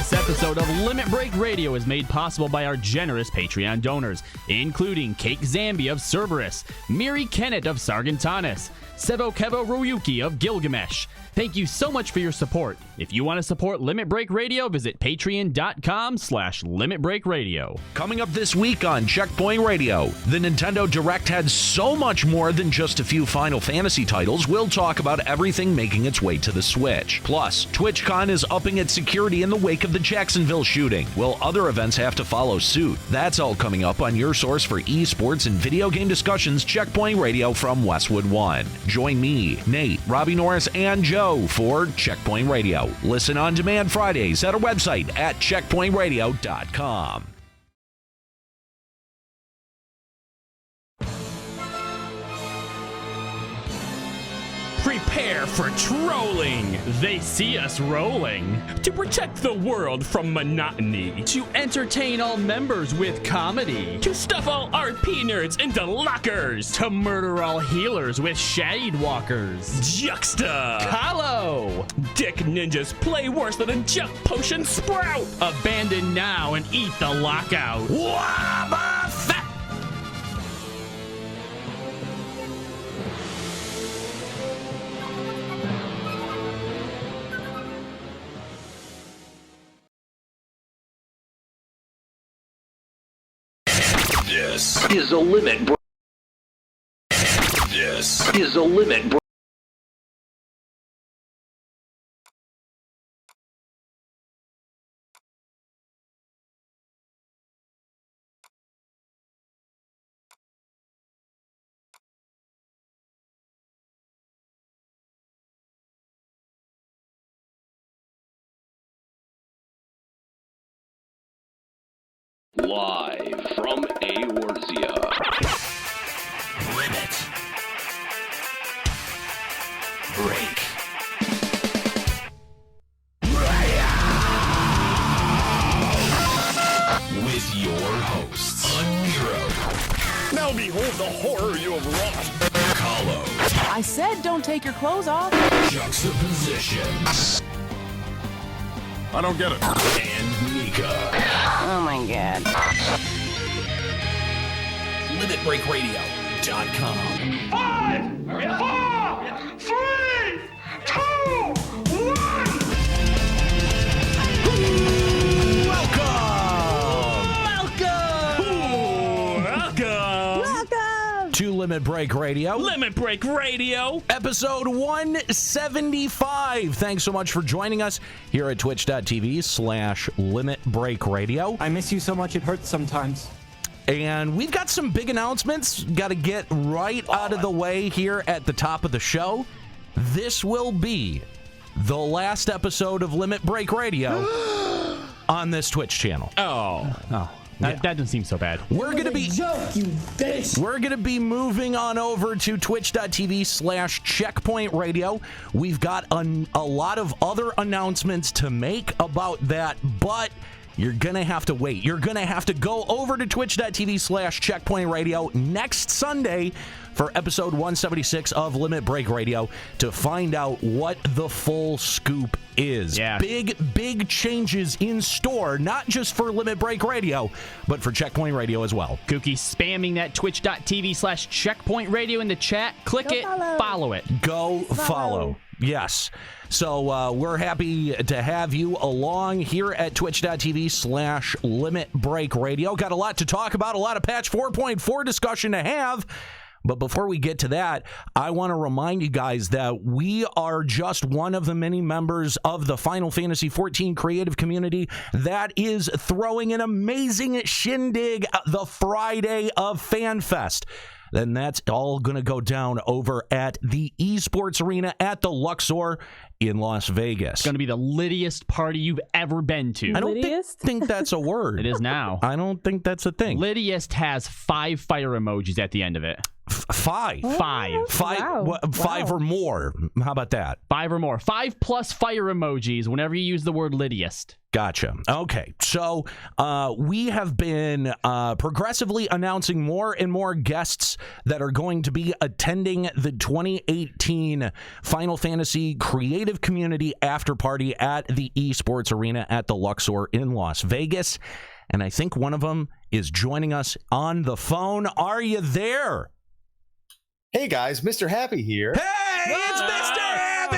This episode of Limit Break Radio is made possible by our generous Patreon donors, including Cake Zambi of Cerberus, Miri Kennett of Sargentanus, Sevo Kevo Ryuki of Gilgamesh. Thank you so much for your support. If you want to support Limit Break Radio, visit patreon.com/Limit Break Radio. Coming up this week on Checkpoint Radio, the Nintendo Direct had so much more than just a few Final Fantasy titles. We'll talk about everything making its way to the Switch. Plus, TwitchCon is upping its security in the wake of the Jacksonville shooting. Will other events have to follow suit? That's all coming up on your source for esports and video game discussions, Checkpoint Radio from Westwood One. Join me, Nate, Robbie Norris, and Joe for Checkpoint Radio. Listen on demand Fridays at our website at checkpointradio.com. Prepare for trolling. They see us rolling. To protect the world from monotony. To entertain all members with comedy. To stuff all RP nerds into lockers. To murder all healers with shade walkers. Juxta. Hollow. Dick ninjas play worse than a junk potion sprout. Abandon now and eat the lockout. Wabba fat. This is a limit break. This is a limit break. Live from Eorzea. Limit Break with your hosts, Unhero. Now behold the horror you have wrought. Kahlo. I said don't take your clothes off. Juxtaposition. I don't get it. And Mika. Oh my god. LimitBreakRadio.com. 5, 4, 3, 2, 1. Welcome To Limit Break Radio. Limit Break Radio. Episode 175. Thanks so much for joining us here at twitch.tv/Limit Break Radio. I miss you so much it hurts sometimes. And we've got some big announcements. Got to get right out of the way here at the top of the show. This will be the last episode of Limit Break Radio on this Twitch channel. That doesn't seem so bad. We're gonna be We're gonna be moving on over to twitch.tv/Checkpoint Radio. We've got a lot of other announcements to make about that, but you're gonna have to wait. You're gonna have to go over to twitch.tv/Checkpoint Radio next Sunday for episode 176 of Limit Break Radio to find out what the full scoop is. Yeah. Big changes in store, not just for Limit Break Radio, but for Checkpoint Radio as well. Kookie spamming that twitch.tv/Checkpoint Radio in the chat. Click it, follow it. Go follow. Yes. So we're happy to have you along here at twitch.tv/Limit Break Radio. Got a lot to talk about, a lot of patch 4.4 discussion to have. But before we get to that, I want to remind you guys that we are just one of the many members of the Final Fantasy XIV creative community that is throwing an amazing shindig the Friday of FanFest. Then that's all going to go down over at the Esports Arena at the Luxor in Las Vegas. It's going to be the littiest party you've ever been to. I don't think that's a word. It is now. I don't think that's a thing. Littiest has 5 fire emojis at the end of it. Five. Wow. Five or more. How about that? 5 or more. 5 plus fire emojis whenever you use the word Lydiast. Gotcha. Okay. So we have been progressively announcing more and more guests that are going to be attending the 2018 Final Fantasy Creative Community After Party at the Esports Arena at the Luxor in Las Vegas. And I think one of them is joining us on the phone. Are you there? Hey guys, Mr. Happy here. Hey, it's Mr. Happy!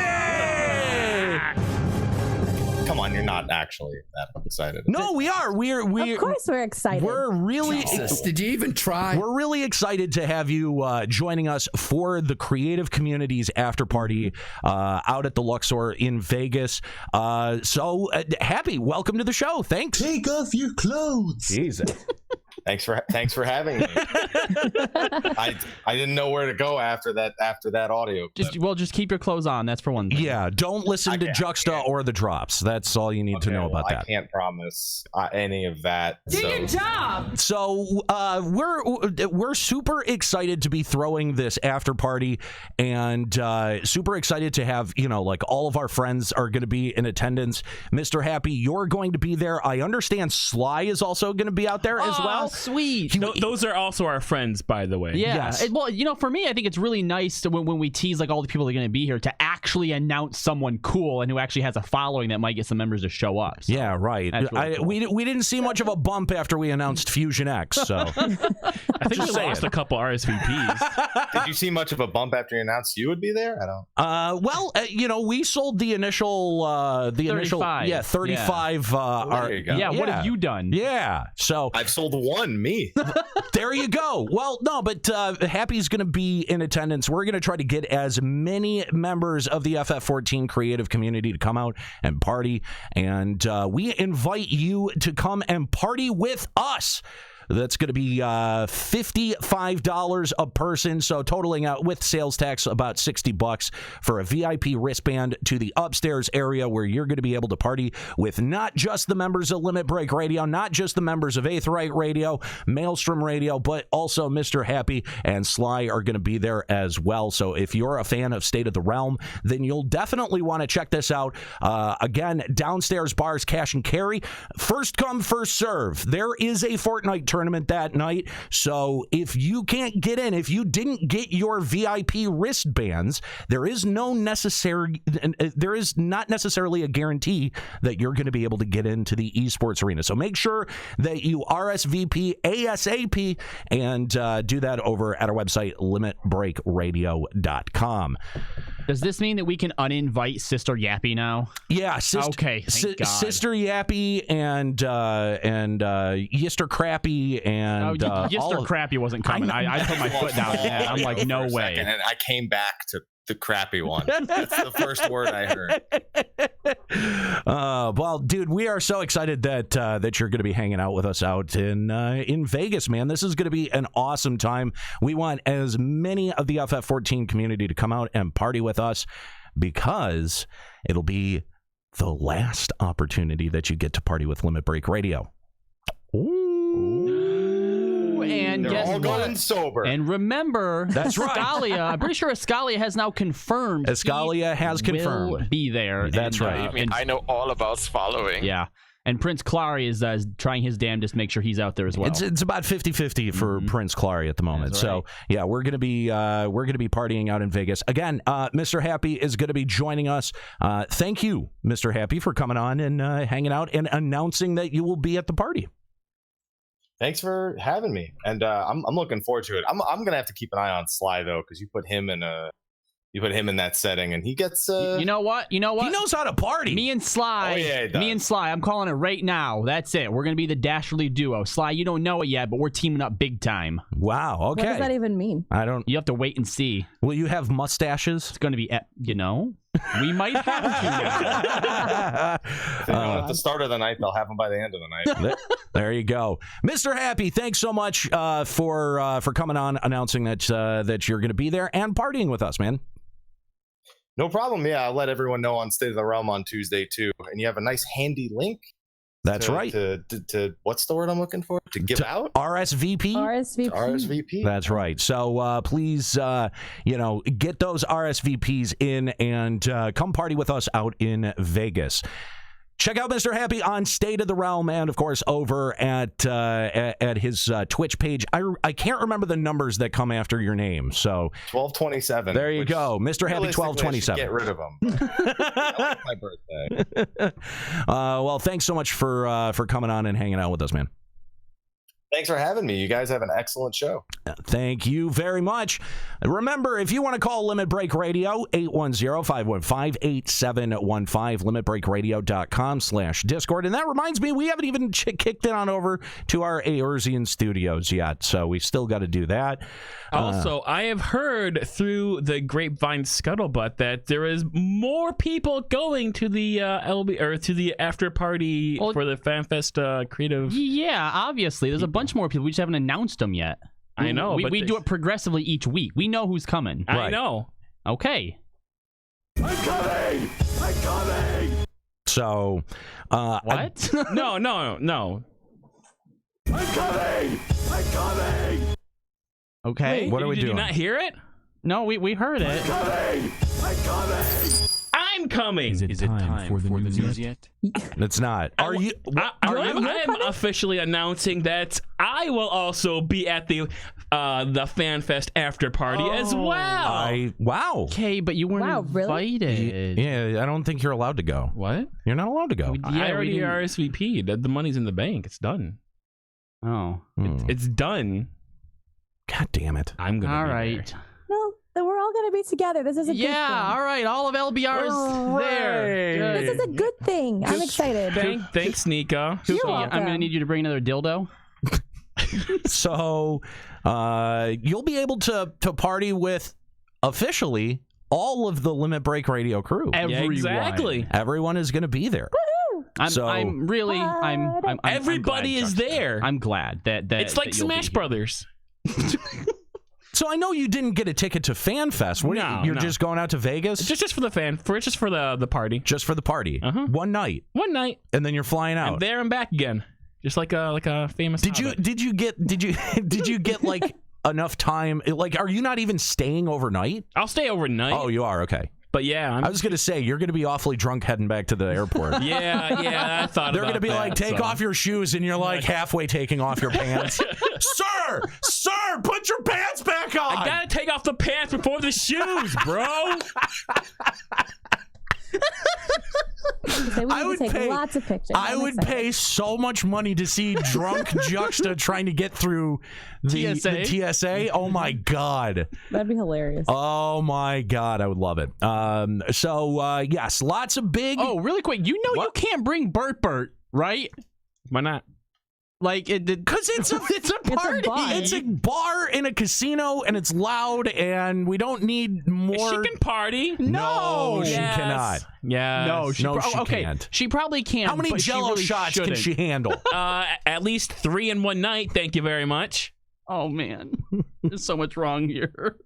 Come on, you're not actually that excited. No, we are. Of course we're excited. We're really. Jesus, did you even try? We're really excited to have you joining us for the Creative Communities After Party out at the Luxor in Vegas. Happy, welcome to the show. Thanks. Take off your clothes. Jesus. Thanks for having me. I didn't know where to go after that audio clip. Just keep your clothes on. That's for one thing. Yeah, don't listen to Juxta or the drops. That's all you need to know about that. I can't promise any of that. Do your job. So we're super excited to be throwing this after party, and super excited to have all of our friends are going to be in attendance. Mr. Happy, you're going to be there. I understand Sly is also going to be out there as well. Sweet. Those are also our friends, by the way. Yeah. Yes. Well, for me, I think it's really nice when we tease all the people that are going to be here to actually announce someone cool and who actually has a following that might get some members to show up. So yeah, right. Really cool. We didn't see much of a bump after we announced Fusion X. So I think we lost a couple RSVPs. Did you see much of a bump after you announced you would be there? I don't. We sold the initial 35. 35. There you go. What have you done? Yeah. So I've sold one. Me. there you go. Well, no, but Happy's going to be in attendance. We're going to try to get as many members of the FF14 creative community to come out and party. And we invite you to come and party with us. That's going to be $55 a person, so totaling out with sales tax about $60 for a VIP wristband to the upstairs area where you're going to be able to party with not just the members of Limit Break Radio, not just the members of Aetheryte Radio, Maelstrom Radio, but also Mr. Happy and Sly are going to be there as well. So if you're a fan of State of the Realm, then you'll definitely want to check this out. Again, downstairs bars, cash and carry. First come, first serve. There is a Fortnite tournament that night, so if you can't get in, if you didn't get your VIP wristbands, there is not necessarily a guarantee that you're going to be able to get into the esports arena. So make sure that you RSVP ASAP and do that over at our website, limitbreakradio.com. Does this mean that we can uninvite Sister Yappy now? Yeah. Okay. Thank God. Sister Yappy and Yister Crappy and Yister Crappy wasn't coming. I put my foot down. Yeah, I'm like, no way. And I came back to the crappy one. That's the first word I heard. Well, dude, we are so excited that you're going to be hanging out with us out in Vegas, man. This is going to be an awesome time. We want as many of the FF14 community to come out and party with us because it'll be the last opportunity that you get to party with Limit Break Radio. And they're all going sober. And remember, that's right. Escalia, I'm pretty sure Escalia has now confirmed. Escalia has confirmed. Will be there. That's right. I know all about following. Yeah. And Prince Clary is trying his damnedest to make sure he's out there as well. It's about 50-50 for Prince Clary at the moment. Right. So yeah, we're gonna be partying out in Vegas again. Mr. Happy is gonna be joining us. Thank you, Mr. Happy, for coming on and hanging out and announcing that you will be at the party. Thanks for having me, and I'm looking forward to it. I'm gonna have to keep an eye on Sly though, because you put him in that setting, and he gets. You know what? He knows how to party. Me and Sly. Oh, yeah, he does. Me and Sly. I'm calling it right now. That's it. We're gonna be the Dastardly duo. Sly, you don't know it yet, but we're teaming up big time. Wow. Okay. What does that even mean? I don't. You have to wait and see. Will you have mustaches? It's gonna be, we might have to. At the start of the night, they'll have them by the end of the night. There you go, Mr. Happy. Thanks so much for coming on, announcing that you're going to be there and partying with us, man. No problem. Yeah, I'll let everyone know on State of the Realm on Tuesday too. And you have a nice handy link That's right. To what's the word I'm looking for? To give out? RSVP? RSVP. That's right. So please, get those RSVPs in and come party with us out in Vegas. Check out Mr. Happy on State of the Realm and, of course, over at his Twitch page. I can't remember the numbers that come after your name. So 1227. There you go. Mr. Happy 1227. Get rid of them. I like my birthday. Well, thanks so much for coming on and hanging out with us, man. Thanks for having me. You guys have an excellent show. Thank you very much. Remember, if you want to call Limit Break Radio, 810-515-8715, limitbreakradio.com/Discord. And that reminds me, we haven't even kicked it on over to our Eorzean studios yet, so we still got to do that. Also, I have heard through the grapevine scuttlebutt that there is more people going to the LB or to the after party for the FanFest creative. Yeah, obviously, there's a bunch more people. We just haven't announced them yet. I know. We do it progressively each week. We know who's coming. I know. Okay. I'm coming! I'm coming! So, what? No. I'm coming! I'm coming! Okay. Wait, what are we did doing? Did you not hear it? No, we heard it. I'm coming! I'm coming! I'm coming. Is it time for the news yet? It's not. Are you? I am officially announcing that I will also be at the FanFest after party as well. Wow. Okay, but you weren't invited. Yeah, I don't think you're allowed to go. What? You're not allowed to go. I already RSVP'd. The money's in the bank. It's done. Oh. It's done. God damn it. I'm going to be right. there. No, then we're all going to be together. This is a good thing. Yeah, all right. All of LBR's there. This is a good thing. I'm excited. Thanks, Nika. You're welcome. I'm going to need you to bring another dildo. So you'll be able to party with officially all of the Limit Break Radio crew. Everyone. Exactly. Everyone is going to be there. Everybody is there. I'm glad that it's like Smash Brothers. So I know you didn't get a ticket to FanFest. You're just going out to Vegas? Just for the just for the party. Just for the party. One night. And then you're flying out. And there and back again. Just like a famous Did you get like enough time? Like, are you not even staying overnight? I'll stay overnight. Oh, you are? Okay. But yeah, I was going to say, you're going to be awfully drunk heading back to the airport. Yeah, I thought They're about going to be that, like, take off your shoes, and you're like halfway taking off your pants. Sir, put your pants back on. I got to take off the pants before the shoes, bro. I would take lots of pictures. I would pay so much money to see drunk Juxta trying to get through the TSA. Oh my god, that'd be hilarious. Oh my god, I would love it. Yes, lots of big. Oh, really quick, you can't bring Bert, right? Why not? Like because it's a party. It's a bar in a casino, and it's loud, and we don't need more. She can party. No, she cannot. Yeah, no, she can't. She probably can't. How many Jello shots can she handle? At least 3 in one night. Thank you very much. Oh man, there's so much wrong here.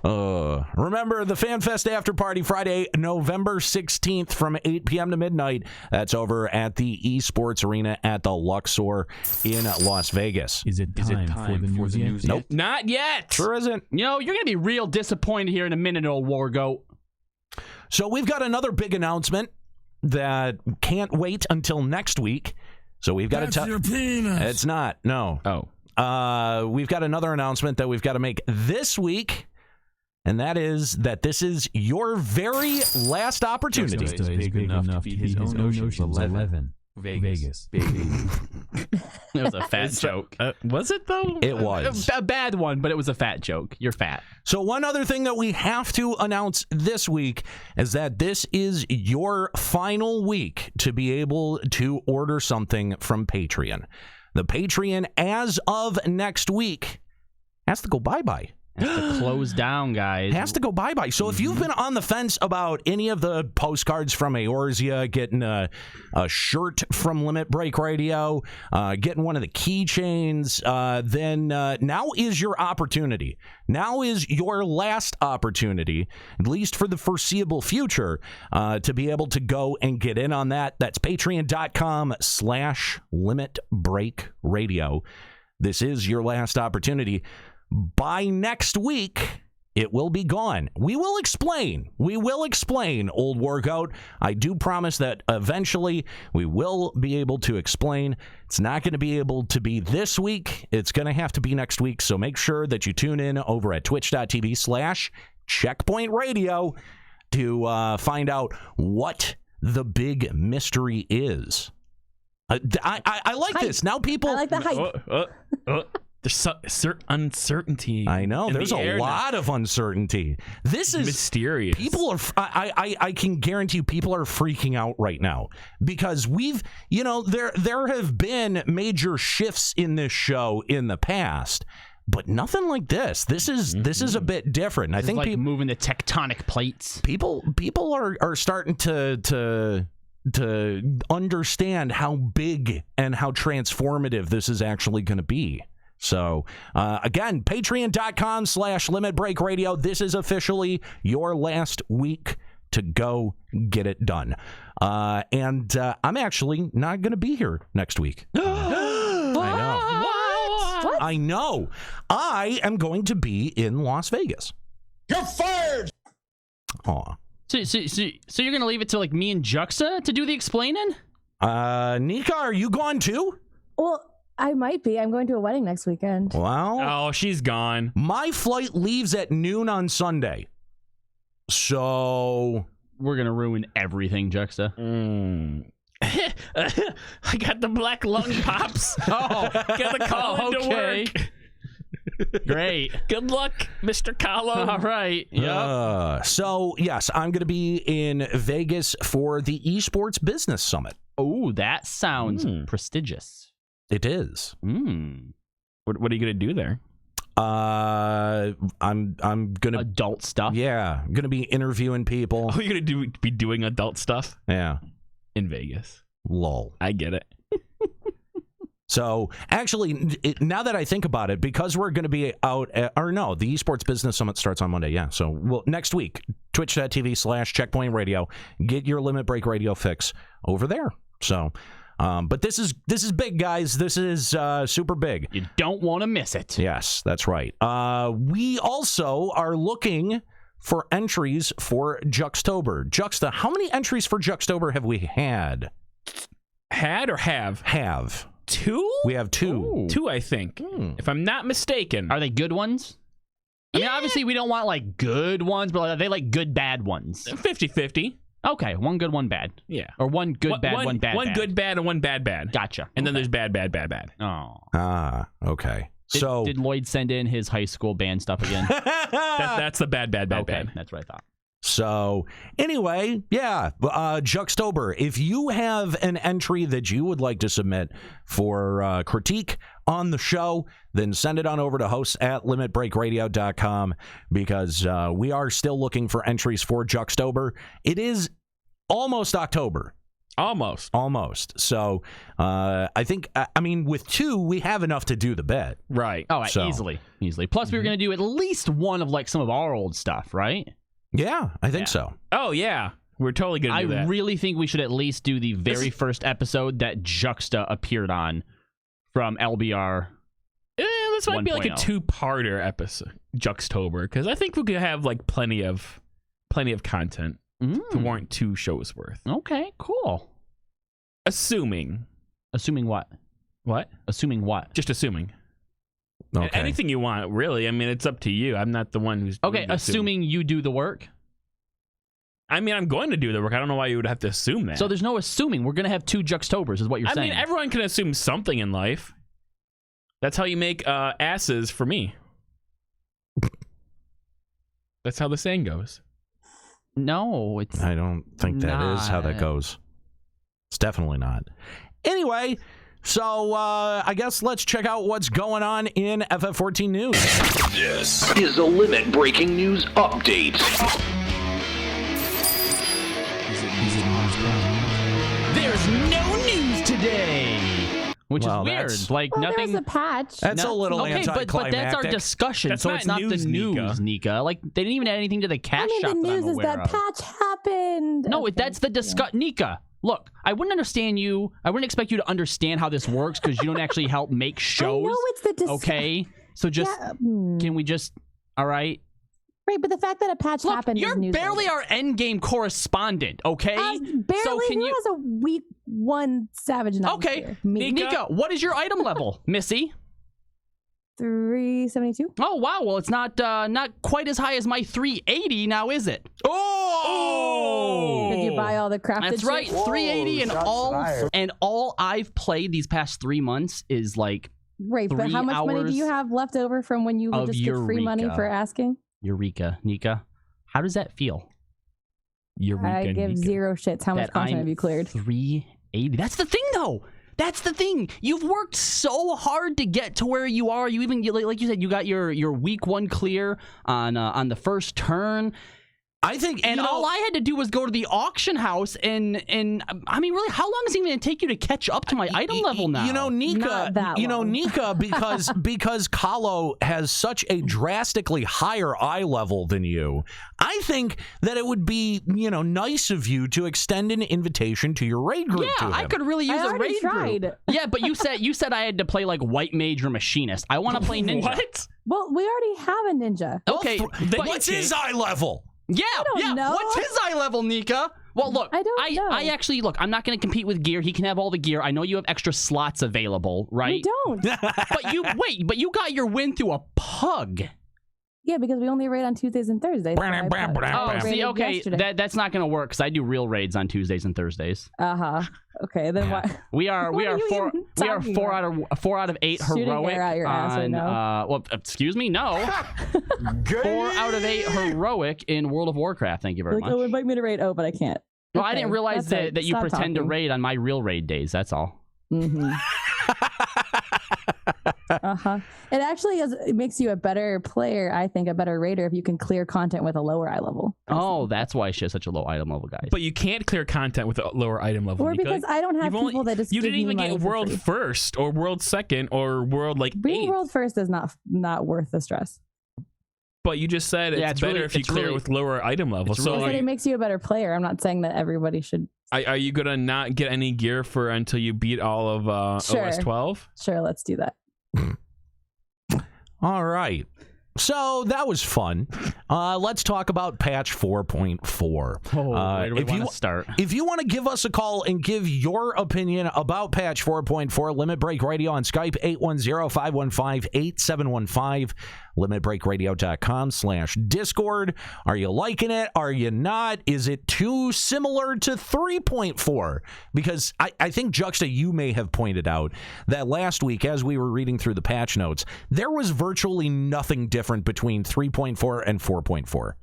Remember the FanFest after party Friday, November 16th from 8 p.m. to midnight. That's over at the Esports Arena at the Luxor in Las Vegas. Is it time for the news yet? Nope, not yet. Sure isn't. You're gonna be real disappointed here in a minute, old war goat. So we've got another big announcement that can't wait until next week. So we've got to tell. Your penis. It's not. No. Oh. We've got another announcement that we've got to make this week, and that is that this is your very last opportunity. Is big enough to be his own Ocean's 11. Vegas. It was a fat joke. Was it though? It was a bad one, but it was a fat joke. You're fat. So one other thing that we have to announce this week is that this is your final week to be able to order something from Patreon. The Patreon, as of next week, has to go bye-bye. Has to close down, guys. Has to go bye-bye. So if you've been on the fence about any of the postcards from Eorzea, getting a shirt from Limit Break Radio, getting one of the keychains, then now is your opportunity. Now is your last opportunity, at least for the foreseeable future, to be able to go and get in on that. That's patreon.com/Limit Break Radio. This is your last opportunity. By next week, it will be gone. We will explain. Old Workout. I do promise that eventually we will be able to explain. It's not going to be able to be this week. It's going to have to be next week. So make sure that you tune in over at twitch.tv/Checkpoint Radio to find out what the big mystery is. I like this. Now people... I like the hype. There's uncertainty. I know. There's a lot of uncertainty. This is mysterious. People are. I can guarantee you, people are freaking out right now because there have been major shifts in this show in the past, but nothing like this. This is a bit different. I think like moving the tectonic plates. People are starting to understand how big and how transformative this is actually going to be. So, again, patreon.com/Limit Break Radio. This is officially your last week to go get it done. And I'm actually not going to be here next week. I know. What? I know. I am going to be in Las Vegas. You're fired! Aw. So you're going to leave it to, like, me and Juxta to do the explaining? Nika, are you gone too? Well, I might be. I'm going to a wedding next weekend. Well, Oh, she's gone. my flight leaves at noon on Sunday. So, We're going to ruin everything, Juxta. I got the black lung pops. Oh, Got the call into okay. work. Great. Good luck, Mr. Kahlo. All right. Yep. So yes, I'm going to be in Vegas for the Esports Business Summit. Oh, that sounds prestigious. It is. What are you gonna do there? I'm gonna Adult stuff. Yeah, I'm gonna be interviewing people. Oh, you're gonna be doing adult stuff Yeah, in Vegas. lol. I get it. So actually, now that I think about it, because we're going to be out, the Esports Business Summit starts on Monday. Yeah, so next week, twitch.tv/Checkpoint Radio. Get your Limit Break Radio fix over there. So. But this is big, guys. This is super big. You don't want to miss it. Yes, that's right. We also are looking for entries for Juxtober. Juxta, how many entries for Juxtober have we had? Had or have? Have. 2? We have 2. Ooh. 2, I think. If I'm not mistaken. Are they good ones? I mean, obviously, we don't want, like, good ones, but are they, like, good, bad ones? 50-50. Okay, one good, one bad. Yeah. Or one good, bad, one bad, One bad. good, bad, and one bad, bad. Gotcha. And then there's bad, bad, bad, bad. Oh. Okay. Did Lloyd send in his high school band stuff again? That's the bad, bad, bad, Okay, bad. that's what I thought. So anyway, yeah, Juxtober, if you have an entry that you would like to submit for critique on the show, then send it on over to hosts@limitbreakradio.com because we are still looking for entries for Juxtober. It is almost October. Almost. So I think, with 2, we have enough to do the bet. Right. Oh, So- easily. Plus, we were going to do at least one of, like, some of our old stuff, right? Yeah, I think so. Oh, yeah. We're totally going to do that. I really think we should at least do the very first episode that Juxta appeared on from LBR. This might be like a 1.0. 2-parter episode, Juxtober, because I think we could have like plenty of content to warrant 2 shows worth. Okay, cool. Assuming what? what? Assuming what? Just assuming. Okay. Anything you want, really. I mean, it's up to you. I'm not the one who's Okay, doing the assuming you do the work. I mean, I'm going to do the work. I don't know why you would have to assume that. So there's no assuming. We're going to have 2 Juxtobers, is what you're saying. I mean, everyone can assume something in life. That's how you make asses for me. That's how the saying goes. No, it's I don't think that is how that not. goes. It's definitely not. Anyway, So I guess let's check out what's going on in FF14 news. This is a Limit Breaking News Update. There's no news today, which is weird. Like nothing. There's a patch. That's a little okay, anticlimactic. but that's our discussion, That's so not it's not news, the news, Nika. Like they didn't even add anything to the cash shop the that I'm news is aware that of. patch happened. No, Okay. that's the discuss. Nika, look, I wouldn't understand you. I wouldn't expect you to understand how this works because you don't actually help make shows. I know it's the okay, so just can we just? All right. Right, but the fact that a patch Look, happened you're is news. barely our endgame correspondent, okay? Barely. So can Who you? has a week 1 Savage Knight? Okay, Me. Nika, what is your item level, Missy? 372. Oh wow, well it's not quite as high as my 380 now, is it? Oh! Did you buy all the crafted That's right, shit? 380 and all I've played these past 3 months is like Right, but how much money do you have left over from when you would just get free money for asking? Eureka, Nika. How does that feel? Eureka, I give Nika. zero shits. How much content have you cleared? 380. That's the thing, though. That's the thing. You've worked so hard to get to where you are. You even, like you said, you got your week 1 clear on the first turn. I think, and all I had to do was go to the auction house, and I mean, really, how long is it going to take you to catch up to my item level now? You know, Nika. Nika, because Kahlo has such a drastically higher eye level than you. I think that it would be, nice of you to extend an invitation to your raid group. Yeah, to him. I could really use a raid group. Yeah, but you said I had to play like White Mage or Machinist. I want to play Ninja. What? Well, we already have a ninja. Okay, but what's his eye level? Yeah, know. What's his eye level, Nika? Well, look, I actually look. I'm not going to compete with gear. He can have all the gear. I know you have extra slots available, right? We don't. but you got your win through a pug. Yeah, because we only raid on Tuesdays and Thursdays. Okay, that's not going to work because I do real raids on Tuesdays and Thursdays. Okay, then why? We are 4 out of 8 heroic out your ass right now. Well, excuse me, no. 4 out of 8 heroic in World of Warcraft. Thank you very much. Oh, invite me to raid. Oh, but I can't. Well, I didn't realize that you pretend to raid on my real raid days. That's all. Mm-hmm. It actually it makes you a better player, I think, a better raider if you can clear content with a lower eye level. Oh, that's why she has such a low item level, guys. But you can't clear content with a lower item level. Or Nika. because I don't have people that just you give didn't even me get money world for free. first or world second or world Being 8th. world first is not worth the stress. But you just said it's better if you clear with lower item level. So it makes you a better player. I'm not saying that everybody should. Are you gonna not get any gear for until you beat all of OS 12? Sure, let's do that. All right. So that was fun. Let's talk about patch 4.4. Where do we want to start? If you want to give us a call and give your opinion about patch 4.4, Limit Break Radio on Skype, 810-515-8715, limitbreakradio.com/Discord. Are you liking it? Are you not? Is it too similar to 3.4? Because I think, Juxta, you may have pointed out that last week, as we were reading through the patch notes, there was virtually nothing different between 3.4 and 4.4.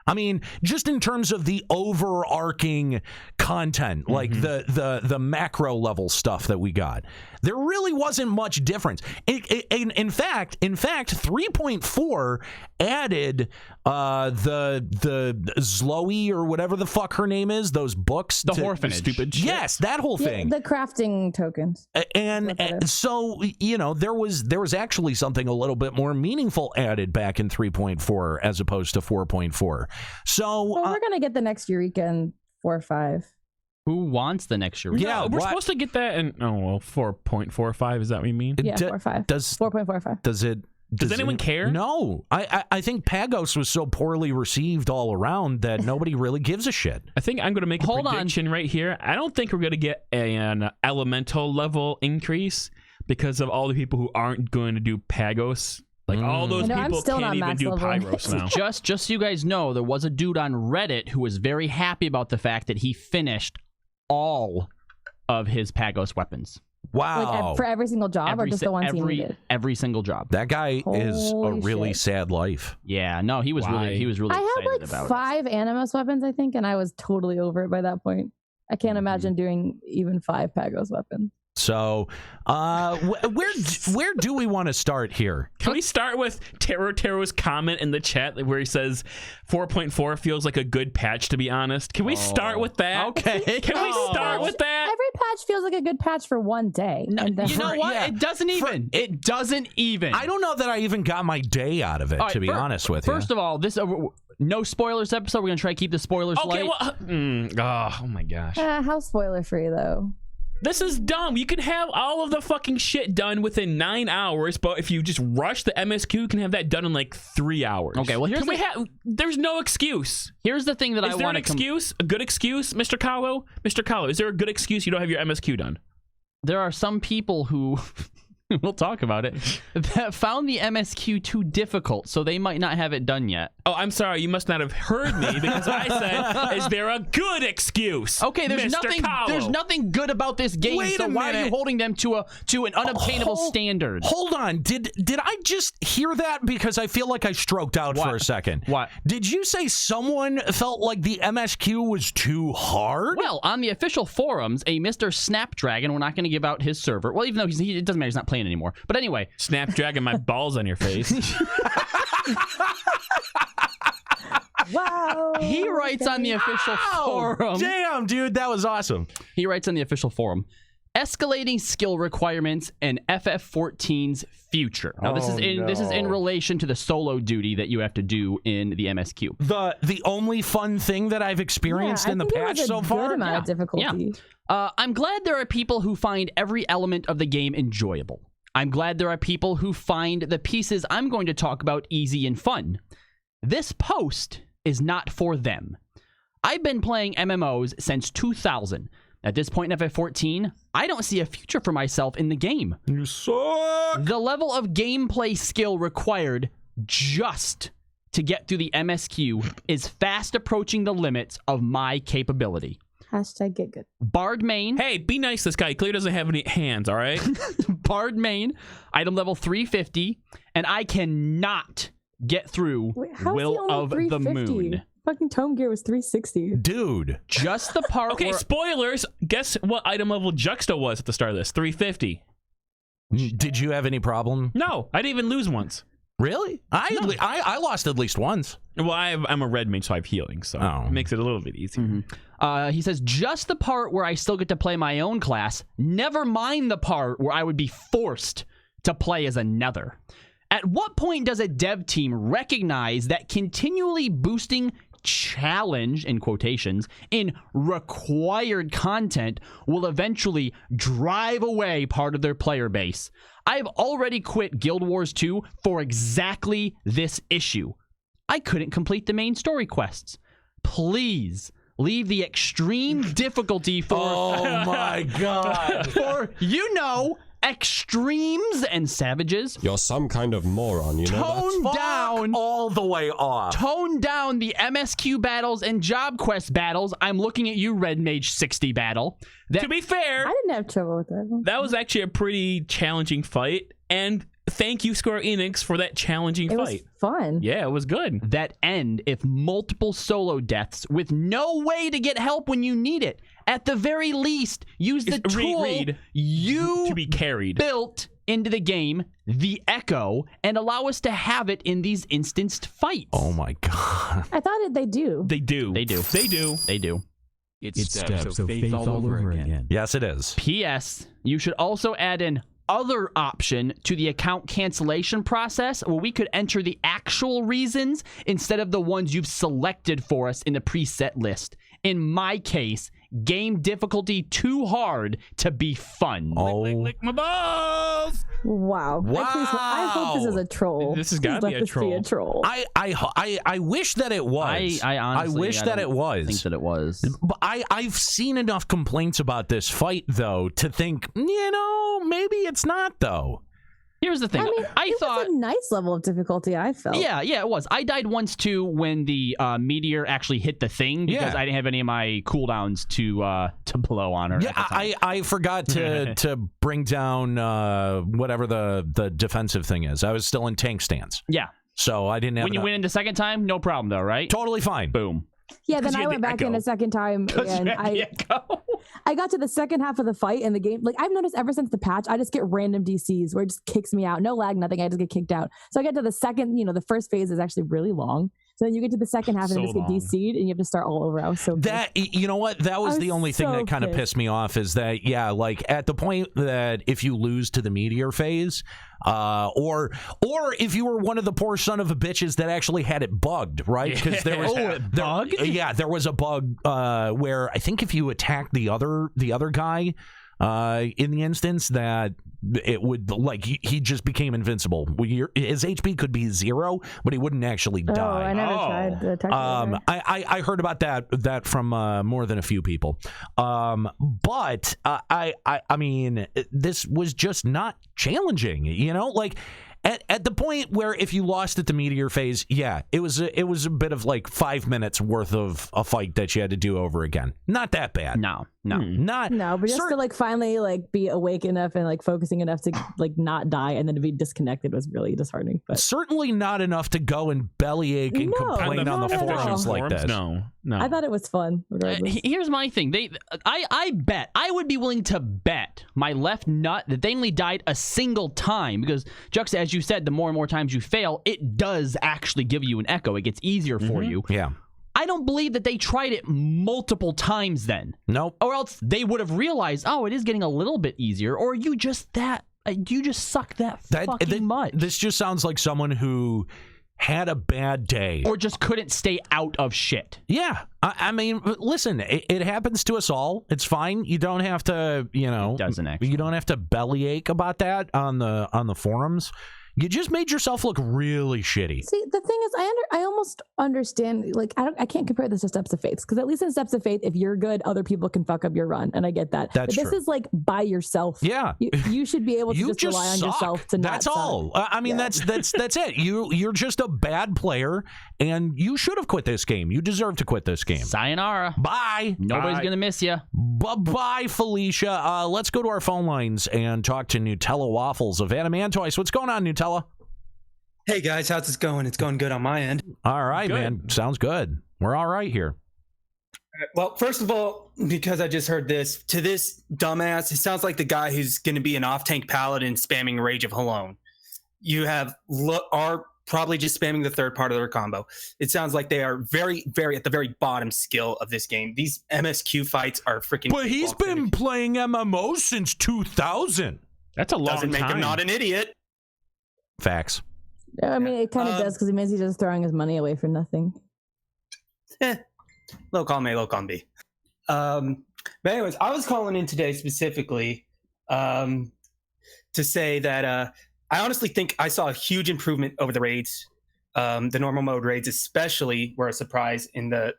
I mean, just in terms of the overarching content, like the macro level stuff that we got, there really wasn't much difference. In fact, 3.4 added the Zloe or whatever the fuck her name is, those books, the orphanage, stupid shit. Yes, that whole thing, the crafting tokens, and so there was actually something a little bit more meaningful added back in 3.4 as opposed to 4.4. So we're gonna get the next Eureka in 4.5. Who wants the next Eureka? Yeah, we're supposed to get that in 4.45. Is that what you mean? Yeah, 4.5. Does 4.45? Does anyone care? No, I think Pagos was so poorly received all around that nobody really gives a shit. I think I'm going to make a prediction right here. I don't think we're going to get an elemental level increase because of all the people who aren't going to do Pagos. Like all those people can't even do Pyros now. Just so you guys know, there was a dude on Reddit who was very happy about the fact that he finished all of his Pagos weapons. Wow. Like for every single job or just the ones he needed? Every single job. That guy is a really sad life. Yeah, no, he was really excited I had like about 5 Animus weapons, I think, and I was totally over it by that point. I can't imagine doing even 5 Pagos weapons. So, where do we want to start here? Can we start with Taro's comment in the chat where he says 4.4 feels like a good patch, to be honest? Can we start with that? Okay. Can we start with that? Every patch feels like a good patch for one day. No, and then you know what? yeah. It doesn't even. It doesn't even. I don't know that I even got my day out of it, All right, to be honest with you. First of all, this no spoilers episode. We're gonna try to keep the spoilers light. Oh my gosh. how spoiler free though? This is dumb. You can have all of the fucking shit done within 9 hours, but if you just rush the MSQ, you can have that done in like 3 hours. Okay, well, there's no excuse. Here's the thing that I want to... Is there an excuse? A good excuse, Mr. Kahlo? Mr. Kahlo, is there a good excuse you don't have your MSQ done? There are some people who... we'll talk about it, that found the MSQ too difficult, so they might not have it done yet. Oh, I'm sorry. You must not have heard me because I said, is there a good excuse? Okay, there's Mr. nothing good about this game, Wait so a why are you minute. holding them to an unobtainable standard? Hold on. Did I just hear that? Because I feel like I stroked out for a second. What? Did you say someone felt like the MSQ was too hard? Well, on the official forums, a Mr. Snapdragon, we're not going to give out his server. Well, even though it doesn't matter, he's not playing anymore. But anyway. Snapdragon my balls on your face. Wow. He writes on the official forum. Damn, dude, that was awesome. He writes on the official forum, escalating skill requirements and FF14's future. Now, this is in relation to the solo duty that you have to do in the MSQ. The only fun thing that I've experienced in the patch so far. Good amount of difficulty. Yeah. I'm glad there are people who find every element of the game enjoyable. I'm glad there are people who find the pieces I'm going to talk about easy and fun. This post is not for them. I've been playing MMOs since 2000. At this point in FF14, I don't see a future for myself in the game. You suck. The level of gameplay skill required just to get through the MSQ is fast approaching the limits of my capability. Hashtag get good. Bard main. Hey, be nice to this guy. He clearly doesn't have any hands, all right? Bard main, item level 350, and I cannot get through Will of the Moon. Fucking Tome Gear was 360. Dude. Just the part okay, spoilers. Guess what item level Juxta was at the start of this? 350. Did you have any problem? No, I didn't even lose once. Really? I lost at least once. Well, I'm a red mage, so I have healing, so it makes it a little bit easier. Mm-hmm. He says, just the part where I still get to play my own class, never mind the part where I would be forced to play as another. At what point does a dev team recognize that continually boosting challenge, in quotations, in required content will eventually drive away part of their player base? I've already quit Guild Wars 2 for exactly this issue. I couldn't complete the main story quests. Please leave the extreme difficulty for... Oh my god. For, extremes and savages. You're some kind of moron, you know Tone down all the way off. Tone down the MSQ battles and job quest battles. I'm looking at you, Red Mage 60 battle. To be fair, I didn't have trouble with that. That was actually a pretty challenging fight, and thank you, Square-Enix, for that challenging fight. It was fun. Yeah, it was good. That end, if multiple solo deaths with no way to get help when you need it. At the very least, use the tool you to be carried built into the game, the Echo, and allow us to have it in these instanced fights. Oh my god. I thought they do. They do. They do. They do. They do. It's steps of faith all over again. Yes, it is. P.S. You should also add an other option to the account cancellation process where we could enter the actual reasons instead of the ones you've selected for us in the preset list. In my case, game difficulty too hard to be fun. Oh, lick my balls. Wow. I hope this is a troll. This has got to be a troll. I wish that it was. I honestly wish that it was. Think that it was. But I've seen enough complaints about this fight though to think, maybe it's not though. Here's the thing. I thought it was a nice level of difficulty, I felt. Yeah, it was. I died once too when the meteor actually hit the thing because I didn't have any of my cooldowns to blow on her. Yeah, I forgot to bring down whatever the defensive thing is. I was still in tank stance. Yeah. So I didn't have When you went in the second time, no problem though, right? Totally fine. Boom. Yeah, then I went back in a second time and I got to the second half of the fight in the game. Like I've noticed ever since the patch, I just get random DCs where it just kicks me out. No lag, nothing. I just get kicked out. So I get to the second, the first phase is actually really long. So then you get to the second half and just get DC'd and you have to start all over. I was so that you know what? That was the only thing that kind of pissed me off is that like at the point that if you lose to the meteor phase, or if you were one of the poor son of a bitches that actually had it bugged, right? Because there was there was a bug where I think if you attacked the other guy in the instance that it would he just became invincible. His HP could be 0, but he wouldn't actually die. I never tried the technical I heard about that from more than a few people. But I mean, this was just not challenging. At the point where if you lost at the meteor phase, it was a bit of 5 minutes worth of a fight that you had to do over again. Not that bad. No, but just to finally be awake enough and focusing enough to not die and then to be disconnected was really disheartening. But certainly not enough to go and bellyache and complain on the forums like this. No. I thought it was fun. Here's my thing. I bet I would be willing to bet my left nut that they only died a single time because Jux, as you said, the more and more times you fail, it does actually give you an echo. It gets easier for you. Yeah. I don't believe that they tried it multiple times then. Nope. Or else they would have realized, it is getting a little bit easier, or you just suck that fucking much. This just sounds like someone who had a bad day. Or just couldn't stay out of shit. Yeah. I mean, listen, it happens to us all. It's fine. You don't have to, It doesn't actually. You don't have to bellyache about that on the forums. You just made yourself look really shitty. See, the thing is, I almost understand. I can't compare this to Steps of Faith because at least in Steps of Faith, if you're good, other people can fuck up your run, and I get that. That's but this is by yourself. Yeah, you should be able to just rely on yourself to not. That's all. I mean, that's it. You're just a bad player, and you should have quit this game. You deserve to quit this game. Sayonara. Bye. Nobody's gonna miss you. Bye, Felicia. Let's go to our phone lines and talk to Nutella Waffles of Adamantoise. What's going on, Nutella? Hey guys, how's this going? It's going good on my end. All right, man. Sounds good. We're all right here. Well, first of all, because I just heard this, to this dumbass, it sounds like the guy who's going to be an off-tank paladin spamming Rage of Halone. You are probably just spamming the third part of their combo. It sounds like they are very, very at the very bottom skill of this game. These MSQ fights are freaking. But he's been playing MMOs since 2000. That's a long time. Doesn't make him not an idiot. Facts. I mean, it kind of does because it means he's just throwing his money away for nothing. Low column A, low column B. But anyways, I was calling in today specifically to say that I honestly think I saw a huge improvement over the raids. The normal mode raids especially were a surprise in the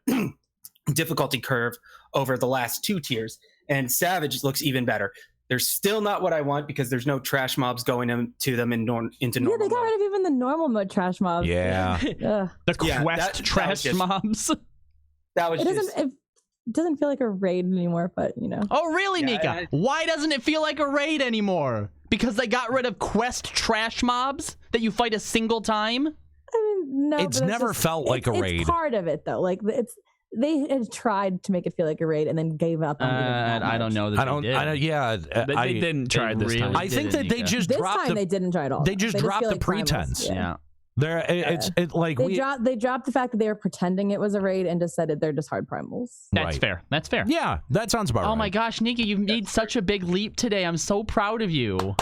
difficulty curve over the last 2 tiers. And Savage looks even better. They're still not what I want because there's no trash mobs going into them into normal. Yeah, they got rid of even the normal mode trash mobs. Yeah. The quest trash mobs. That was it doesn't feel like a raid anymore, but Oh, really, Nika? Why doesn't it feel like a raid anymore? Because they got rid of quest trash mobs that you fight a single time? I mean, no. It's never felt like a raid. It's part of it, though. They had tried to make it feel like a raid and then gave up on it. I don't know that they didn't try this time. I think that they just dropped they didn't try at all. They just dropped the pretense. Yeah. They dropped the fact that they were pretending it was a raid and just said they're just hard primals. That's fair. That's fair. Yeah, that sounds about right. Oh my gosh, Nika, you've made such a big leap today. I'm so proud of you.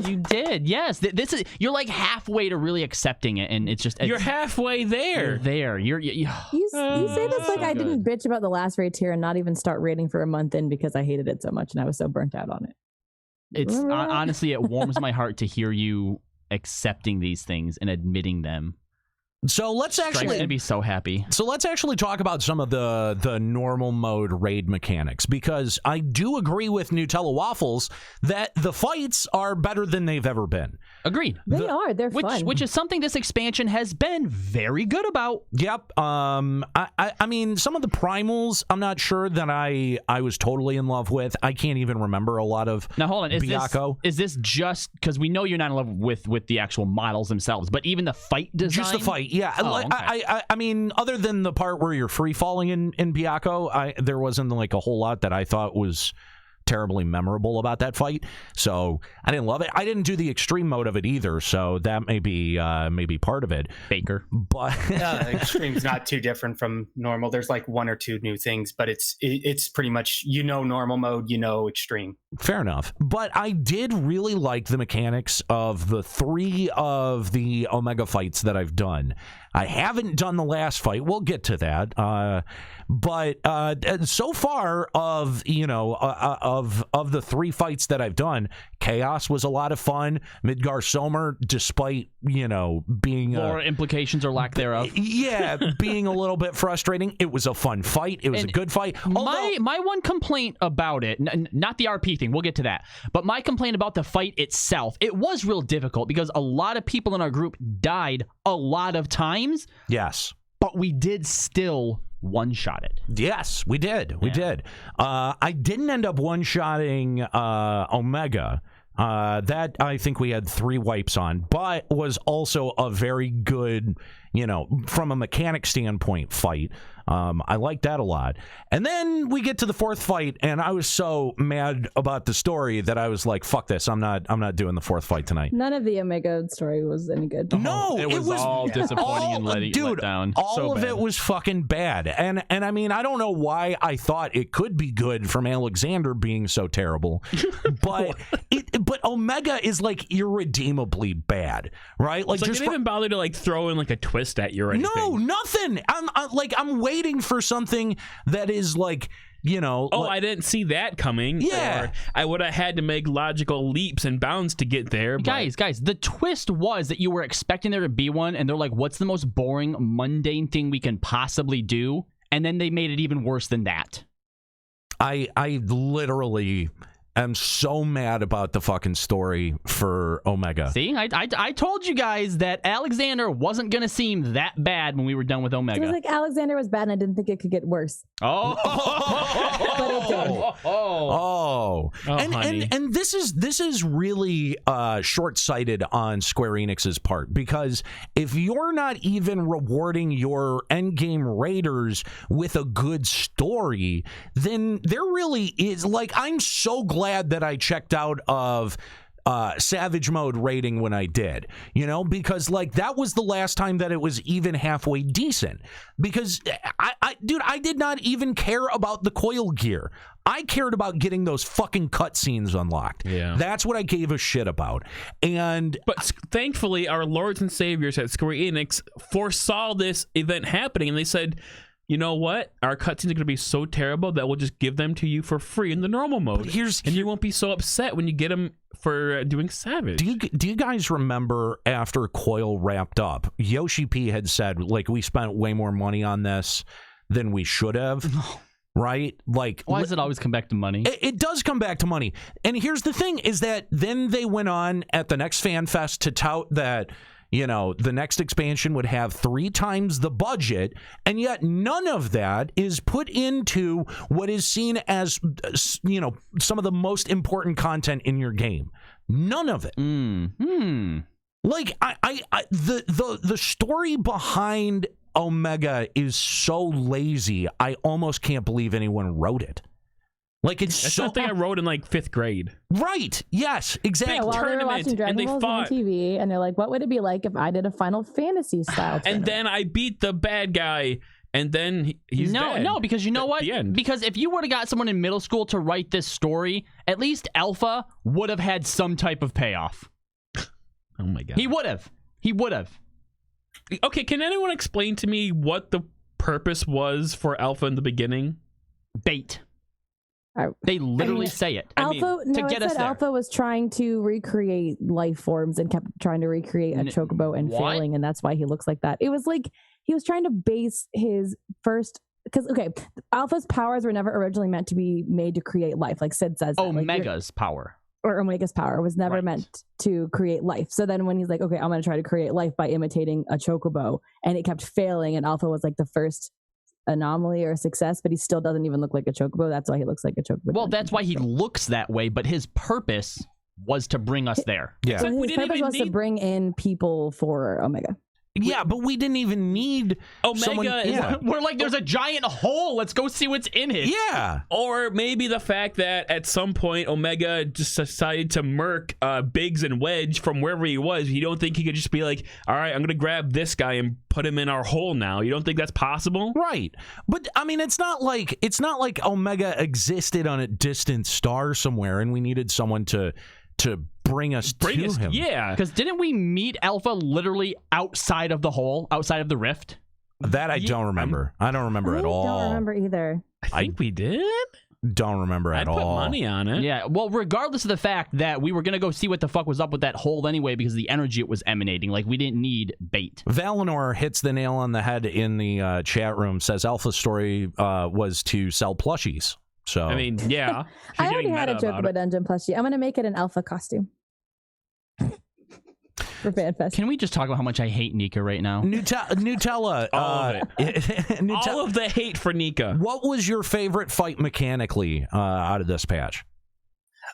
You did. Yes. This is you're halfway to really accepting it, and it's just you're halfway there. You're there. You say this I didn't bitch about the last raid tier and not even start raiding for a month in because I hated it so much and I was so burnt out on it. It's honestly, it warms my heart to hear you accepting these things and admitting them. So let's actually gonna be so happy. So let's actually talk about some of the normal mode raid mechanics, because I do agree with Nutella Waffles that the fights are better than they've ever been. Agreed. They're fun. Which is something this expansion has been very good about. Yep. I mean, some of the primals, I'm not sure that I was totally in love with. I can't even remember a lot of. Now hold on, Byakko. Is this just because we know you're not in love with the actual models themselves, but even the fight design? Just the fight, yeah. Oh, okay. I mean, other than the part where you're free falling in Byakko, there wasn't like a whole lot that I thought was terribly memorable about that fight, so I didn't love it. I didn't do the extreme mode of it either, so that may be part of it. Baker, but extreme's not too different from normal. There's like one or two new things, but it's pretty much normal mode, extreme. Fair enough. But I did really like the mechanics of the 3 of the Omega fights that I've done. I haven't done the last fight. We'll get to that. But so far of the 3 fights that I've done, Chaos was a lot of fun. Midgar Somer, despite being more implications or lack thereof, being a little bit frustrating, it was a fun fight. It was a good fight. My one complaint about it, not the RP thing, we'll get to that, but my complaint about the fight itself, it was real difficult because a lot of people in our group died a lot of times. Yes, but we did still one-shot it. Yes, we did. We did. I didn't end up one-shotting Omega. That I think we had 3 wipes on, but was also a very good, from a mechanic standpoint fight. I like that a lot. And then we get to the 4th fight, and I was so mad about the story that I was like, "Fuck this! I'm not doing the 4th fight tonight." None of the Omega story was any good. No, it was all disappointing and let down. All of it was fucking bad. And I mean, I don't know why I thought it could be good from Alexander being so terrible, but but Omega is like irredeemably bad, right? Like, they didn't even bother to like throw in like a twist at you or anything. No, nothing. I'm waiting for something that is like, I didn't see that coming. Yeah, or I would have had to make logical leaps and bounds to get there. Guys, the twist was that you were expecting there to be one, and they're like, "What's the most boring, mundane thing we can possibly do?" And then they made it even worse than that. I literally am so mad about the fucking story for Omega. See, I told you guys that Alexander wasn't going to seem that bad when we were done with Omega. It was like Alexander was bad and I didn't think it could get worse. Oh. But it did. And this is really short-sighted on Square Enix's part, because if you're not even rewarding your endgame raiders with a good story, then there really is, like, I'm so glad that I checked out of Savage Mode rating when I did, because like that was the last time that it was even halfway decent, because I did not even care about the coil gear. I cared about getting those fucking cutscenes unlocked. Yeah, that's what I gave a shit about. But thankfully, our lords and saviors at Square Enix foresaw this event happening, and they said, "You know what? Our cutscenes are going to be so terrible that we'll just give them to you for free in the normal mode, and you won't be so upset when you get them for doing Savage." Do you guys remember after Coil wrapped up, Yoshi P had said, like, we spent way more money on this than we should have, right? Like, why does it always come back to money? It does come back to money. And here's the thing, is that then they went on at the next Fan Fest to tout that, the next expansion would have 3 times the budget, and yet none of that is put into what is seen as, some of the most important content in your game. None of it. Like, the story behind Omega is so lazy, I almost can't believe anyone wrote it. Like, That's something I wrote in like 5th grade. Right. Yes, exactly. Yeah, well, they were watching Dragon Balls on TV, and they're like, what would it be like if I did a Final Fantasy style tournament? And then I beat the bad guy, and then he's dead. No, because you know what? Because if you would have got someone in middle school to write this story, at least Alpha would have had some type of payoff. Oh my God. He would have. Okay, can anyone explain to me what the purpose was for Alpha in the beginning? Bait. They literally say it. Alpha was trying to recreate life forms and kept trying to recreate a chocobo and failing, and that's why he looks like that. It was like he was trying to base his first, because Alpha's powers were never originally meant to be made to create life, like Sid says. Omega's power. or Omega's power was never meant to create life. So then when he's like, okay, I'm going to try to create life by imitating a chocobo, and it kept failing, and Alpha was like the first anomaly or success, but he still doesn't even look like a chocobo. That's why he looks like a chocobo. Well, that's why he looks that way, but his purpose was to bring us there. Yeah. So his purpose was to bring in people for Omega. Yeah, but we didn't even need Omega. We're like, there's a giant hole. Let's go see what's in it. Yeah. Or maybe the fact that at some point Omega just decided to murk Biggs and Wedge from wherever he was. You don't think he could just be like, all right, I'm going to grab this guy and put him in our hole now? You don't think that's possible? Right. But I mean, it's not like Omega existed on a distant star somewhere and we needed someone to bring us to him. Yeah. Because didn't we meet Alpha literally outside of the hole, outside of the rift? That I don't remember. I don't remember at all. I don't remember either. I think we did. Don't remember at all. I put money on it. Yeah, well, regardless of the fact that we were going to go see what the fuck was up with that hole anyway because of the energy it was emanating. Like, we didn't need bait. Valinor hits the nail on the head in the chat room, says Alpha's story was to sell plushies. So I mean, yeah. I already had a Chocobo Dungeon plushie. I'm going to make it an Alpha costume. For FanFest. Can we just talk about how much I hate Nika right now? Nutella. All of it. All of the hate for Nika. What was your favorite fight mechanically out of this patch?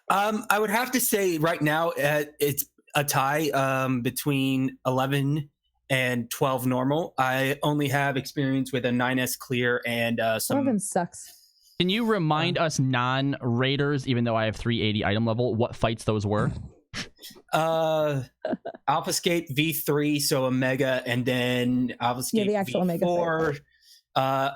I would have to say right now it's a tie between 11 and 12 normal. I only have experience with a 9S clear and some. 11 sucks. Can you remind us non-raiders, even though I have 380 item level, what fights those were? Alphascape V3, so Omega, and then Alphascape the actual V4,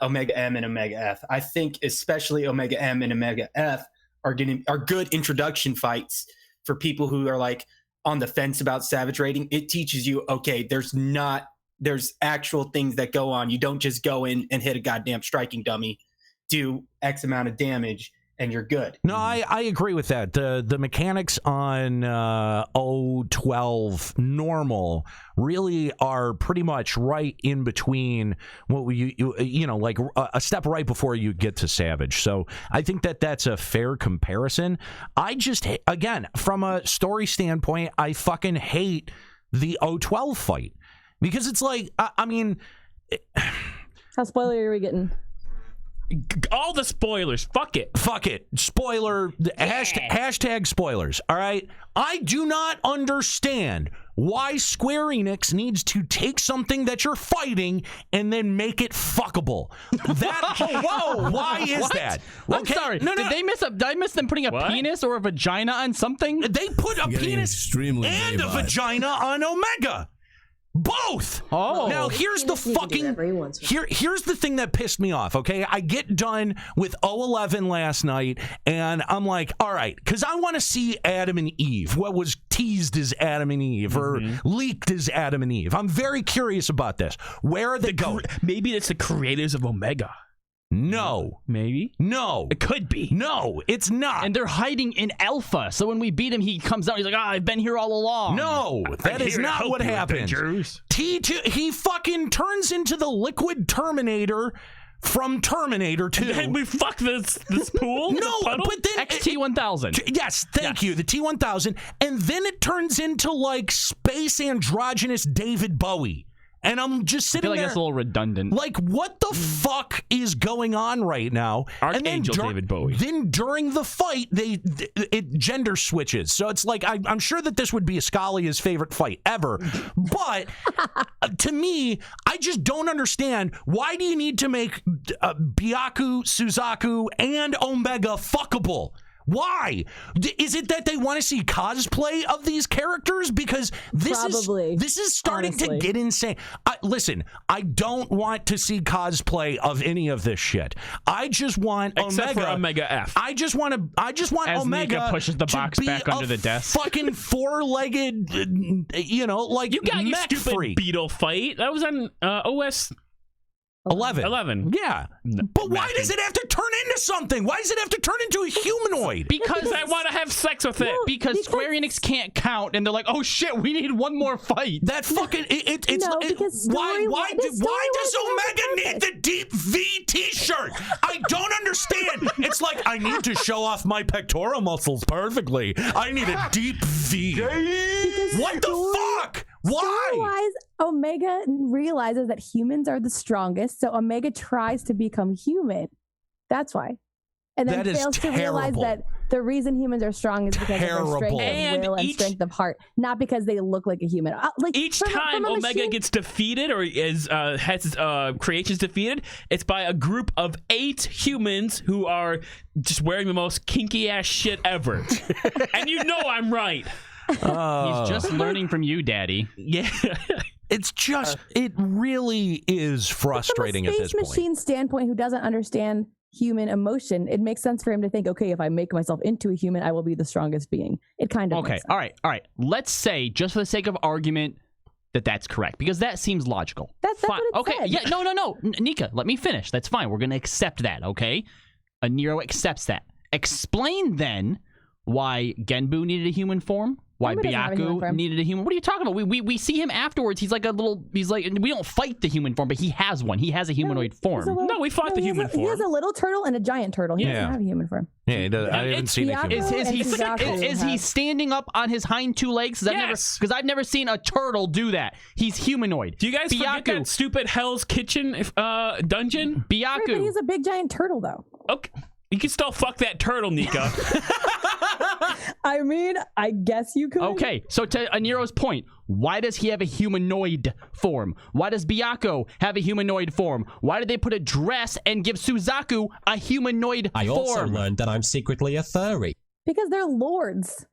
Omega M and Omega F. I think especially Omega M and Omega F are good introduction fights for people who are like on the fence about Savage raiding. It teaches you, okay, there's actual things that go on. You don't just go in and hit a goddamn striking dummy, do X amount of damage, and you're good. No, I agree with that. The mechanics on 012 normal really are pretty much right in between what you know, like a step right before you get to Savage. So I think that's a fair comparison. I just, again, from a story standpoint, I fucking hate the 012 fight because it's like, I mean, how spoilery are we getting? All the spoilers. Fuck it. Spoiler. Hashtag spoilers. All right. I do not understand why Square-Enix needs to take something that you're fighting and then make it fuckable. Whoa. Why is that? I'm sorry. Did I miss them putting a penis or a vagina on something? They put a penis and a vagina on Omega. Both. Oh. Now here's the fucking here's the thing that pissed me off. Okay, I get done with 011 last night, and I'm like, all right, because I want to see Adam and Eve. What was teased as Adam and Eve or leaked as Adam and Eve. I'm very curious about this. Where are they going? Maybe it's the creators of Omega. No. Maybe? No. It could be. No, it's not. And they're hiding in Alpha. So when we beat him, he comes out. He's like, I've been here all along. No, that is not what happened. T2, he fucking turns into the liquid Terminator from Terminator 2. And then we fuck this pool? No, but then XT1000. Yes, thank you. The T1000. And then it turns into like space androgynous David Bowie. And I'm just sitting there. I feel like that's a little redundant. Like, what the fuck is going on right now? Archangel David Bowie. Then during the fight, it gender switches. So it's like, I'm sure that this would be Ascalia's favorite fight ever. But to me, I just don't understand. Why do you need to make Byaku, Suzaku, and Omega fuckable? Why? Is it that they want to see cosplay of these characters? Because this is starting to get insane. Listen, I don't want to see cosplay of any of this shit. I just want Except for Omega F. I just want As Omega Nika pushes the box back under the desk. Fucking four-legged, like you got your stupid freak. beetle fight. That was on OS 11. Yeah. But why does it have to turn into something? Why does it have to turn into a humanoid? Because I want to have sex with it. Because Square Enix can't count, and they're like, "Oh shit, we need one more fight." That fucking why does Omega need the deep V T-shirt? I don't understand. It's like I need to show off my pectoral muscles perfectly. I need a deep V. What the fuck? Why? Story-wise, Omega realizes that humans are the strongest, so Omega tries to become human. That's why. And then fails to realize that the reason humans are strong is because of their strength of will and strength of heart, not because they look like a human. Each time Omega gets defeated or has his creations defeated, it's by a group of 8 humans who are just wearing the most kinky ass shit ever. And you know I'm right. He's just learning from you, Daddy. Yeah. It's just, it really is frustrating at this point. From a space machine standpoint, who doesn't understand human emotion, it makes sense for him to think, okay, if I make myself into a human, I will be the strongest being. It kind of makes sense. All right. Let's say, just for the sake of argument, that's correct, because that seems logical. That's what it said. Yeah, no. Nika, let me finish. That's fine. We're going to accept that, okay? Nero accepts that. Explain, then, why Genbu needed a human form. Why Byaku needed a human? What are you talking about? We see him afterwards. He's like we don't fight the human form, but he has one. He has a humanoid form. We fought the human form. He has a little turtle and a giant turtle. He doesn't have a human form. Yeah, he does. I haven't seen a human. Is he standing up on his hind 2 legs? Yes. Because I've never seen a turtle do that. He's humanoid. Do you guys forget that stupid Hell's Kitchen dungeon? Byaku. Right, but he's a big giant turtle, though. Okay. You can still fuck that turtle, Nika. I mean, I guess you could. Okay, so to Nero's point, why does he have a humanoid form? Why does Byaku have a humanoid form? Why did they put a dress and give Suzaku a humanoid form? I also learned that I'm secretly a furry. Because they're lords.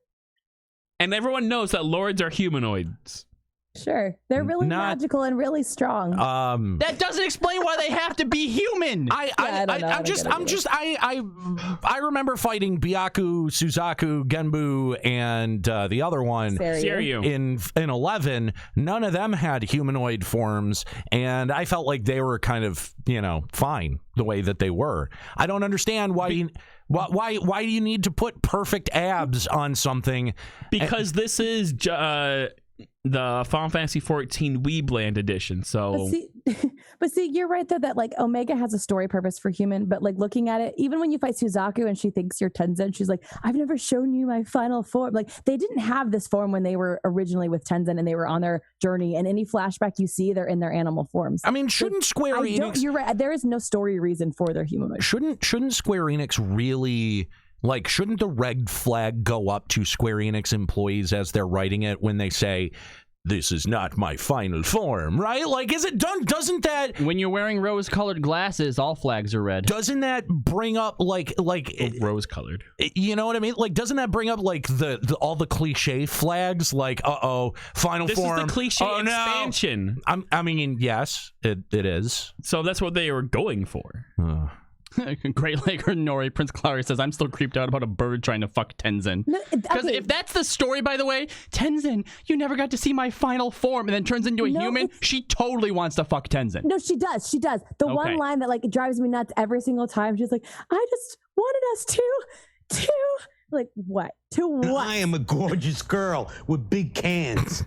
And everyone knows that lords are humanoids. Sure. They're really magical and really strong. That doesn't explain why they have to be human. I remember fighting Byaku, Suzaku, Genbu, and the other one Seiryu. in 11. None of them had humanoid forms, and I felt like they were kind of, fine the way that they were. I don't understand why do you need to put perfect abs on something? Because this is the Final Fantasy XIV Weebland edition. So, but see, you're right though that like Omega has a story purpose for human, but like looking at it, even when you fight Suzaku and she thinks you're Tenzin, she's like, "I've never shown you my final form." Like they didn't have this form when they were originally with Tenzin and they were on their journey. And any flashback you see, they're in their animal forms. I mean, shouldn't Square Enix? You're right. There is no story reason for their humanoid. Shouldn't Square Enix really? Like, shouldn't the red flag go up to Square Enix employees as they're writing it when they say, "This is not my final form," right? Like, is it done? Doesn't that... When you're wearing rose-colored glasses, all flags are red. Doesn't that bring up, like rose-colored. You know what I mean? Like, doesn't that bring up, like, the all the cliche flags? Like, final form. This is the cliche expansion. No. I mean, yes, it is. So that's what they were going for. Great Laker Nori Prince Clary says, "I'm still creeped out about a bird trying to fuck Tenzin." Because if that's the story, by the way, Tenzin, you never got to see my final form, and then turns into a human. She totally wants to fuck Tenzin. No, she does. The one line that like drives me nuts every single time. She's like, "I just wanted us to like what? To what? I am a gorgeous girl with big cans."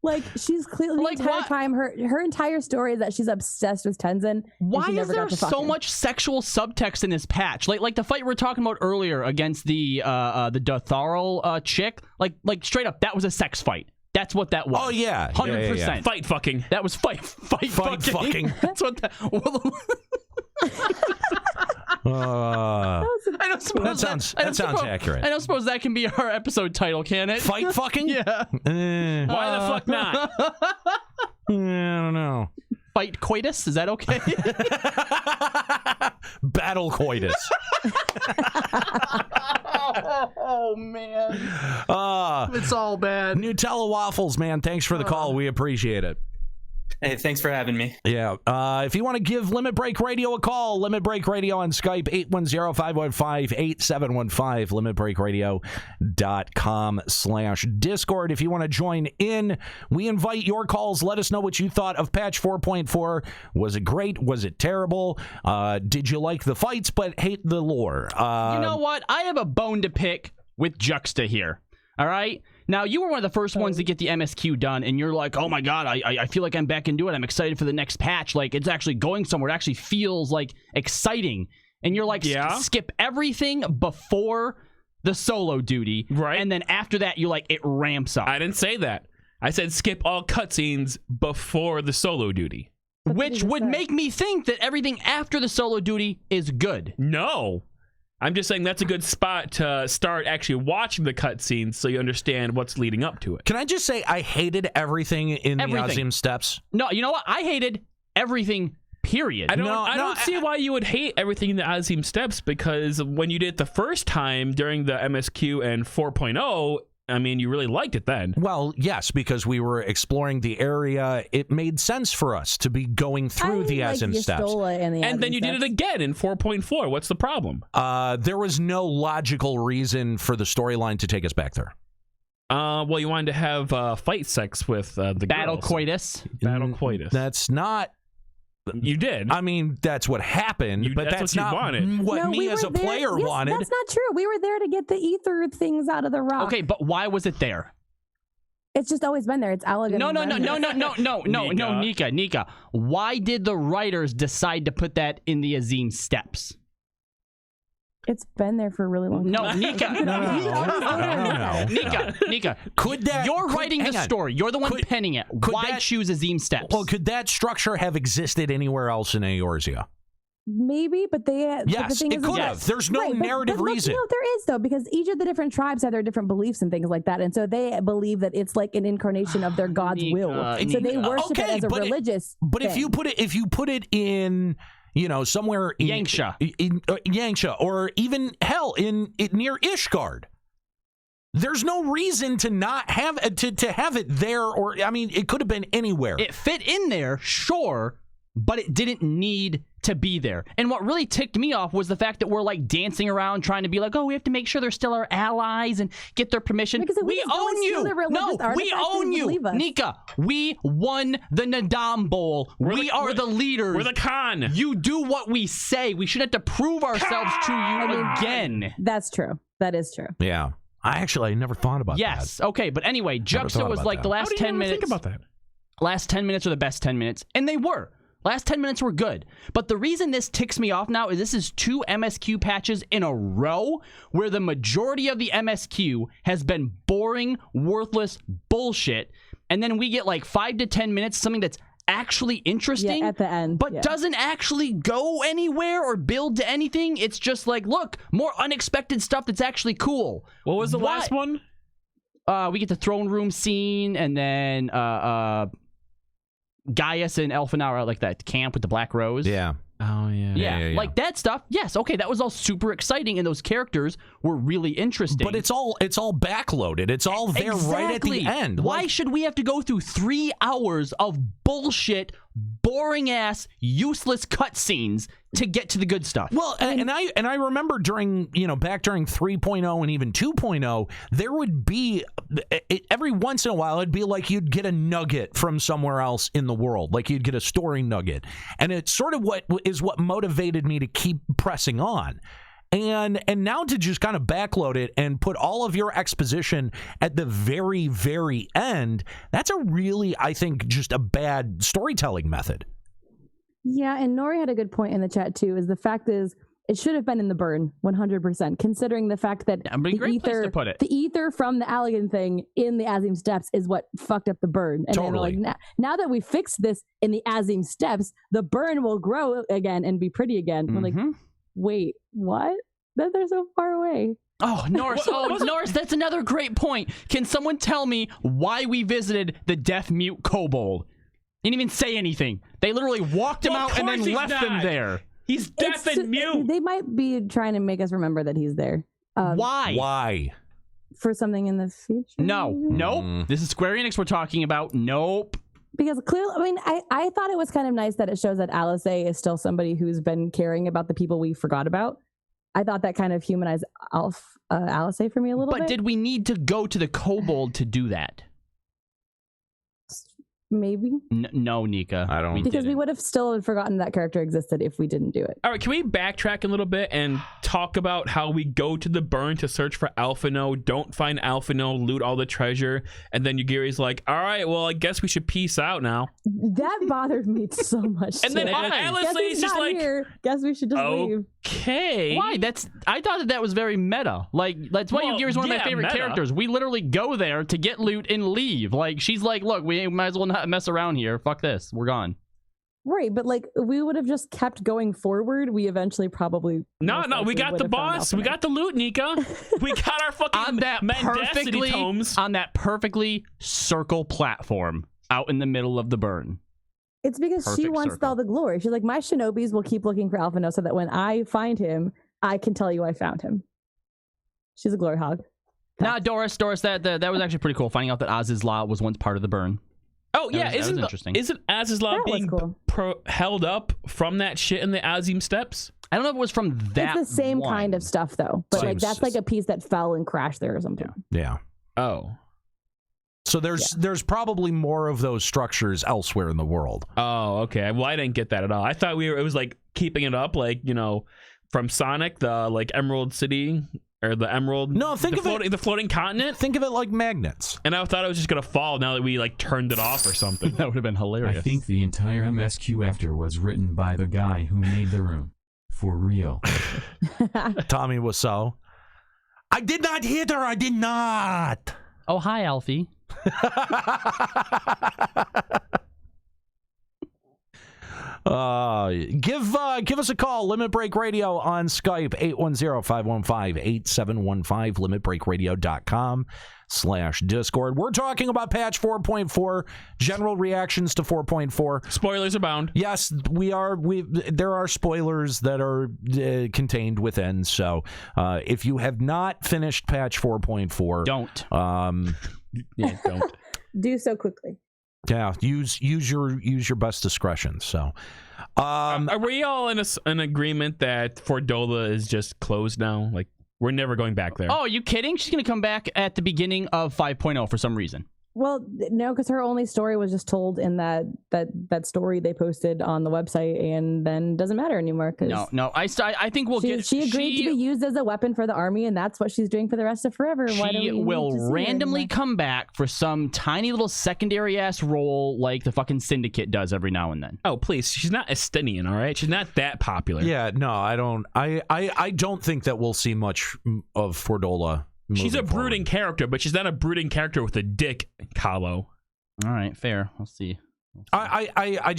Like she's clearly the entire time her entire story is that she's obsessed with Tenzin. Why is there so much sexual subtext in this patch? Like the fight we were talking about earlier against the Dotharl chick. Like straight up, that was a sex fight. That's what that was. Oh yeah, 100%. Yeah. Fight fucking. That was fight fucking. That's what that. I don't suppose that sounds accurate. I don't suppose that can be our episode title, can it? Fight fucking? Yeah. Why the fuck not? I don't know. Fight coitus? Is that okay? Battle coitus. Oh man. It's all bad. Nutella waffles, man. Thanks for the call. We appreciate it. Hey, thanks for having me. Yeah. If you want to give Limit Break Radio a call, Limit Break Radio on Skype, 810-515-8715, limitbreakradio.com/Discord. If you want to join in, we invite your calls. Let us know what you thought of patch 4.4. Was it great? Was it terrible? Did you like the fights but hate the lore? You know what? I have a bone to pick with Juxta here. All right? Now, you were one of the first ones to get the MSQ done, and you're like, oh my god, I feel like I'm back into it. I'm excited for the next patch. Like, it's actually going somewhere. It actually feels, like, exciting. And you're like, skip everything before the solo duty. Right. And then after that, you're like, it ramps up. I didn't say that. I said skip all cutscenes before the solo duty. Which would make me think that everything after the solo duty is good. No. I'm just saying that's a good spot to start actually watching the cutscenes so you understand what's leading up to it. Can I just say I hated everything in the Azim Steppes? No, you know what? I hated everything, period. I don't see why you would hate everything in the Azim Steppes, because when you did it the first time during the MSQ and 4.0, I mean, you really liked it then. Well, yes, because we were exploring the area. It made sense for us to be going through the Azim Steppes. And then you did it again in 4.4. What's the problem? There was no logical reason for the storyline to take us back there. Well, you wanted to have fight sex with the Battle girls. coitus. Battle coitus. That's not... You did. I mean, that's what happened, but that's not what me as a player wanted. That's not true. We were there to get the ether things out of the rock. Okay, but why was it there? It's just always been there. It's Allegan. No, Nika. Why did the writers decide to put that in the Azim Steppes? It's been there for a really long time. No, Nika. Nika. Could that? You're writing the story. You're the one penning it. Why choose Azim Steppes? Well, could that structure have existed anywhere else in Eorzea? Maybe, but they... Yes, it could have. There's no narrative reason. No, there is, though, because each of the different tribes have their different beliefs and things like that, and so they believe that it's like an incarnation of their god's will. So they worship it as a religious But thing. if you put it in... You know, somewhere in Yangsha, or even hell in near Ishgard. There's no reason to not have to have it there, or I mean, it could have been anywhere. It fit in there, sure, but it didn't need to be there. And what really ticked me off was the fact that we're like dancing around trying to be like, oh, we have to make sure they're still our allies and get their permission. We own you. No, we own you. Nika, we won the Nadam Bowl. We are the leaders. We're the Khan. You do what we say. We shouldn't have to prove ourselves to you again. That's true. That is true. Yeah. I never thought about that. Yes. Okay. But anyway, Juxta was like the last 10 minutes. Think about that. Last 10 minutes are the best 10 minutes. And they were. Last 10 minutes were good. But the reason this ticks me off now is this is 2 MSQ patches in a row where the majority of the MSQ has been boring, worthless bullshit. And then we get like 5 to 10 minutes, something that's actually interesting at the end, but doesn't actually go anywhere or build to anything. It's just like, look, more unexpected stuff that's actually cool. What was the last one? We get the throne room scene, and then Gaius and Elfina are at like that camp with the Black Rose. Yeah. Oh, yeah. Yeah, like that stuff. Yes, okay, that was all super exciting, and those characters were really interesting. But it's all backloaded. It's all there right at the end. Why should we have to go through 3 hours of bullshit, boring-ass, useless cutscenes to get to the good stuff? Well, and I remember back during 3.0 and even 2.0, there would be every once in a while it'd be like you'd get a nugget from somewhere else in the world, like you'd get a story nugget, and it's sort of what motivated me to keep pressing on. And now to just kind of backload it and put all of your exposition at the very, very end, that's a really, I think, just a bad storytelling method. Yeah, and Nori had a good point in the chat, too, is the fact is, it should have been in the burn, 100%, considering the fact that the ether from the Allegan thing in the Azim Steppes is what fucked up the burn. And totally. They were like, now that we fixed this in the Azim Steppes, the burn will grow again and be pretty again. We're like, wait, what? They're so far away. Oh, Norris, Norris, that's another great point. Can someone tell me why we visited the deaf mute kobold? He didn't even say anything. They literally walked him out and then left him there. He's deaf and mute. They might be trying to make us remember that he's there. Why? Why? For something in the future? No. Nope. This is Square-Enix we're talking about. Nope. Because clearly, I mean, I thought it was kind of nice that it shows that Alice is still somebody who's been caring about the people we forgot about. I thought that kind of humanized Alice for me a little bit. But did we need to go to the kobold to do that? Maybe. No, Nika. I don't. Because we would have still forgotten that character existed if we didn't do it. All right, can we backtrack a little bit and talk about how we go to the burn to search for Alphino, don't find Alphino, loot all the treasure, and then Yugiri's like, all right, well, I guess we should peace out now. That bothered me so much. And then Alice is just like, guess we should just leave. Okay. Why? I thought that was very meta. Like, that's why Yugiri's one of my favorite characters. We literally go there to get loot and leave. Like, she's like, look, we might as well not mess around here. Fuck this. We're gone. Right, but like we would have just kept going forward. We eventually probably no. We got the boss. We got the loot, Nika. We got our fucking on that mendacity tomes on that perfectly circle platform out in the middle of the burn. It's because she wants all the glory. She's like, my shinobis will keep looking for Alphino so that when I find him, I can tell you I found him. She's a glory hog. Nah, Doris, that was actually pretty cool. Finding out that Aziz's Law was once part of the burn. Oh yeah, isn't Aziz's Law being held up from that shit in the Azim steps? I don't know if it was from that. It's the same kind of stuff though, but like that's like a piece that fell and crashed there or something. Yeah. Oh. So there's probably more of those structures elsewhere in the world. Oh, okay. Well, I didn't get that at all. I thought it was like keeping it up, like, you know, from Sonic, the like Emerald City or the Emerald. No, the floating continent. Think of it like magnets. And I thought it was just gonna fall now that we like turned it off or something. That would have been hilarious. I think the entire MSQ after was written by the guy who made the room. For real. Tommy Wiseau. I did not hit her. I did not. Oh, hi, Alfie. Give us a call. Limit Break Radio on Skype, 810-515-8715, limitbreakradio.com/Discord. We're talking about patch 4.4, general reactions to 4.4. Spoilers abound. Yes, we are. There are spoilers that are contained within. So if you have not finished patch 4.4, don't. Yeah, don't. Do so quickly. Yeah, use your best discretion. So, are we all in an agreement that Fordola is just closed now? Like, we're never going back there. Oh, are you kidding? She's gonna come back at the beginning of 5.0 for some reason. Well, no, because her only story was just told in that story they posted on the website, and then doesn't matter anymore. No, I think we'll get. She agreed to be used as a weapon for the army, and that's what she's doing for the rest of forever. She will randomly come back for some tiny little secondary ass role like the fucking Syndicate does every now and then. Oh, please, she's not Estinian, all right? She's not that popular. Yeah, no, I don't. I don't think that we'll see much of Fordola. She's a brooding character, but she's not a brooding character with a dick, Kahlo. All right, fair. We'll see. I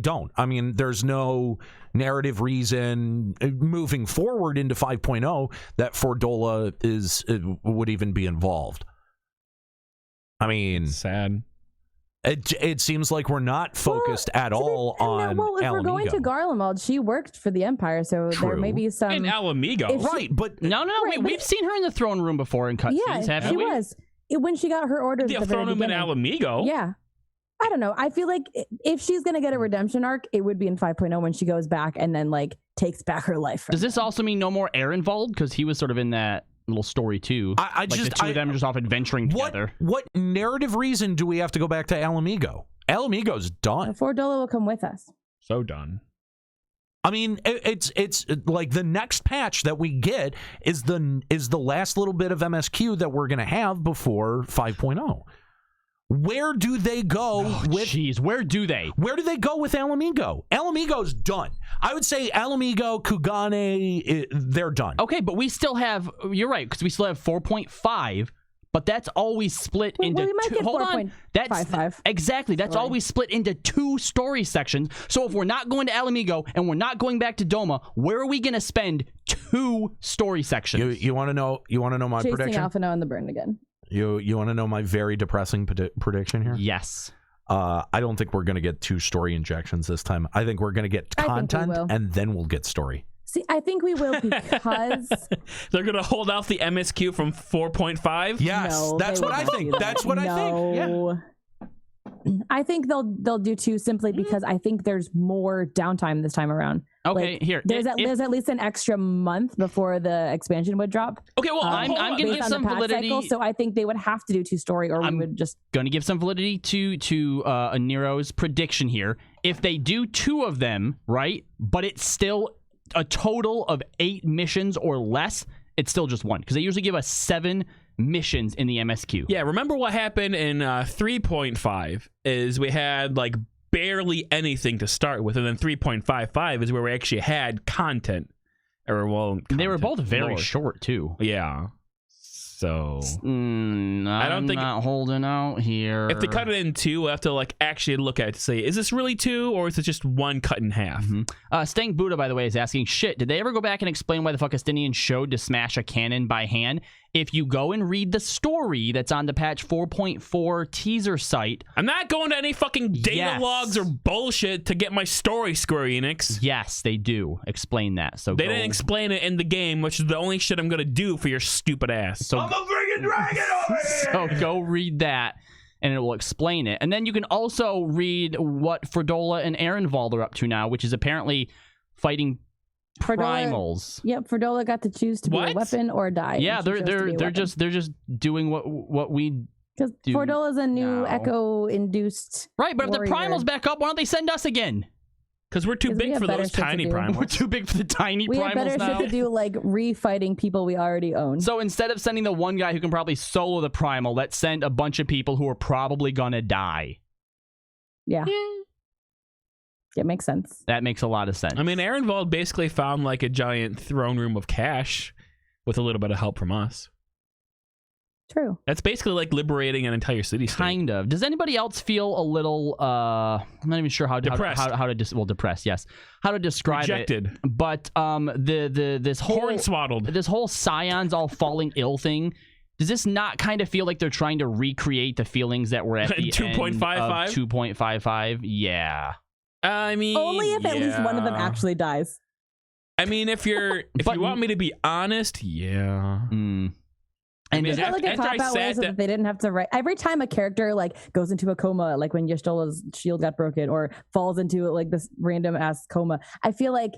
don't. I mean, there's no narrative reason moving forward into 5.0 that Fordola would even be involved. I mean, sad. It seems like we're not focused at all on Well, if Alamigo. we're going to Garlemald, she worked for the Empire, so there may be some... In Alamigo. Right, but... No, we've seen her in the throne room before in cutscenes, haven't we? She was. When she got her orders The at the throne very room in beginning. Alamigo? Yeah. I don't know. I feel like if she's going to get a redemption arc, it would be in 5.0 when she goes back and then, like, takes back her life. Does this also mean no more Ehrenwald? Because he was sort of in that little story too. The two of them are just off adventuring together. What narrative reason do we have to go back to Alamigo? Alamigo's done. Fordola will come with us. So done. I mean, it's like the next patch that we get is the last little bit of MSQ that we're gonna have before 5.0. Where do they go with? Jeez, where do they go with Alamigo? Alamigo's done. I would say Alamigo, Kugane, they're done. Okay, but we still have. You're right, because we still have 4.5. But that's always split into two. Hold on. That's exactly. That's always split into two story sections. So if we're not going to Alamigo and we're not going back to Doma, where are we going to spend two story sections? You want to know? You want to know my prediction? Chasing Alphino in the burn again. You want to know my very depressing prediction here? Yes. I don't think we're going to get two story injections this time. I think we're going to get content and then we'll get story. See, I think we will because they're going to hold off the MSQ from 4.5. Yes, that's what I think. That's what I think. Yeah. I think they'll do 2 simply because I think there's more downtime this time around. Okay, here. There's at least an extra month before the expansion would drop. Okay, well, I'm going to give some validity. Cycle, so I think they would have to do 2 story, or we would just going to give some validity to Nero's prediction here. If they do 2 of them, right, but it's still a total of 8 missions or less, it's still just 1 because they usually give us 7 missions in the MSQ. Yeah, remember what happened in 3.5 is we had like barely anything to start with, and then 3.55 is where we actually had content. They were both very short too. Yeah. So I don't think not holding out here. If they cut it in 2, we'll have to like actually look at it to say, is this really 2 or is it just 1 cut in half? Stank Buddha, by the way, is asking, shit, did they ever go back and explain why the fuck Estinian showed to smash a cannon by hand? If you go and read the story that's on the patch 4.4 teaser site. I'm not going to any fucking data logs or bullshit to get my story, Square Enix. Yes, they do explain that. So they didn't explain it in the game, which is the only shit I'm going to do for your stupid ass. So, I'm a friggin' dragon over here! So go read that, and it will explain it. And then you can also read what Fredola and Ehrenwald are up to now, which is apparently fighting primals. Yep, Fredola got to choose to be a weapon or die. Yeah, they're just doing what we because Fordola's a new echo-induced. Right, but if the primals back up, why don't they send us again? Because we're too big for those tiny primals. We're too big for the tiny primals now. We have better shit to do, like refighting people we already own. So instead of sending the one guy who can probably solo the primal, let's send a bunch of people who are probably gonna die. Yeah. It makes sense. That makes a lot of sense. I mean, Ehrenwald basically found like a giant throne room of cash with a little bit of help from us. True. That's basically like liberating an entire city state. Kind of. Does anybody else feel a little I'm not even sure depressed. how to depressed, yes. How to describe Rejected. it. But this whole hornswaddled. This whole Scions all falling ill thing. Does this not kind of feel like they're trying to recreate the feelings that were at the 2.55? 2.55? Yeah. I mean, only if at least one of them actually dies. I mean, if you want me to be honest, yeah. And is that like a cop-out way so that they didn't have to write every time a character like goes into a coma, like when Y'shtola's shield got broken, or falls into like this random ass coma? I feel like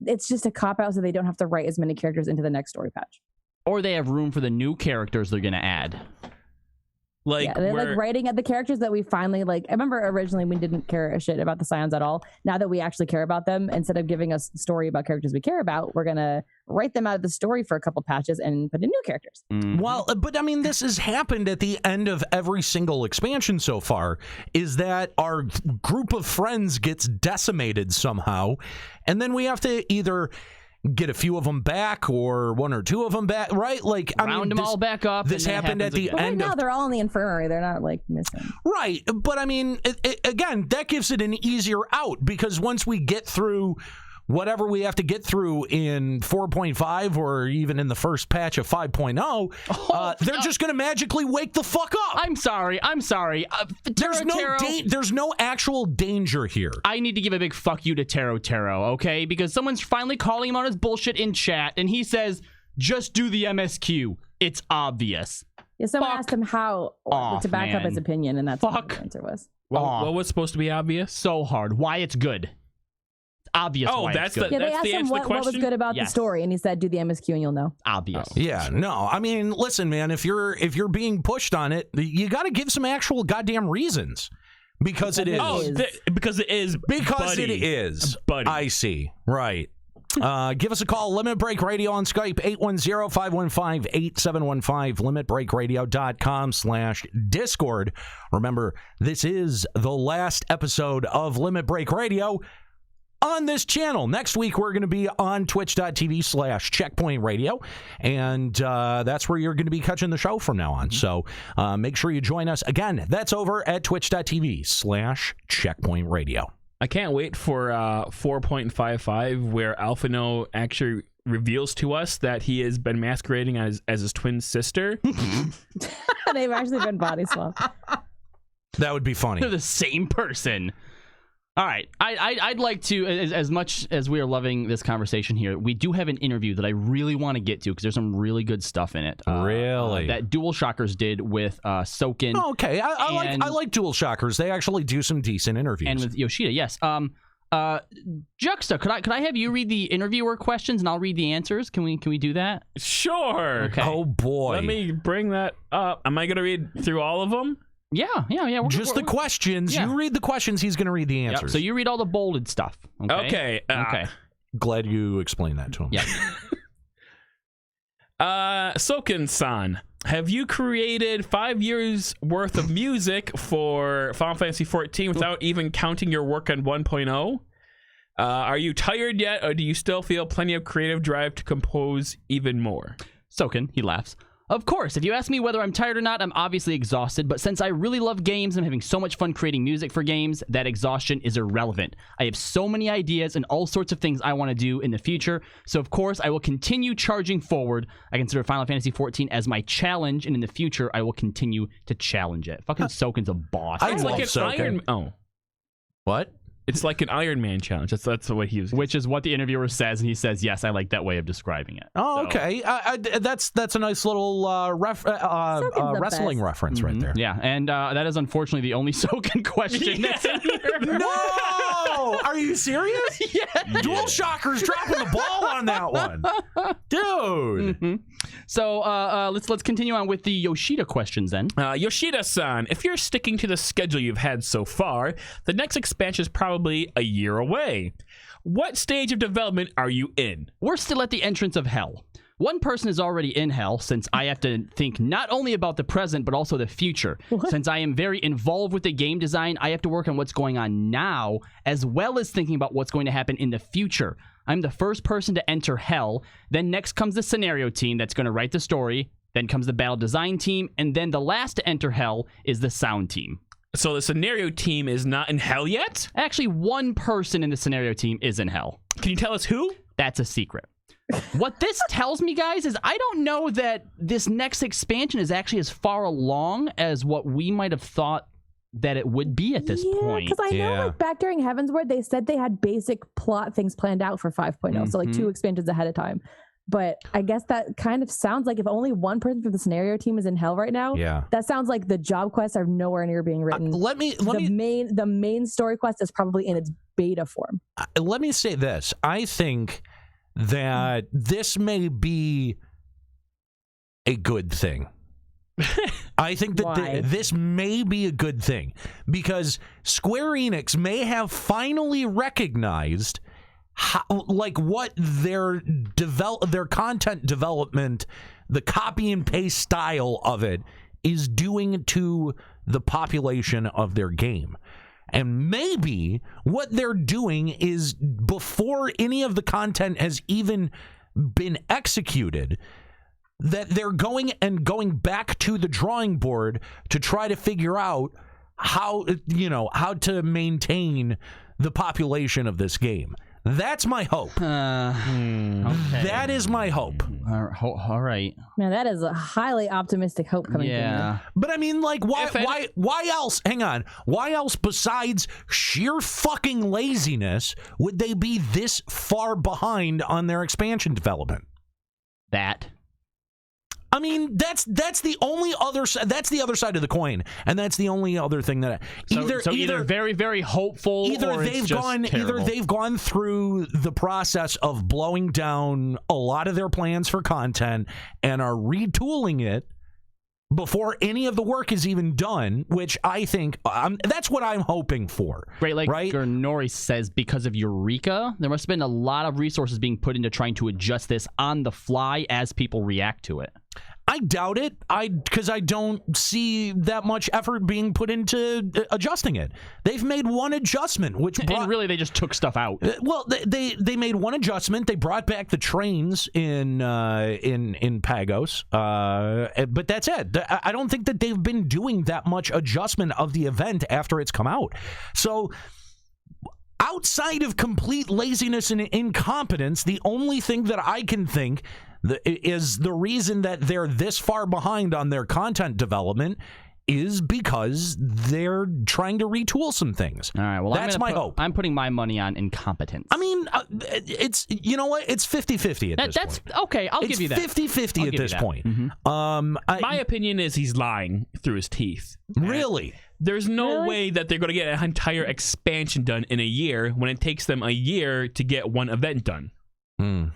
it's just a cop-out so they don't have to write as many characters into the next story patch. Or they have room for the new characters they're gonna add. Like they're like writing at the characters that we finally like. I remember originally we didn't care a shit about the Scions at all. Now that we actually care about them, instead of giving us a story about characters we care about, we're gonna write them out of the story for a couple patches and put in new characters. Well, but I mean, this has happened at the end of every single expansion so far, is that our group of friends gets decimated somehow, and then we have to either get a few of them back or 1 or 2 of them back, right? Like, I round mean, them all back up. This happened at the end. Now they're all in the infirmary. They're not like missing. Right, but I mean, again, that gives it an easier out, because once we get through whatever we have to get through in 4.5 or even in the first patch of 5.0, they're just going to magically wake the fuck up. I'm sorry. There's no actual danger here. I need to give a big fuck you to Taro, okay? Because someone's finally calling him on his bullshit in chat, and he says, just do the MSQ. It's obvious. Yeah, someone asked him how to back up his opinion, and that's what the answer was. Well, what was supposed to be obvious? So hard. Why it's good. Obvious. That's good. They asked him what was good about the story, and he said, "Do the MSQ, and you'll know." Obvious. Yeah, no. I mean, listen, man. If you're being pushed on it, you give some actual goddamn reasons, because it is. Because it is. Because it is. Buddy. I see. Right. Give us a call. Limit Break Radio on Skype, 810-515-8715, limitbreakradio.com/Discord. Remember, this is the last episode of Limit Break Radio on this channel. Next week, we're going to be on twitch.tv/Checkpoint Radio, and that's where you're going to be catching the show from now on. So make sure you join us. Again, that's over at twitch.tv/Checkpoint Radio. I can't wait for 4.55, where Alphino actually reveals to us that he has been masquerading as his twin sister. They've actually been body swapped. That would be funny. They're the same person. All right. I'd like to, as much as we are loving this conversation here, we do have an interview that I really want to get to because there's some really good stuff in it. Really? That DualShockers did with Soken. Oh, okay. I like DualShockers. They actually do some decent interviews. And with Yoshida, yes. Juxta, could I have you read the interviewer questions and I'll read the answers? Can we do that? Sure. Okay. Oh boy. Let me bring that up. Am I going to read through all of them? Yeah. Just the questions. Yeah. You read the questions. He's going to read the answers. Yep. So you read all the bolded stuff. Okay. Okay. Glad you explained that to him. Yeah. Soken-san, have you created 5 years worth of music for Final Fantasy XIV without even counting your work on 1.0? Are you tired yet, or do you still feel plenty of creative drive to compose even more? Soken, he laughs. Of course, if you ask me whether I'm tired or not, I'm obviously exhausted, but since I really love games and I'm having so much fun creating music for games, that exhaustion is irrelevant. I have so many ideas and all sorts of things I want to do in the future, so of course I will continue charging forward. I consider Final Fantasy XIV as my challenge, and in the future I will continue to challenge it. Fucking Soken's a boss. It's like an Iron... Oh. What? It's like an Iron Man challenge. That's the way he was. Which is what the interviewer says, and he says, yes, I like that way of describing it. Oh, so. Okay. That's a nice little wrestling reference right there. Yeah, and that is unfortunately the only Soken question that's in here. No! Are you serious? Yeah. DualShockers dropping the ball on that one. Dude. Mm-hmm. So let's continue on with the Yoshida questions then. Yoshida-san, if you're sticking to the schedule you've had so far, the next expansion is probably a year away. What stage of development are you in? We're still at the entrance of hell. One person is already in hell, since I have to think not only about the present, but also the future. What? Since I am very involved with the game design, I have to work on what's going on now, as well as thinking about what's going to happen in the future. I'm the first person to enter hell. Then next comes the scenario team that's going to write the story. Then comes the battle design team. And then the last to enter hell is the sound team. So the scenario team is not in hell yet? Actually, one person in the scenario team is in hell. Can you tell us who? That's a secret. What this tells me, guys, is I don't know that this next expansion is actually as far along as what we might have thought that it would be at this point. Because I know like back during Heavensward, they said they had basic plot things planned out for 5.0. So like 2 expansions ahead of time. But I guess that kind of sounds like if only one person for the scenario team is in hell right now, that sounds like the job quests are nowhere near being written. The main story quest is probably in its beta form. Let me say this. I think that this may be a good thing. I think that this may be a good thing because Square-Enix may have finally recognized how, like what their content development, the copy and paste style of it is doing to the population of their game. And maybe what they're doing is before any of the content has even been executed, that they're going back to the drawing board to try to figure out how to maintain the population of this game. That's my hope. Okay. That is my hope. All right. Man, that is a highly optimistic hope coming from you. But I mean, like, why else? Hang on. Why else besides sheer fucking laziness would they be this far behind on their expansion development? I mean, that's the only other. That's the other side of the coin, and that's the only other thing that either very, very hopeful. Either they've gone through the process of blowing down a lot of their plans for content and are retooling it before any of the work is even done, which I think that's what I'm hoping for. Right, like Nori says, because of Eureka, there must have been a lot of resources being put into trying to adjust this on the fly as people react to it. I doubt it. Because I don't see that much effort being put into adjusting it. They've made one adjustment, and really they just took stuff out. Well, they made one adjustment. They brought back the trains in Pagos, but that's it. I don't think that they've been doing that much adjustment of the event after it's come out. So, outside of complete laziness and incompetence, the only thing that I can think is the reason that they're this far behind on their content development is because they're trying to retool some things. All right, well, that's my hope. I'm putting my money on incompetence. I mean, it's, you know what? It's 50-50 at this that's point. Okay, I'll give you that. It's 50-50 at this point. My opinion is he's lying through his teeth. Really? There's no way that they're going to get an entire expansion done in a year when it takes them a year to get one event done. All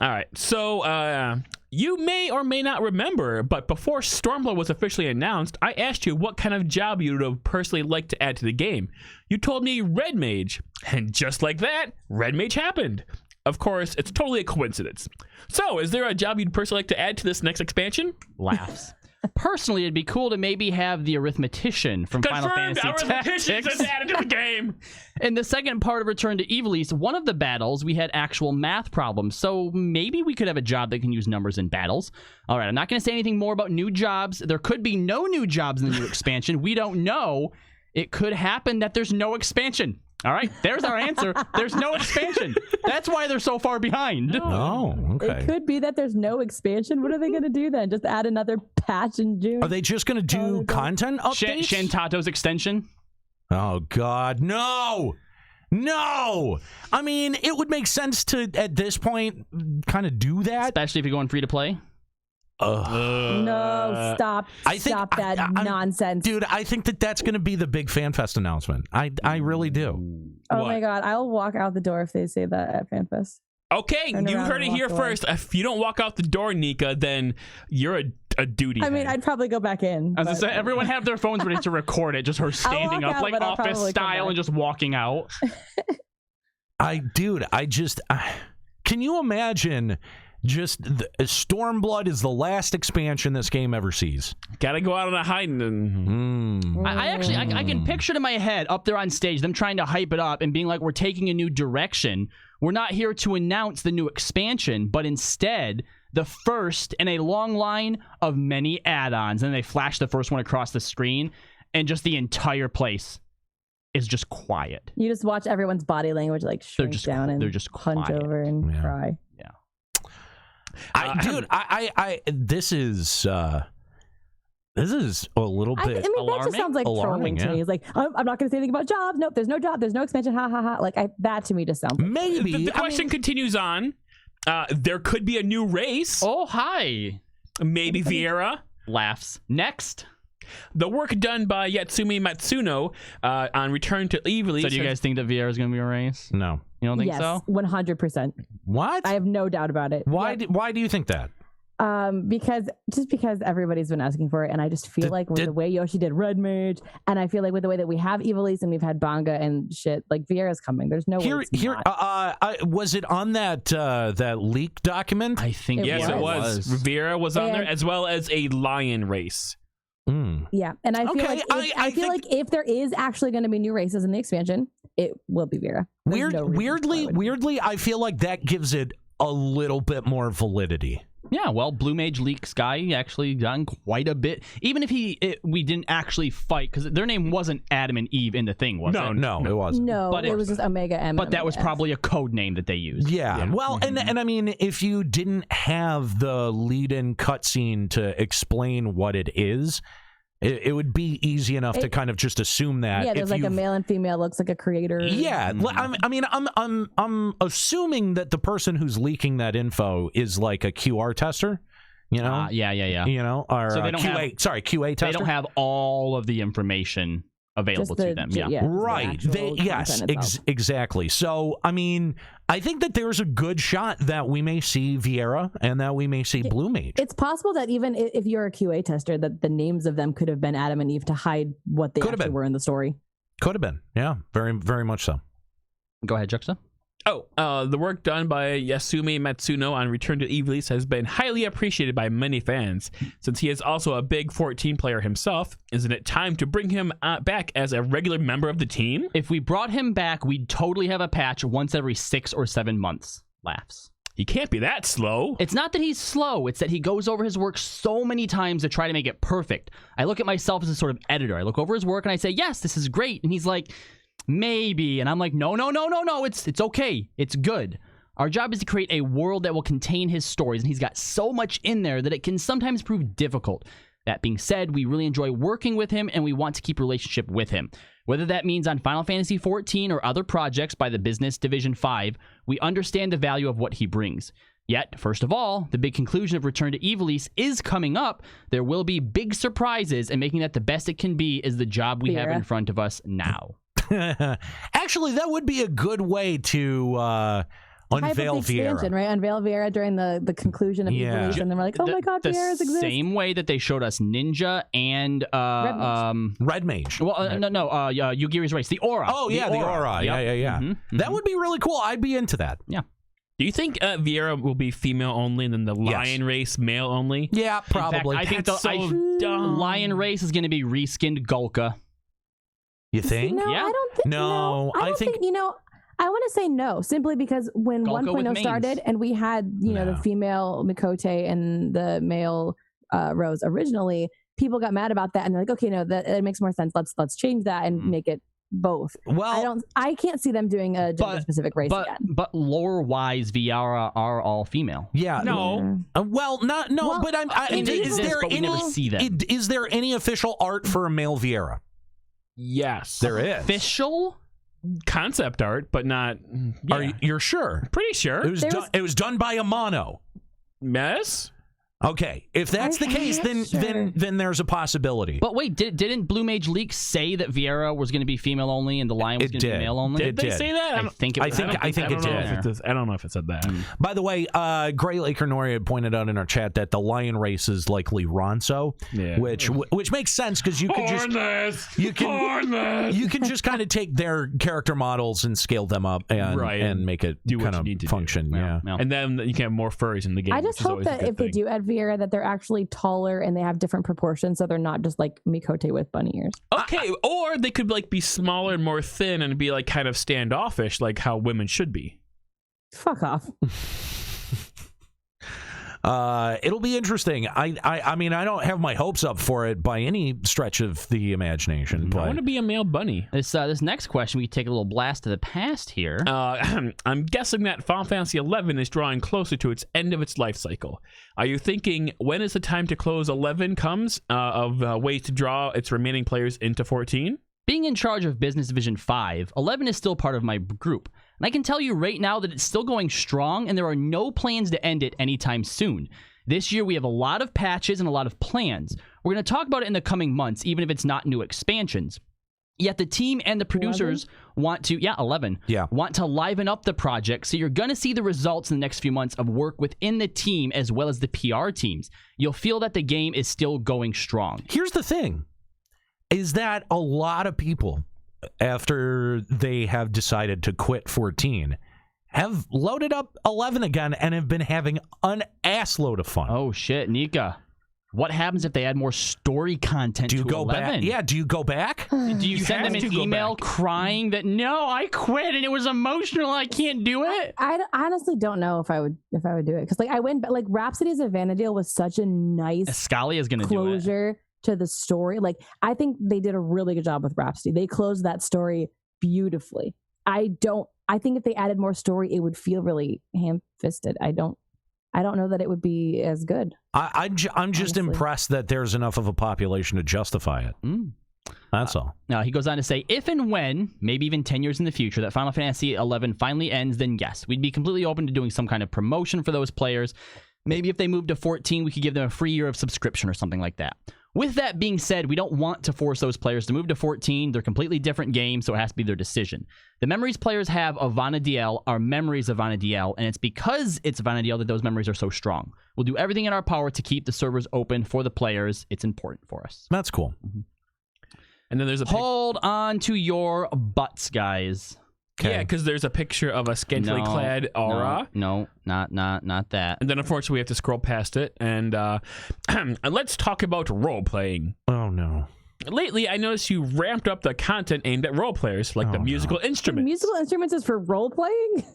right, so you may or may not remember, but before Stormblood was officially announced, I asked you what kind of job you would personally like to add to the game. You told me Red Mage, and just like that, Red Mage happened. Of course, it's totally a coincidence. So, is there a job you'd personally like to add to this next expansion? Laughs. Personally, it'd be cool to maybe have the arithmetician from Final Fantasy Arithmetician Tactics is added to the game. In the second part of Return to Ivalice, one of the battles, we had actual math problems, so maybe we could have a job that can use numbers in battles. All right, I'm not going to say anything more about new jobs. There could be no new jobs in the new expansion. We don't know. It could happen that there's no expansion. All right, there's our answer. There's no expansion. That's why they're so far behind. Oh, okay. It could be that there's no expansion. What are they going to do then? Just add another patch in June? Are they just going to do content updates? Shantato's extension? Oh, God, no! No! I mean, it would make sense to, at this point, kind of do that. Especially if you're going free to play? No, stop that nonsense. Dude, I think that's going to be the big FanFest announcement. I really do. Oh my God, I'll walk out the door if they say that at FanFest. Okay, you heard it here first. If you don't walk out the door, Nika, then you're a duty. I mean, I'd probably go back in. As I said, everyone have their phones ready to record it. Just her standing up, like office style, and just walking out. Can you imagine? Just Stormblood is the last expansion this game ever sees. Gotta go out on a hiding. I can picture it in my head up there on stage, them trying to hype it up and being like, we're taking a new direction. We're not here to announce the new expansion, but instead the first in a long line of many add-ons. And they flash the first one across the screen, and just the entire place is just quiet. You just watch everyone's body language like shrink down and they're just hunch quiet. over and cry. This is a little bit. I mean, that just sounds like trolling to me. It's like, I'm not going to say anything about jobs. Nope, there's no job. There's no expansion. Ha ha ha. Like that to me just sounds. Maybe the question continues on. There could be a new race. Oh hi. Maybe Vieira. Laughs. Next. The work done by Yatsumi Matsuno on Return to Ivalice. So do you guys think that Vieira is going to be a race? No. You don't think so? 100%. What? I have no doubt about it. Why do you think that? Because everybody's been asking for it, and I just feel like with the way Yoshi did Red Mage, and I feel like with the way that we have Ivalice and we've had Banga and shit, like Vieira's coming. There's no way it's not. Was it on that leak document? I think it was. Vieira was on there, as well as a lion race. Yeah, and I feel like if there is actually going to be new races in the expansion, it will be Vieira. Weirdly, I feel like that gives it a little bit more validity. Yeah, well, Blue Mage Leak Sky actually done quite a bit. Even if we didn't actually fight, because their name wasn't Adam and Eve in the thing, was it? No, it wasn't. No, but it was just Omega M. But that was probably a code name that they used. Yeah. Well, and I mean, if you didn't have the lead-in cutscene to explain what it is, it would be easy enough to kind of just assume that. Yeah, there's like a male and female, looks like a creator. Yeah, I'm assuming that the person who's leaking that info is like a QR tester. You know? Yeah. You know, or so they don't QA tester. They don't have all of the information available to them. Yeah. Right. Exactly. So, I mean, I think that there's a good shot that we may see Vieira and that we may see Blue Mage. It's possible that even if you're a QA tester, that the names of them could have been Adam and Eve to hide what they actually were in the story. Could have been. Yeah. Very, very much so. Go ahead, Juxta. The work done by Yasumi Matsuno on Return to Ivalice has been highly appreciated by many fans. Since he is also a big 14 player himself, isn't it time to bring him back as a regular member of the team? If we brought him back, we'd totally have a patch once every 6 or 7 months. Laughs. He can't be that slow. It's not that he's slow. It's that he goes over his work so many times to try to make it perfect. I look at myself as a sort of editor. I look over his work and I say, yes, this is great. And he's like, maybe. And I'm like, no, it's okay. It's good. Our job is to create a world that will contain his stories, and he's got so much in there that it can sometimes prove difficult. That being said, we really enjoy working with him, and we want to keep a relationship with him. Whether that means on Final Fantasy XIV or other projects by the Business Division 5, we understand the value of what he brings. Yet, first of all, the big conclusion of Return to Ivalice is coming up. There will be big surprises, and making that the best it can be is the job we have in front of us now. Actually, that would be a good way to unveil Viera. Right? Unveil Viera during the conclusion of Ivalice, and then we're like, oh my god, Viera's exist. The same way that they showed us Ninja and Red Mage. Well, Yugiri's race, the Aura. Oh yeah, the Aura. Yep. Yeah. That would be really cool. I'd be into that. Yeah. Do you think Viera will be female only and then the Lion race male only? Yeah, probably. In fact, I think so dumb. Lion race is going to be reskinned Golka. You think? No, Yeah. I don't think. No, I don't think. I want to say no, simply because when Golka 1.0 started and we had the female Mikote and the male Rose originally, people got mad about that and they're like, okay, no, that makes more sense. Let's change that and make it both. Well, I can't see them doing a gender specific race again. But lore wise, Viera are all female. Yeah. No. But is there any official art for a male Viera? Yes. There is. Official concept art, but not. Yeah. You're sure? Pretty sure. It was done by Amano. Yes. Okay, if that's the case, then there's a possibility. But wait, didn't Blue Mage Leaks say that Viera was going to be female only and the Lion was going to be male only? Did they say that? I think it did. I don't know if it said that. By the way, Grey Laker Noria pointed out in our chat that the Lion race is likely Ronso, which makes sense because you can just kind of take their character models and scale them up and make it kind of function. Yeah. And then you can have more furries in the game. I just hope that if they do add Viera, that they're actually taller and they have different proportions, so they're not just like Mikote with bunny ears. Okay, or they could like be smaller and more thin and be like kind of standoffish, like how women should be. Fuck off. It'll be interesting. I mean, I don't have my hopes up for it by any stretch of the imagination. But I want to be a male bunny. This next question, we take a little blast to the past here. I'm guessing that Final Fantasy XI is drawing closer to its end of its life cycle. Are you thinking when is the time to close 11 comes of ways to draw its remaining players into 14? Being in charge of Business Division 5, 11 is still part of my group. And I can tell you right now that it's still going strong and there are no plans to end it anytime soon. This year we have a lot of patches and a lot of plans. We're going to talk about it in the coming months, even if it's not new expansions. Yet the team and the producers want to, 11, want to liven up the project. So you're going to see the results in the next few months of work within the team as well as the PR teams. You'll feel that the game is still going strong. Here's the thing, is that a lot of people, after they have decided to quit 14, have loaded up 11 again and have been having an assload of fun. Oh, shit, Nika. What happens if they add more story content to 11? Back? Yeah, do you go back? Do you send them an email crying that, no, I quit and it was emotional, I can't do it? I honestly don't know if I would do it. Because like I went, like Rhapsodies of Vana'diel was such a nice Scalia is gonna closure do it. To the story. Like I think they did a really good job with Rhapsody. They closed that story beautifully. I think if they added more story, it would feel really ham-fisted. I don't know that it would be as good. I'm just impressed that there's enough of a population to justify it. That's all. Now, he goes on to say, if and when, maybe even 10 years in the future, that Final Fantasy XI finally ends, then yes, we'd be completely open to doing some kind of promotion for those players. Maybe if they move to 14, we could give them a free year of subscription or something like that. With that being said, we don't want to force those players to move to 14. They're completely different games, so it has to be their decision. The memories players have of Vana'diel are memories of Vana'diel, and it's because it's Vana'diel that those memories are so strong. We'll do everything in our power to keep the servers open for the players. It's important for us. That's cool. And then there's a hold on to your butts, guys. Okay. Yeah, because there's a picture of a scantily clad Aura. No, not that. And then unfortunately we have to scroll past it. And let's talk about role playing. Oh no. Lately, I noticed you ramped up the content aimed at role players, like the musical instruments. Musical instruments is for role playing?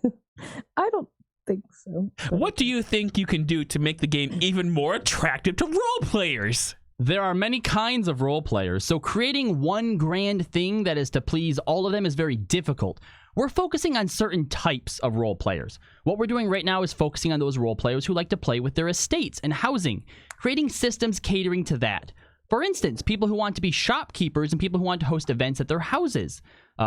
I don't think so. What do you think you can do to make the game even more attractive to role players? There are many kinds of role players, so creating one grand thing that is to please all of them is very difficult. we're focusing on certain types of role players. What we're doing right now is focusing on those role players who like to play with their estates and housing, creating systems catering to that. For instance, people who want to be shopkeepers and people who want to host events at their houses.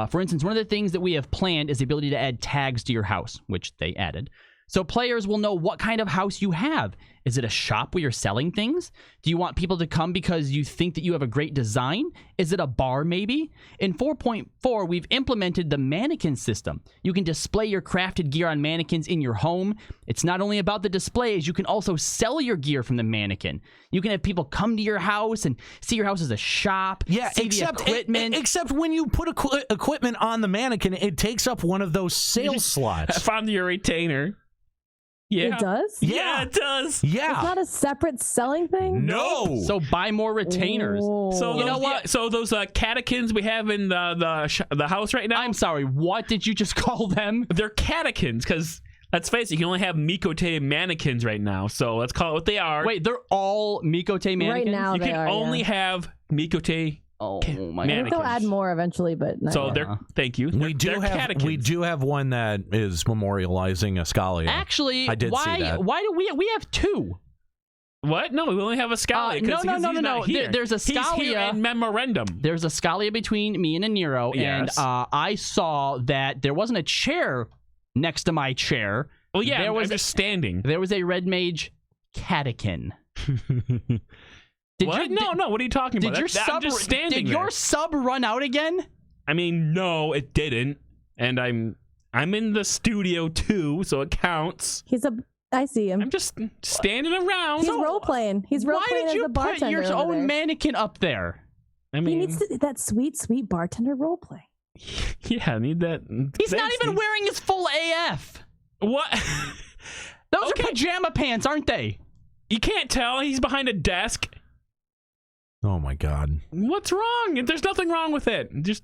For instance, one of the things that we have planned is the ability to add tags to your house, which they added. So players will know what kind of house you have. Is it a shop where you're selling things? Do you want people to come because you think that you have a great design? Is it a bar maybe? In 4.4, we've implemented the mannequin system. You can display your crafted gear on mannequins in your home. It's not only about the displays, you can also sell your gear from the mannequin. You can have people come to your house and see your house as a shop. Yeah, see except the equipment. except when you put equipment on the mannequin, it takes up one of those sales slots. I found your retainer. Yeah. It does? Yeah, it does. Yeah. It's not a separate selling thing? No. So buy more retainers. So You know what? So those catechins we have in the house right now. I'm sorry. What did you just call them? They're catechins because let's face it, you can only have Mikote mannequins right now. So let's call it what they are. Wait, they're all Mikote mannequins? Right now you they can are, only have Mikote. Oh my I think god! they'll add more eventually, but not So yet. they're thank you. We do have one that is memorializing Ascalia. Actually, I did see that. Why do we have two? What? No, we only have a Scalia. No. There's a Scalia. He's here in memorandum. There's a Scalia between me and a Nero, Yes. and I saw that there wasn't a chair next to my chair. Well, yeah, there was I'm just standing. There was a red mage catekin. What? No. What are you talking about? I'm just standing Did there. your sub run out again? I mean, no, it didn't. And I'm in the studio too, so it counts. I see him. I'm just standing around. He's role playing. He's role Why playing did as you a put bartender. your over own there. mannequin up there? I He mean, needs that sweet bartender role play. yeah, I need that. He's not even wearing his full AF. What? Those are pajama pants, aren't they? You can't tell. He's behind a desk. Oh my god. What's wrong? There's nothing wrong with it. Just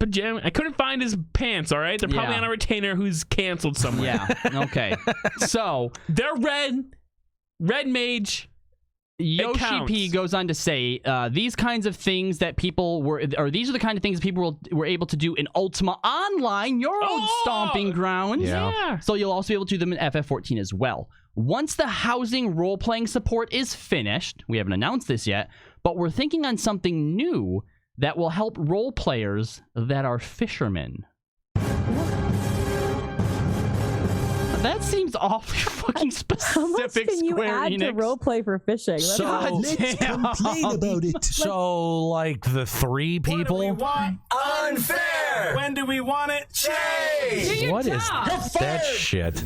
pajama. I couldn't find his pants, all right? They're probably Yeah. on a retainer who's canceled somewhere. Yeah. Okay. So they're red mage. Yoshi P goes on to say, these kinds of things that people these are the kind of things people were able to do in Ultima Online, your old stomping grounds. Yeah. So you'll also be able to do them in FF14 as well. Once the housing role-playing support is finished, we haven't announced this yet, but we're thinking on something new that will help role players that are fishermen. That seems awfully fucking specific. How much can you Square add to Enix. role play for fishing? That's Let's complain about it. So, like the three people? Unfair! When do we want it changed? What is that shit?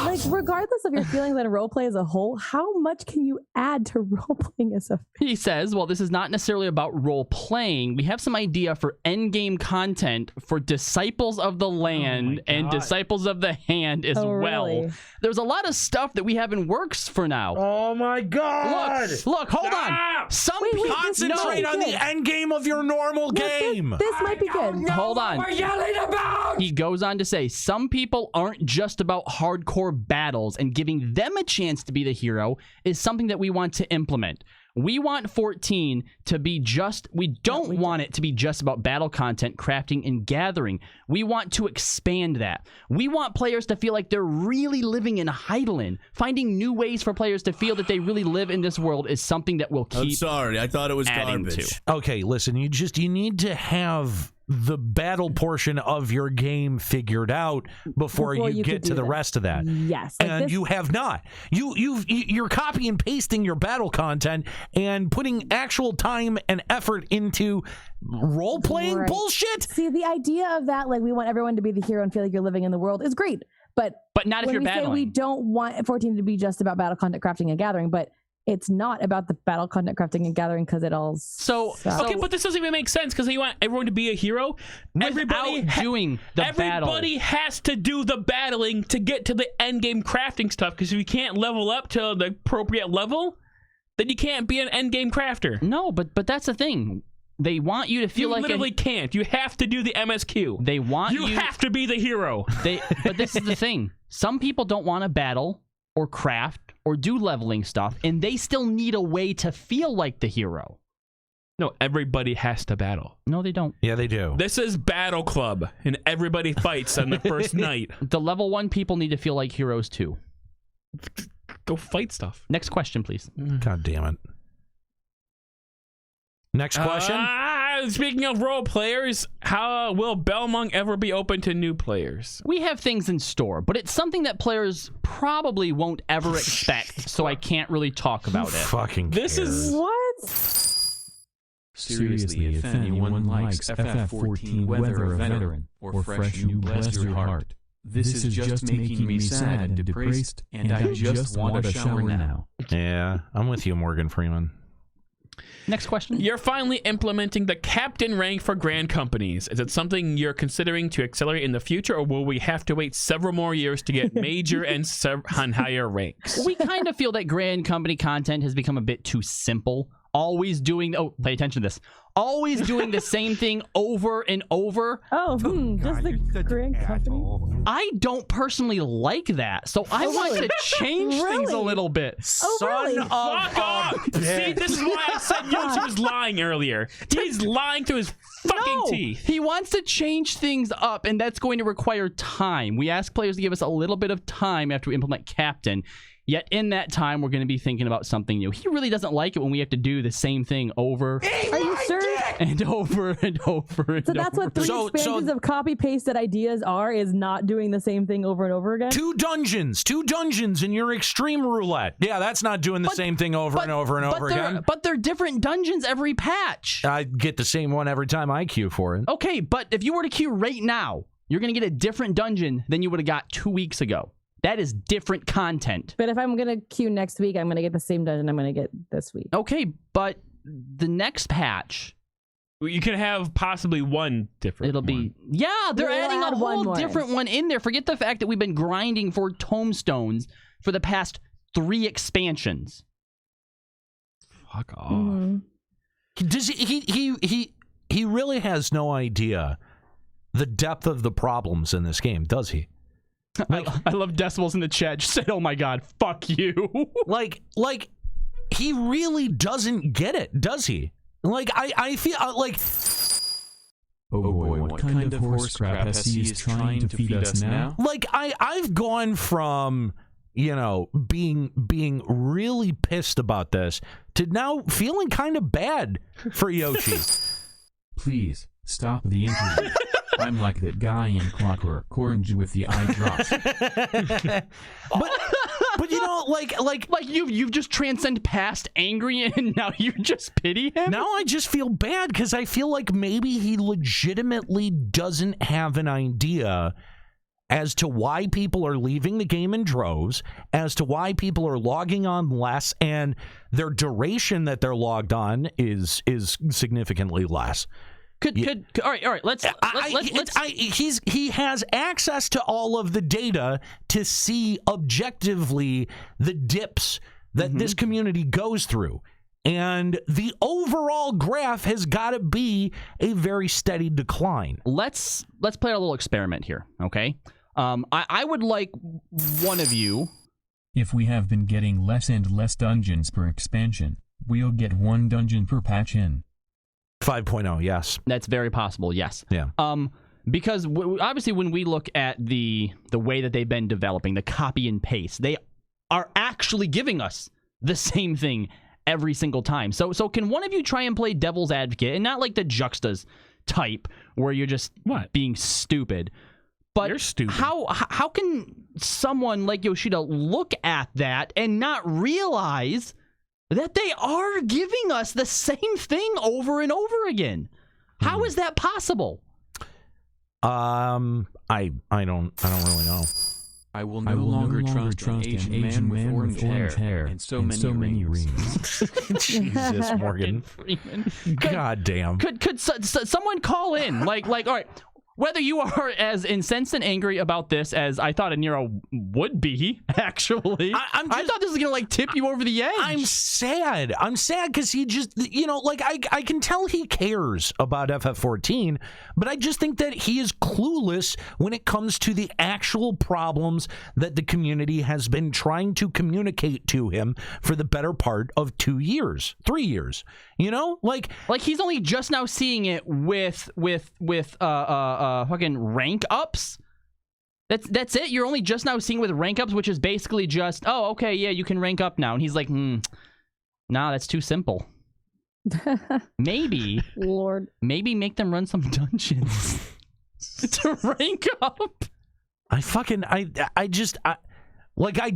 like, regardless of your feelings on role play as a whole, how much can you add to role playing as a? He says, well, this is not necessarily about role playing. We have some idea for endgame content for Disciples of the Land and Disciples of the Hand as well. Really? There's a lot of stuff that we have in works for now. Oh my god! Look, hold on. Some people concentrate on the end game of your normal game. This might be good. Hold on. We're yelling about. He goes on to say, some people aren't just about hardcore battles, and giving them a chance to be the hero is something that we want to implement. We want 14 to be we don't want it to be just about battle content, crafting, and gathering. We want to expand that. We want players to feel like they're really living in Heidelin. Finding new ways for players to feel that they really live in this world is something that we'll keep I'm sorry, I thought it was adding garbage. to. Okay, listen, you need to have the battle portion of your game figured out before you get to the rest of that. Yes, and you have not. You're copy and pasting your battle content and putting actual time and effort into role playing bullshit. See, the idea of that, like, we want everyone to be the hero and feel like you're living in the world, is great. But not if when you're we battling. say we don't want 14 to be just about battle content, crafting, and gathering, but it's not about the battle content, crafting, and gathering because it all sucks. Okay, but this doesn't even make sense because you want everyone to be a hero. Everybody doing the battle. Everybody has to do the battling to get to the end game crafting stuff. Because if you can't level up to the appropriate level, then you can't be an end game crafter. No, but that's the thing. They want you to feel like you literally can't. You have to do the MSQ. They want you have to be the hero. But this is the thing. Some people don't want to battle or craft or do leveling stuff, and they still need a way to feel like the hero. No, everybody has to battle. No, they don't. Yeah, they do. This is Battle Club, and everybody fights on the first night. The level 1 people need to feel like heroes too. Go fight stuff. Next question, please. God damn it. Next question. Speaking of role players, how will Belmont ever be open to new players? We have things in store, but it's something that players probably won't ever expect, so I can't really talk about it. Fucking This is What? Seriously, if anyone likes FF14, whether a veteran or fresh new, bless your heart. This is just making me sad and depressed, and I just want a shower now. Yeah, I'm with you, Morgan Freeman. Next question. You're finally implementing the captain rank for grand companies. Is it something you're considering to accelerate in the future, or will we have to wait several more years to get major and higher ranks? We kind of feel that grand company content has become a bit too simple. Always doing, pay attention to this. Always doing the same thing over and over. Just the grand company. I don't personally like that, so I want to change things a little bit. Really? Fuck off! See, this is why I said Yoshi was lying earlier. He's lying to his fucking teeth. He wants to change things up, and that's going to require time. We ask players to give us a little bit of time after we implement Captain. Yet in that time, we're going to be thinking about something new. He really doesn't like it when we have to do the same thing over Are you sure? and over and over and So that's what 3 expansions of copy-pasted ideas are, is not doing the same thing over and over again? 2 dungeons in your extreme roulette. Yeah, that's not doing the same thing over and over and over again. But they're different dungeons every patch. I get the same one every time I queue for it. Okay, but if you were to queue right now, you're going to get a different dungeon than you would have got 2 weeks ago. That is different content. But if I'm going to queue next week, I'm going to get the same dungeon I'm going to get this week. Okay, but the next patch... You can have possibly one different It'll be... Yeah, they're adding a whole different one in there. Forget the fact that we've been grinding for tomestones for the past 3 expansions. Fuck off. Mm-hmm. Does he really has no idea the depth of the problems in this game, does he? Like, I love Decibels in the chat. Just said, "Oh my god, fuck you." like he really doesn't get it, does he? Like I feel like. Oh boy, what kind of horse crap SC is trying to feed us now? Like I've gone from being really pissed about this to now feeling kind of bad for Yoshi. Please stop the interview. I'm like that guy in Clockwork Orange with the eye drops. but like you've just transcended past angry and now you just pity him? Now I just feel bad because I feel like maybe he legitimately doesn't have an idea as to why people are leaving the game in droves, as to why people are logging on less, and their duration that they're logged on is significantly less. All right. He has access to all of the data to see objectively the dips that this community goes through, and the overall graph has got to be a very steady decline. Let's play a little experiment here, okay? I would like one of you. If we have been getting less and less dungeons per expansion, we'll get 1 dungeon per patch in. 5.0, yes. That's very possible, yes. Yeah. Because obviously when we look at the way that they've been developing, the copy and paste, they are actually giving us the same thing every single time. So can one of you try and play devil's advocate, and not like the Juxtas type where you're just being stupid. But you're stupid. How can someone like Yoshida look at that and not realize that they are giving us the same thing over and over again? How is that possible? I don't really know. I will no longer trust an Asian man with orange hair and so many rings. Jesus, Morgan. God damn. Could someone call in? Like, all right, whether you are as incensed and angry about this as I thought a Nero would be, actually, I thought this was gonna like tip you over the edge. I'm sad because he just, like I can tell he cares about FF14, but I just think that he is clueless when it comes to the actual problems that the community has been trying to communicate to him for the better part of 3 years, like he's only just now seeing it with fucking rank ups. That's it. You're only just now seeing with rank ups, which is basically just, oh, okay, yeah, you can rank up now. And he's like, nah, that's too simple. Maybe, Lord, maybe make them run some dungeons to rank up. I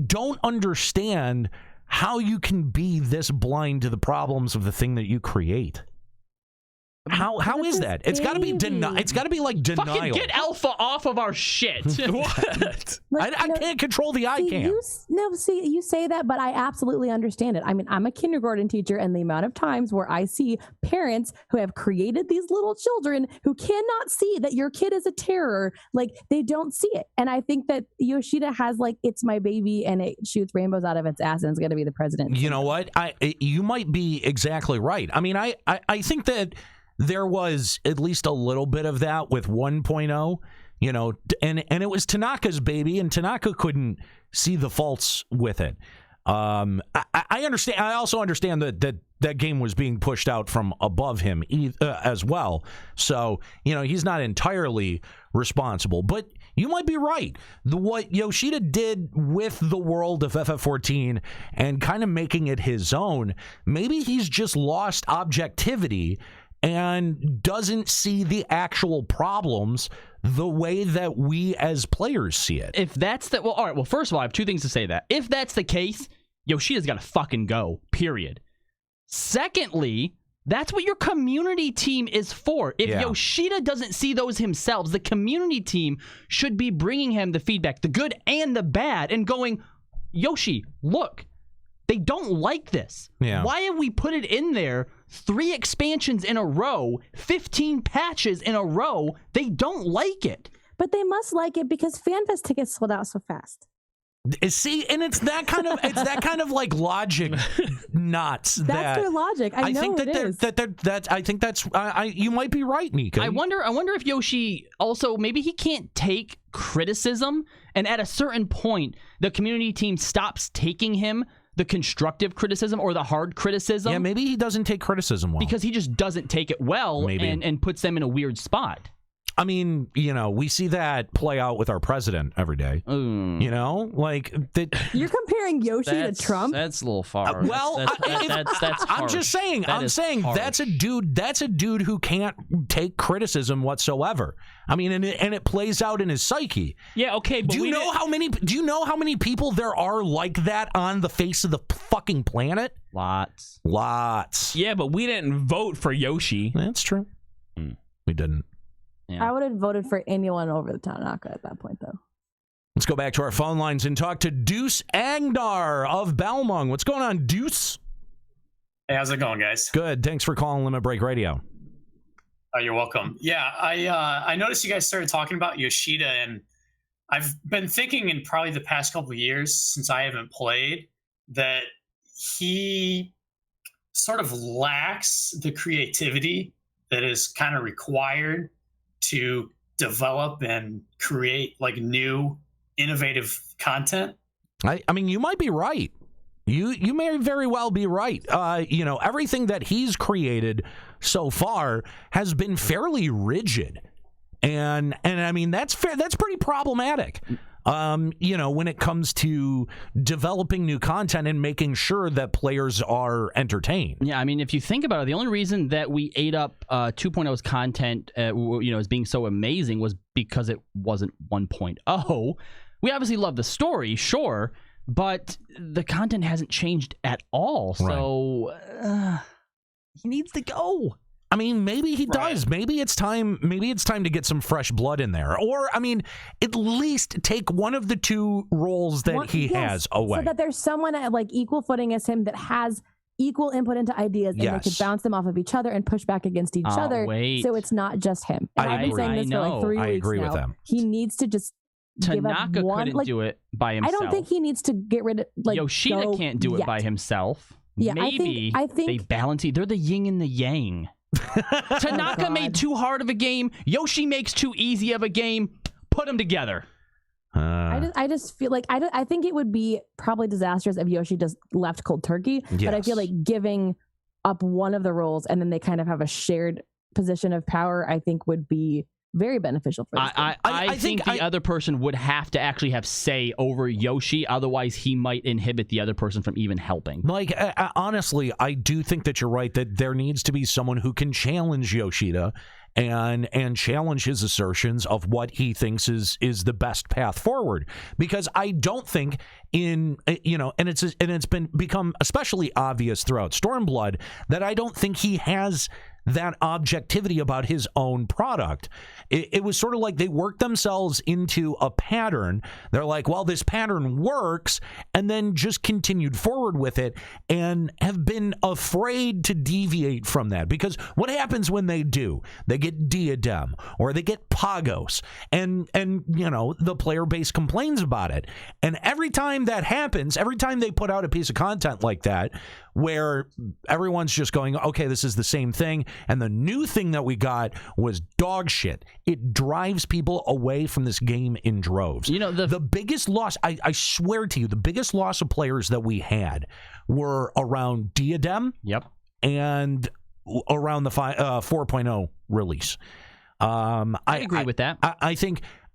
don't understand how you can be this blind to the problems of the thing that you create. How is that? It's got to be It's got to be like denial. Fucking get Alpha off of our shit. What? I can't control the eye cam. You say that, but I absolutely understand it. I mean, I'm a kindergarten teacher, and the amount of times where I see parents who have created these little children who cannot see that your kid is a terror, like they don't see it. And I think that Yoshida has like, it's my baby, and it shoots rainbows out of its ass, and it's going to be the president. You know what? You might be exactly right. I mean, I think that there was at least a little bit of that with 1.0, and it was Tanaka's baby, and Tanaka couldn't see the faults with it. I understand. I also understand that game was being pushed out from above him as well. So, he's not entirely responsible, but you might be right. What Yoshida did with the world of FF14 and kind of making it his own, maybe he's just lost objectivity and doesn't see the actual problems the way that we as players see it. If that's the... Well, all right. Well, first of all, I have two things to say that. If that's the case, Yoshida's got to fucking go, period. Secondly, that's what your community team is for. If Yoshida doesn't see those himself, the community team should be bringing him the feedback, the good and the bad, and going, Yoshi, look, they don't like this. Yeah. Why have we put it in there 3 expansions in a row, 15 patches in a row? They don't like it. But they must like it because FanFest tickets sold out so fast. See, and it's that kind of like logic nuts. That's their logic. I know think I think that's you might be right, Nika. I wonder if Yoshi also, maybe he can't take criticism, and at a certain point the community team stops taking him the constructive criticism or the hard criticism. Yeah, maybe he doesn't take criticism well. Because he just doesn't take it well, and puts them in a weird spot. I mean, we see that play out with our president every day. Like you're comparing Yoshi to Trump. That's a little far. That's I'm just saying. That's a dude who can't take criticism whatsoever. I mean, and it plays out in his psyche. Yeah. Okay. But do you know how many people there are like that on the face of the fucking planet? Lots. Yeah, but we didn't vote for Yoshi. That's true. We didn't. Yeah. I would have voted for anyone over the Tanaka at that point, though. Let's go back to our phone lines and talk to Deuce Agnar of Balmung. What's going on, Deuce? Hey, how's it going, guys? Good. Thanks for calling Limit Break Radio. You're welcome. Yeah, I noticed you guys started talking about Yoshida, and I've been thinking in probably the past couple of years since I haven't played that he sort of lacks the creativity that is kind of required to develop and create like new innovative content. I mean, you might be right. You may very well be right. Everything that he's created so far has been fairly rigid, and I mean that's fair. That's pretty problematic. When it comes to developing new content and making sure that players are entertained. Yeah, I mean, if you think about it, the only reason that we ate up 2.0's content, as being so amazing was because it wasn't 1.0. We obviously love the story, sure, but the content hasn't changed at all. So he needs to go. I mean, maybe he does. Maybe it's time to get some fresh blood in there. Or, I mean, at least take one of the 2 roles that he has away. So that there's someone at like equal footing as him that has equal input into ideas, and they could bounce them off of each other and push back against each other. Wait. So it's not just him. And I've been saying this for like 3 weeks I agree now. with him. He needs to just give up Tanaka one. couldn't Like, do it by himself. I don't think he needs to get rid of like Yoshida can't do it by himself. Yeah, Maybe I think they balance it. They're the yin and the yang. Tanaka made too hard of a game. Yoshi makes too easy of a game. Put them together. I just feel like I think it would be probably disastrous if Yoshi just left cold turkey. But I feel like giving up one of the roles and then they kind of have a shared position of power, I think would be very beneficial for this game. I think the other person would have to actually have say over Yoshi. Otherwise, he might inhibit the other person from even helping. Like, honestly, I do think that you're right, that there needs to be someone who can challenge Yoshida and challenge his assertions of what he thinks is the best path forward. Because I don't think and it's become especially obvious throughout Stormblood that I don't think he has that objectivity about his own product. It was sort of like they worked themselves into a pattern. They're like, well, this pattern works, and then just continued forward with it and have been afraid to deviate from that. Because what happens when they do? They get Diadem or they get Pagos, and the player base complains about it. And every time that happens, every time they put out a piece of content like that, where everyone's just going, okay, this is the same thing, and the new thing that we got was dog shit, it drives people away from this game in droves. The biggest loss, I swear to you, the biggest loss of players that we had were around Diadem and around the 4.0 release. I agree with that.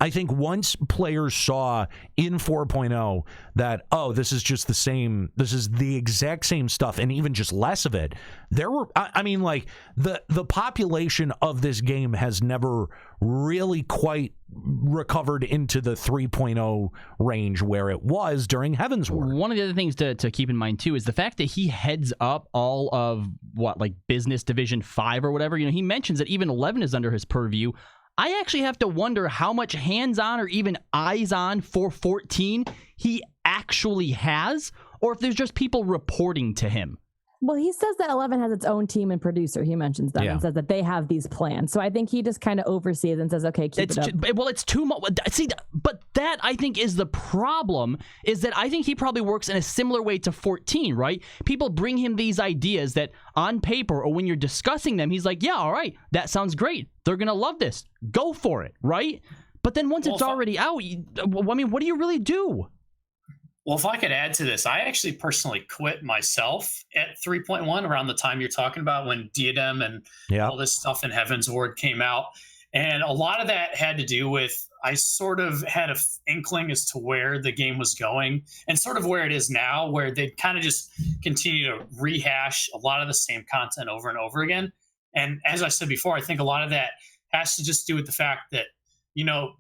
I think once players saw in 4.0 that, oh, this is just the same, this is the exact same stuff and even just less of it, there were, the population of this game has never really quite recovered into the 3.0 range where it was during Heavensward. One of the other things to keep in mind, too, is the fact that he heads up all of, Business Division 5 or whatever. He mentions that even 11 is under his purview. I actually have to wonder how much hands-on or even eyes-on for 14 he actually has, or if there's just people reporting to him. Well, he says that 11 has its own team and producer. He mentions that and says that they have these plans. So I think he just kind of oversees and says, okay, keep it up. It's too much. See, but that, I think, is the problem, is that I think he probably works in a similar way to 14, right? People bring him these ideas that on paper or when you're discussing them, he's like, yeah, all right, that sounds great. They're going to love this. Go for it, right? But then once it's already out, what do you really do? Well, if I could add to this, I actually personally quit myself at 3.1 around the time you're talking about when Diadem and all this stuff in Heavensward came out. And a lot of that had to do with, I sort of had an inkling as to where the game was going and sort of where it is now, where they kind of just continue to rehash a lot of the same content over and over again. And as I said before, I think a lot of that has to just do with the fact that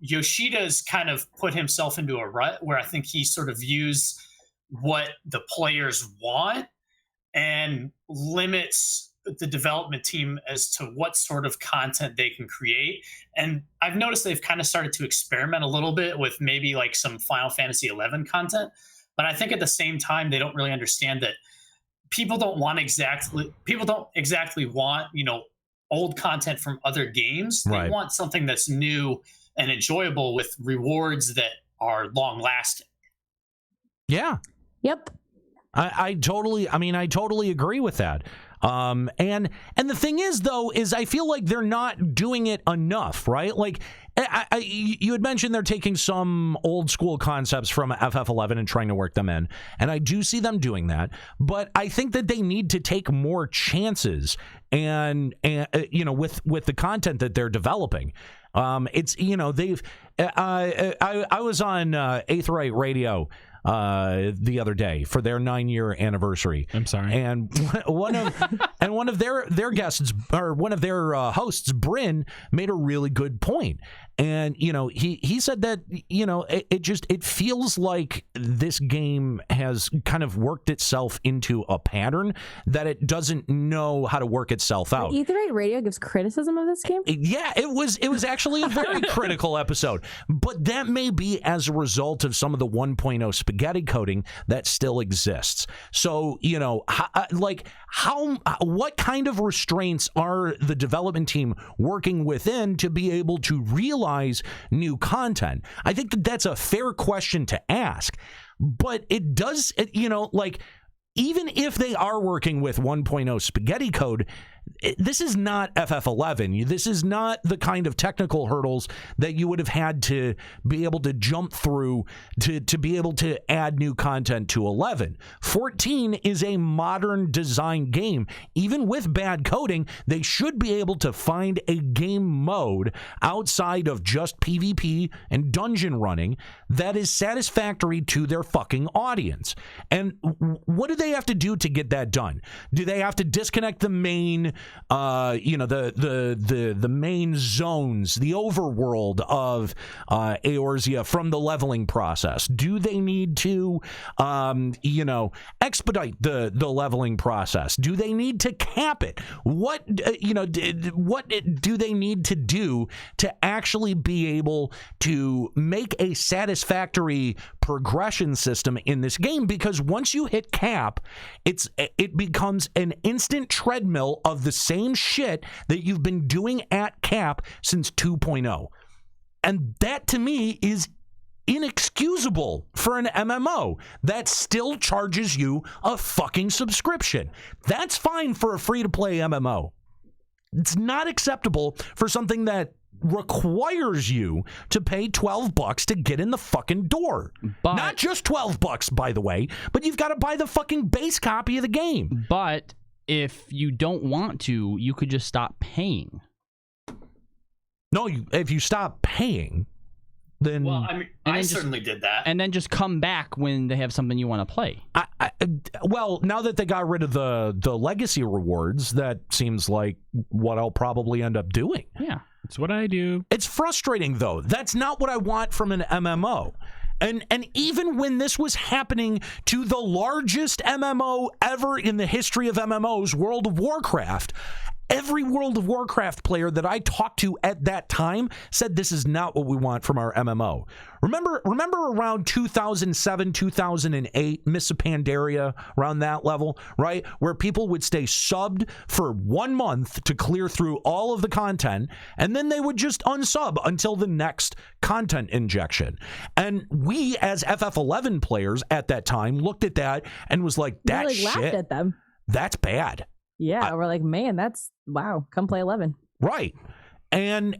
Yoshida's kind of put himself into a rut where I think he sort of views what the players want and limits the development team as to what sort of content they can create. And I've noticed they've kind of started to experiment a little bit with maybe like some Final Fantasy XI content. But I think at the same time, they don't really understand that people don't exactly want, old content from other games. They want something that's new and enjoyable with rewards that are long lasting. Yeah. Yep. I totally agree with that. And the thing is, though, is I feel like they're not doing it enough, right? Like, you had mentioned they're taking some old school concepts from FF11 and trying to work them in, and I do see them doing that. But I think that they need to take more chances, and with the content that they're developing. It's they've. I was on Aetheryte Radio the other day for their 9-year anniversary. I'm sorry. And one of their guests, or one of their hosts, Bryn, made a really good point. And he said that it feels like this game has kind of worked itself into a pattern that it doesn't know how to work itself out. Aetheryte Radio gives criticism of this game? Yeah, it was actually a very critical episode. But that may be as a result of some of the 1.0 spaghetti spaghetti coding that still exists. So, you know, what kind of restraints are the development team working within to be able to realize new content? I think that's a fair question to ask, but it does, you know, like, even if they are working with 1.0 spaghetti code, this is not FF11. This is not the kind of technical hurdles that you would have had to be able to jump through to be able to add new content to 11. 14 is a modern design game. Even with bad coding, they should be able to find a game mode outside of just PvP and dungeon running that is satisfactory to their fucking audience. And what do they have to do to get that done? Do they have to disconnect the main the main zones, the overworld of Eorzea from the leveling process? Do they need to, expedite the leveling process? Do they need to cap it? What do they need to do to actually be able to make a satisfactory progression system in this game? Because once you hit cap, it becomes an instant treadmill of the same shit that you've been doing at cap since 2.0. And that to me is inexcusable for an MMO that still charges you a fucking subscription. That's fine for a free-to-play MMO. It's not acceptable for something that requires you to pay $12 to get in the fucking door. But, not just $12, by the way, but you've got to buy the fucking base copy of the game. But if you don't want to, you could just stop paying. No, if you stop paying, then... Well, I mean, I certainly did that. And then just come back when they have something you want to play. Well, now that they got rid of the legacy rewards, that seems like what I'll probably end up doing. Yeah. That's what I do. It's frustrating, though. That's not what I want from an MMO. And even when this was happening to the largest MMO ever in the history of MMOs, World of Warcraft, every World of Warcraft player that I talked to at that time said this is not what we want from our MMO. Remember around 2007, 2008, Mists of Pandaria, around that level, right? Where people would stay subbed for 1 month to clear through all of the content, and then they would just unsub until the next content injection. And we, as FF11 players at that time, looked at that and was like, that we shit, laughed at them. That's bad. Yeah, we're like, man, that's wow. Come play 11. Right. And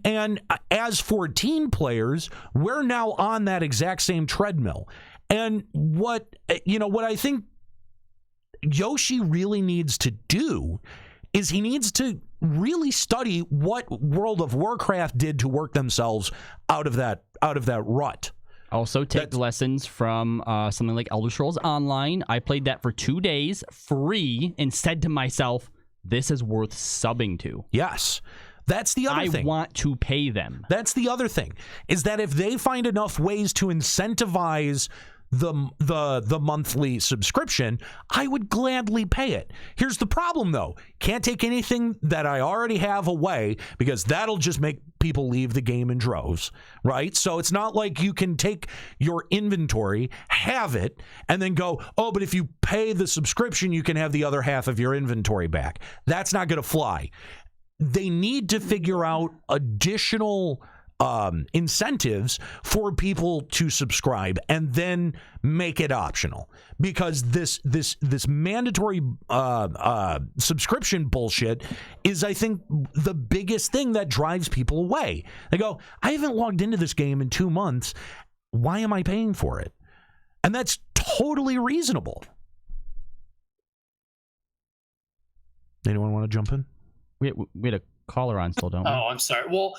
as 14 players, we're now on that exact same treadmill. And what I think Yoshi really needs to do is he needs to really study what World of Warcraft did to work themselves out of that rut. Also, take lessons from something like Elder Scrolls Online. I played that for 2 days, free, and said to myself, this is worth subbing to. Yes. That's the other thing. I want to pay them. That's the other thing, is that if they find enough ways to incentivize the monthly subscription, I would gladly pay it. Here's the problem, though. Can't take anything that I already have away, because that'll just make people leave the game in droves, right? So it's not like you can take your inventory, have it, and then go, oh, but if you pay the subscription, you can have the other half of your inventory back. That's not going to fly. They need to figure out additional incentives for people to subscribe and then make it optional, because this mandatory subscription bullshit is, I think, the biggest thing that drives people away. They go, I haven't logged into this game in 2 months. Why am I paying for it? And that's totally reasonable. Anyone want to jump in? We had a caller on still, don't we? Oh, I'm sorry. Well,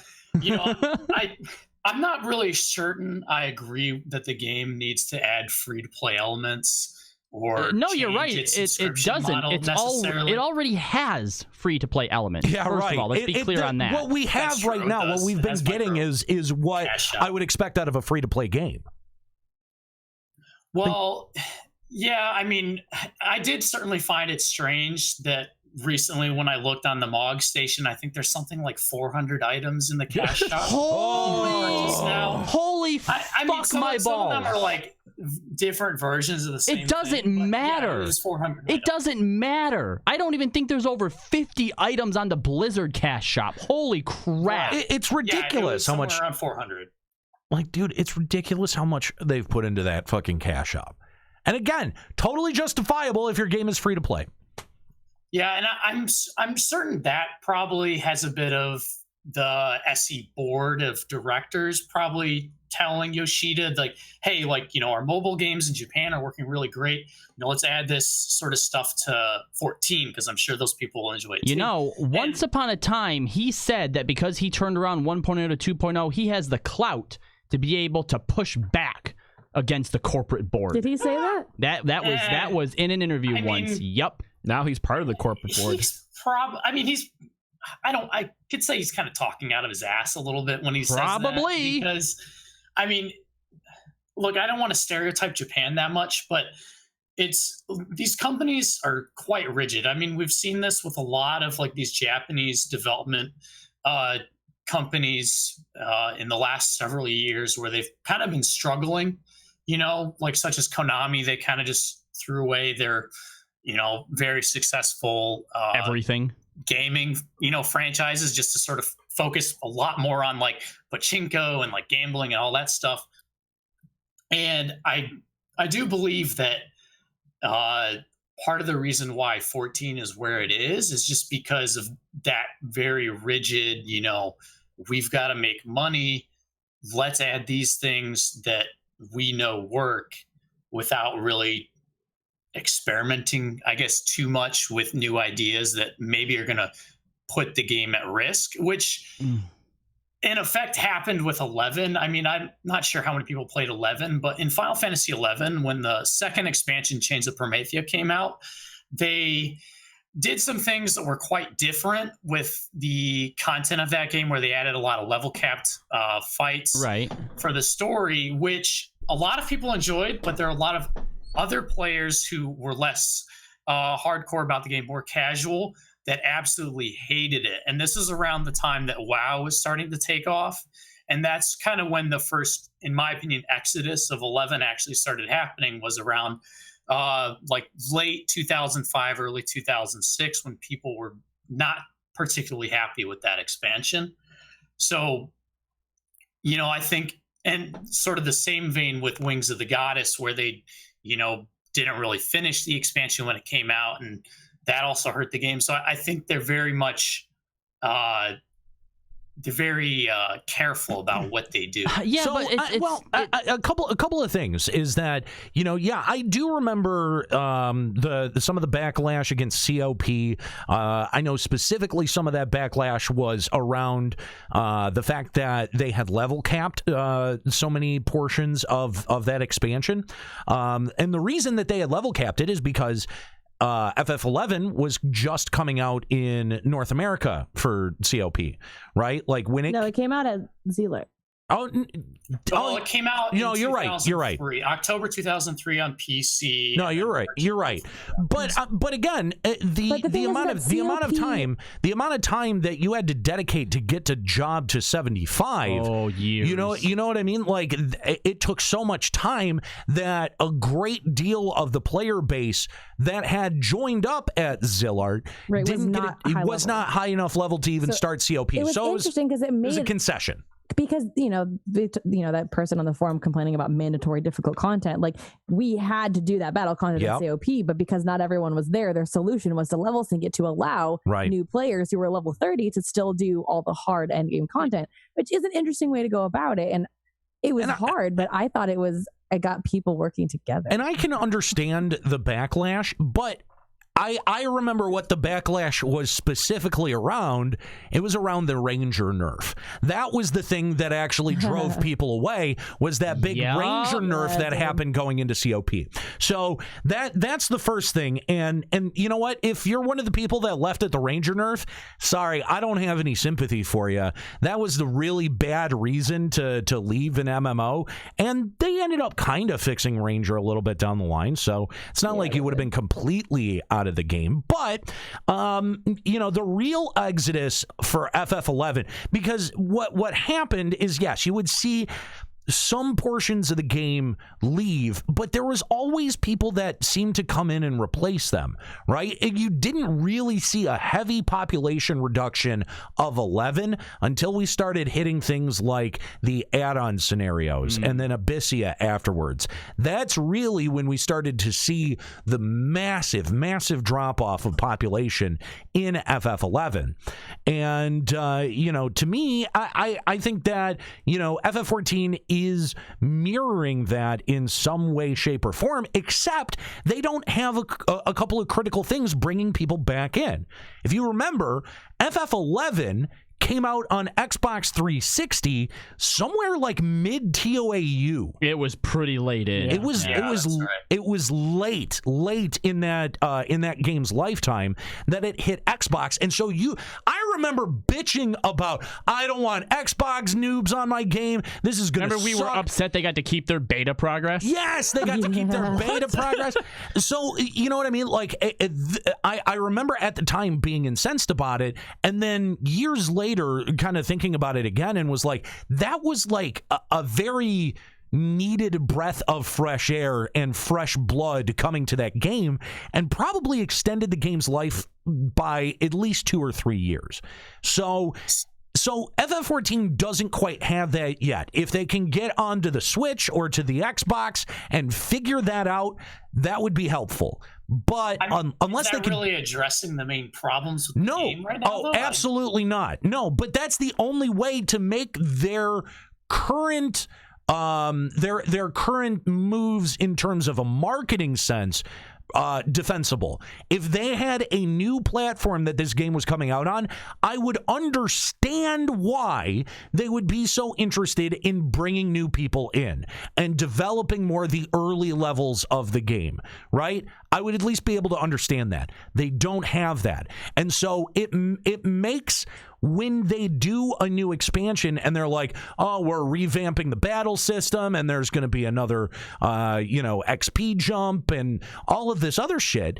I'm not really certain I agree that the game needs to add free-to-play elements or no, you're right. It doesn't. It already has free-to-play elements. Yeah, First right. of all, let's be clear on that. What we have right now, what we've been getting is what I would expect out of a free-to-play game. Well, yeah, I mean, I did certainly find it strange that recently when I looked on the MOG station, I think there's something like 400 items in the cash shop. Holy fuck, my balls. Some of them are like different versions of the same. It doesn't thing, matter. Yeah, it was 400. It doesn't matter. I don't even think there's over 50 items on the Blizzard Cash Shop. Holy crap! It's ridiculous how much. Around 400. Like, dude, it's ridiculous how much they've put into that fucking cash shop. And again, totally justifiable if your game is free to play. Yeah, and I'm certain that probably has a bit of the SE board of directors probably telling Yoshida, like, hey, like, you know, our mobile games in Japan are working really great. You know, let's add this sort of stuff to 14 because I'm sure those people will enjoy it too. You know, once upon a time, he said that because he turned around 1.0 to 2.0, he has the clout to be able to push back against the corporate board. Did he say that? That was in an interview once. Yep. Now he's part of the corporate board. I could say he's kind of talking out of his ass a little bit when he says that. Probably. Because, I mean, look, I don't want to stereotype Japan that much, but these companies are quite rigid. I mean, we've seen this with a lot of like these Japanese development companies in the last several years where they've kind of been struggling, you know, like such as Konami. They kind of just threw away their, you know, very successful everything gaming, you know, franchises just to sort of focus a lot more on like pachinko and like gambling and all that stuff. And I do believe that part of the reason why 14 is where it is just because of that very rigid, you know, we've got to make money. Let's add these things that we know work without really experimenting, I guess, too much with new ideas that maybe are going to put the game at risk, which in effect happened with 11. I mean, I'm not sure how many people played 11, but in Final Fantasy 11, when the second expansion, Chains of Promethea, came out, they did some things that were quite different with the content of that game, where they added a lot of level capped fights for the story, which a lot of people enjoyed, but there are a lot of other players who were less hardcore about the game, more casual, that absolutely hated it. And this is around the time that WoW was starting to take off. And that's kind of when the first, in my opinion, exodus of 11 actually started happening, was around like late 2005, early 2006, when people were not particularly happy with that expansion. So, you know, I think, and sort of the same vein with Wings of the Goddess, where they, you know, didn't really finish the expansion when it came out, and that also hurt the game. So I think they're very much careful about what they do. Yeah, so, but a couple of things is that, you know, yeah, I do remember some of the backlash against COP. I know specifically some of that backlash was around the fact that they had level capped so many portions of that expansion, and the reason that they had level capped it is because FF11 was just coming out in North America for COP, right? Like when it came out at Zealer. It came out. No, you're right. You're right. October 2003 on PC. No, you're right. You're right. But again, the amount of time that you had to dedicate to get to job to 75. Oh, years. You know what I mean? Like it took so much time that a great deal of the player base that had joined up at Zillard was not high enough level to even start COP. It was interesting because it was a concession. Because that person on the forum complaining about mandatory difficult content, like we had to do that battle content in COP, but because not everyone was there, their solution was to level sync it to allow new players who were level 30 to still do all the hard end game content, which is an interesting way to go about it. And it was hard, but I thought it got people working together. And I can understand the backlash, but I remember what the backlash was specifically around. It was around the Ranger nerf. That was the thing that actually drove people away, was that big Ranger nerf that happened going into COP. So that's the first thing. And you know what? If you're one of the people that left at the Ranger nerf, sorry, I don't have any sympathy for you. That was the really bad reason to leave an MMO. And they ended up kind of fixing Ranger a little bit down the line. So it's not like you would have been completely out of the game, but the real exodus for FF11, because what happened is, yes, you would see some portions of the game leave, but there was always people that seemed to come in and replace them, right? And you didn't really see a heavy population reduction of 11 until we started hitting things like the add-on scenarios and then Abyssia afterwards. That's really when we started to see the massive drop-off of population in FF11. And, to me, I think that, FF14 is mirroring that in some way, shape, or form, except they don't have a couple of critical things bringing people back in. If you remember, FF11 came out on Xbox 360 somewhere like mid TOAU. It was pretty late in. It was late in that game's lifetime that it hit Xbox. And so I remember bitching about, I don't want Xbox noobs on my game. This is going to Remember we were upset they got to keep their beta progress? Yes, they got to keep their beta progress. So, you know what I mean? Like, I remember at the time being incensed about it, and then years later kind of thinking about it again and was like, that was like a very needed breath of fresh air and fresh blood coming to that game, and probably extended the game's life by at least 2 or 3 years. So FF14 doesn't quite have that yet. If they can get onto the Switch or to the Xbox and figure that out, that would be helpful. But unless they can really addressing the main problems with the game right now, though? Absolutely not. No, but that's the only way to make their current their current moves in terms of a marketing sense defensible. If they had a new platform that this game was coming out on, I would understand why they would be so interested in bringing new people in and developing more of the early levels of the game, right? I would at least be able to understand that. They don't have that. And so it makes, when they do a new expansion and they're like, oh, we're revamping the battle system and there's going to be another, XP jump and all of this other shit,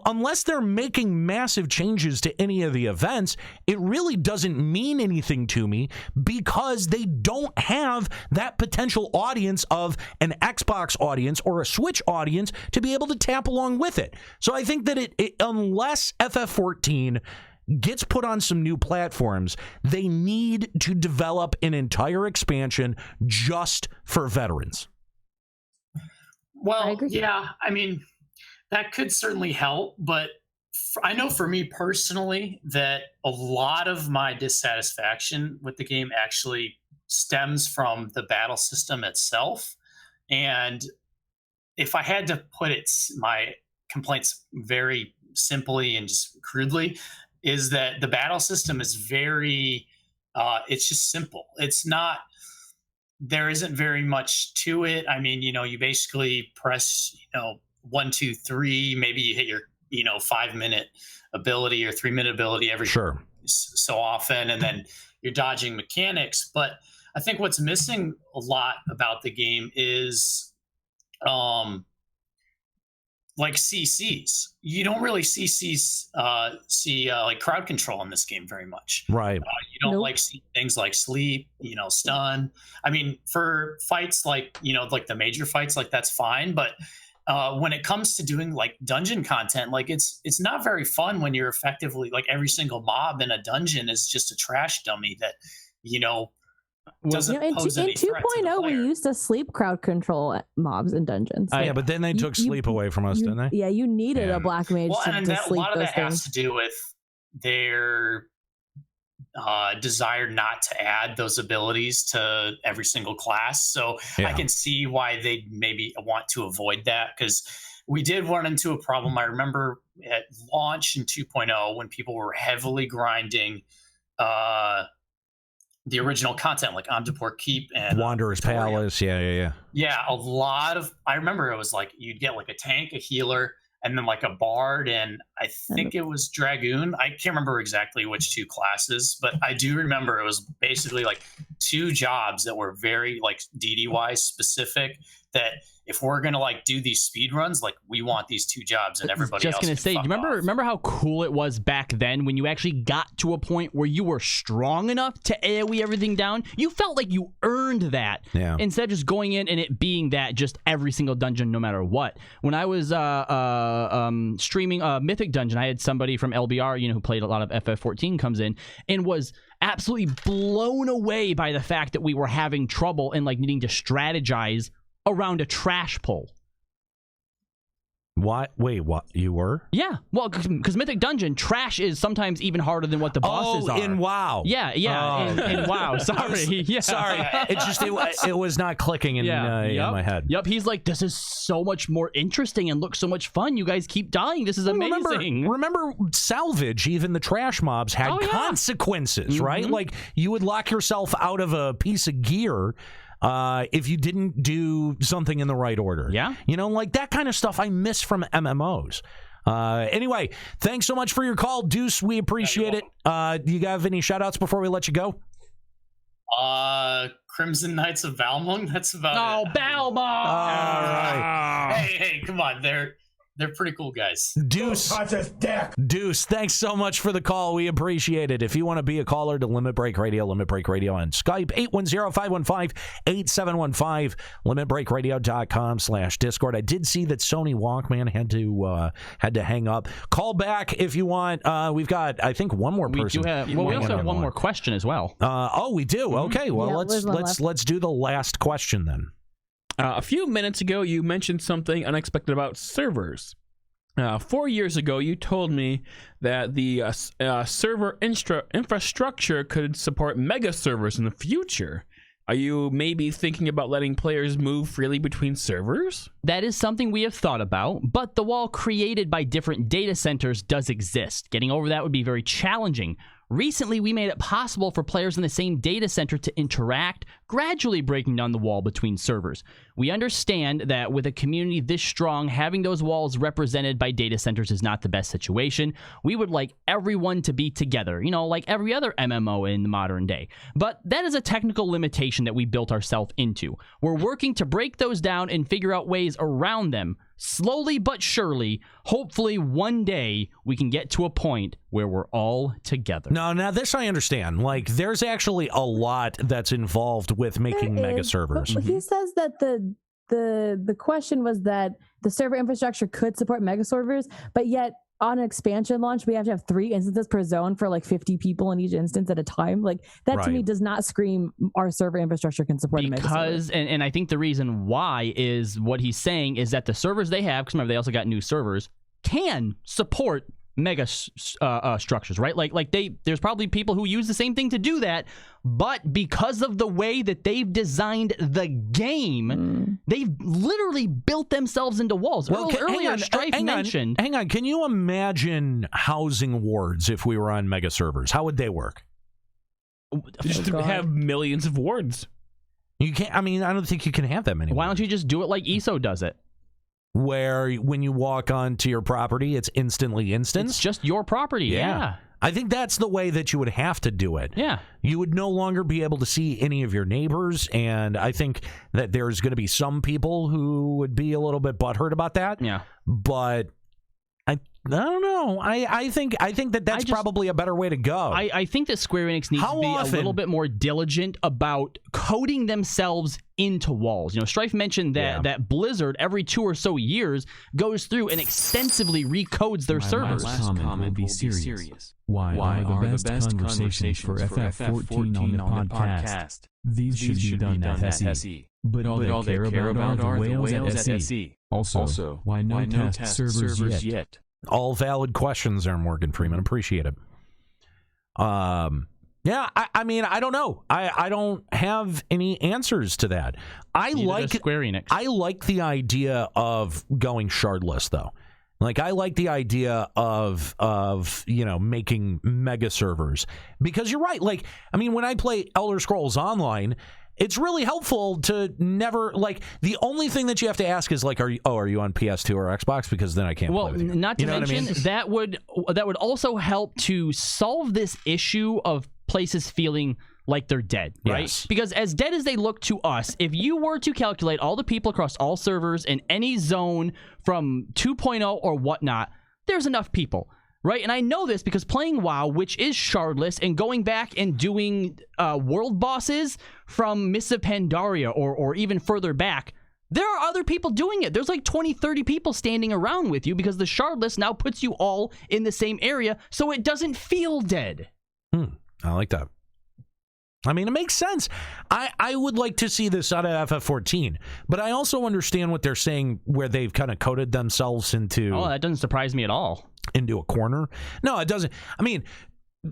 unless they're making massive changes to any of the events, it really doesn't mean anything to me, because they don't have that potential audience of an Xbox audience or a Switch audience to be able to tap along with it. So I think that unless FF14 gets put on some new platforms, they need to develop an entire expansion just for veterans. Well, yeah, I mean, that could certainly help, but I know for me personally that a lot of my dissatisfaction with the game actually stems from the battle system itself. And if I had to put my complaints very simply and just crudely, is that the battle system is very, it's just simple. It's not, there isn't very much to it. I mean, you basically press, 1, 2, 3, maybe you hit your, 5-minute ability or 3-minute ability every so often, and then you're dodging mechanics. But I think what's missing a lot about the game is, like CCs. You don't really see like crowd control in this game very much. Right. You don't like see things like sleep, stun. I mean, for fights like, like the major fights, like that's fine. But when it comes to doing like dungeon content, like it's not very fun when you're effectively like every single mob in a dungeon is just a trash dummy that, doesn't pose any threat to the 2.0 we player. used to sleep crowd control mobs in dungeons. Yeah, but then they took sleep away from us, didn't they? Yeah, you needed a black mage Well, to and sleep a lot of those that things. has to do with their desire not to add those abilities to every single class. So I can see why they maybe want to avoid that, because we did run into a problem. I remember at launch in 2.0 when people were heavily grinding the original content like Amdapor Keep and Wanderer's Palace. Yeah. Yeah, I remember it was like you'd get like a tank, a healer, and then like a bard, and I think it was Dragoon. I can't remember exactly which 2 classes, but I do remember it was basically like 2 jobs that were very like DD-wise specific, that if we're gonna like do these speed runs, like we want these 2 jobs and everybody just else. Gonna say, do you remember how cool it was back then when you actually got to a point where you were strong enough to AoE everything down? You felt like you earned that instead of just going in and it being that just every single dungeon, no matter what. When I was streaming Mythic Dungeon, I had somebody from LBR, who played a lot of FF14, comes in and was absolutely blown away by the fact that we were having trouble and like needing to strategize around a trash pull. What? Wait, what? You were? Yeah. Well, because Mythic Dungeon, trash is sometimes even harder than what the bosses are. In WoW. Yeah. In WoW. Sorry. Sorry. It was not clicking in my head. Yep. He's like, this is so much more interesting and looks so much fun. You guys keep dying. This is amazing. Remember salvage, even the trash mobs had consequences, right? Like you would lock yourself out of a piece of gear if you didn't do something in the right order. Yeah. Like that kind of stuff I miss from MMOs. Anyway, thanks so much for your call, Deuce. We appreciate it. Do you have any shout outs before we let you go? Crimson Knights of Balmung. That's about it. Oh, Balmung! All right. Hey, come on. They're pretty cool guys. Deuce, thanks so much for the call. We appreciate it. If you want to be a caller to Limit Break Radio on Skype, 810-515-8715, limitbreakradio.com/Discord. I did see that Sony Walkman had to hang up. Call back if you want. We've got, I think, one more person. We also have one more question as well. We do. Okay, well, let's do the last question then. A few minutes ago, you mentioned something unexpected about servers. 4 years ago, you told me that the server infrastructure could support mega servers in the future. Are you maybe thinking about letting players move freely between servers? That is something we have thought about, but the wall created by different data centers does exist. Getting over that would be very challenging. Recently, we made it possible for players in the same data center to interact, gradually breaking down the wall between servers. We understand that with a community this strong, having those walls represented by data centers is not the best situation. We would like everyone to be together, like every other MMO in the modern day. But that is a technical limitation that we built ourselves into. We're working to break those down and figure out ways around them. Slowly but surely, hopefully one day we can get to a point where we're all together. Now this I understand. Like, there's actually a lot that's involved with making mega servers. But he says that the question was that the server infrastructure could support mega servers, but yet on an expansion launch, we have to have 3 instances per zone for like 50 people in each instance at a time. Like that to me does not scream our server infrastructure can support because, and I think the reason why is what he's saying is that the servers they have, because remember they also got new servers, can support mega structures, right? Like there's probably people who use the same thing to do that, but because of the way that they've designed the game, they've literally built themselves into walls. Well, earlier, Strife mentioned. Hang on, can you imagine housing wards if we were on mega servers? How would they work? Just to have millions of wards. You can't. I mean, I don't think you can have that many. Why don't you just do it like ESO does it? Where when you walk onto your property, it's instantly instanced? It's just your property, yeah. I think that's the way that you would have to do it. Yeah. You would no longer be able to see any of your neighbors, and I think that there's going to be some people who would be a little bit butthurt about that. Yeah. But I don't know. I think that's probably a better way to go. I think that Square-Enix needs to be a little bit more diligent about coding themselves into walls. Strife mentioned that Blizzard every 2 or so years goes through and extensively recodes their servers. My last comment will be serious. Why are the best conversations for FF14 on the podcast? These should be done at SE. But all they care about are the whales at SE. Also, why no test servers yet? All valid questions there, Morgan Freeman. Appreciate it. Yeah, I mean, I don't know. I don't have any answers to that. Neither does Square-Enix. I like the idea of going shardless, though. Like, I like the idea of making mega servers. Because you're right. Like, I mean, when I play Elder Scrolls Online, it's really helpful to never, like, the only thing that you have to ask is, like, are you on PS2 or Xbox? Because then I can't play with you. Not to mention, that would also help to solve this issue of places feeling like they're dead, right? Yes. Because as dead as they look to us, if you were to calculate all the people across all servers in any zone from 2.0 or whatnot, there's enough people, right? And I know this because playing WoW, which is shardless, and going back and doing world bosses from Mists of Pandaria or even further back, there are other people doing it. There's like 20, 30 people standing around with you because the shardless now puts you all in the same area, so it doesn't feel dead. I like that. I mean, it makes sense. I would like to see this out of FF14, but I also understand what they're saying where they've kind of coded themselves into... Oh, that doesn't surprise me at all. Into a corner. No, it doesn't. I mean,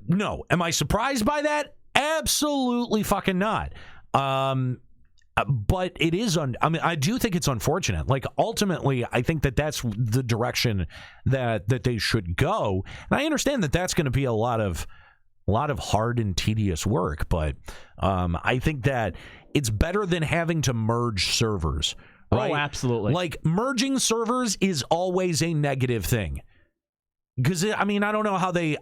no. Am I surprised by that? Absolutely fucking not. But it is... I mean, I do think it's unfortunate. Like, ultimately, I think that that's the direction that they should go. And I understand that that's going to be a lot of hard and tedious work, but I think that it's better than having to merge servers. Right? Oh, absolutely. Like, merging servers is always a negative thing. Because I mean, I don't know how they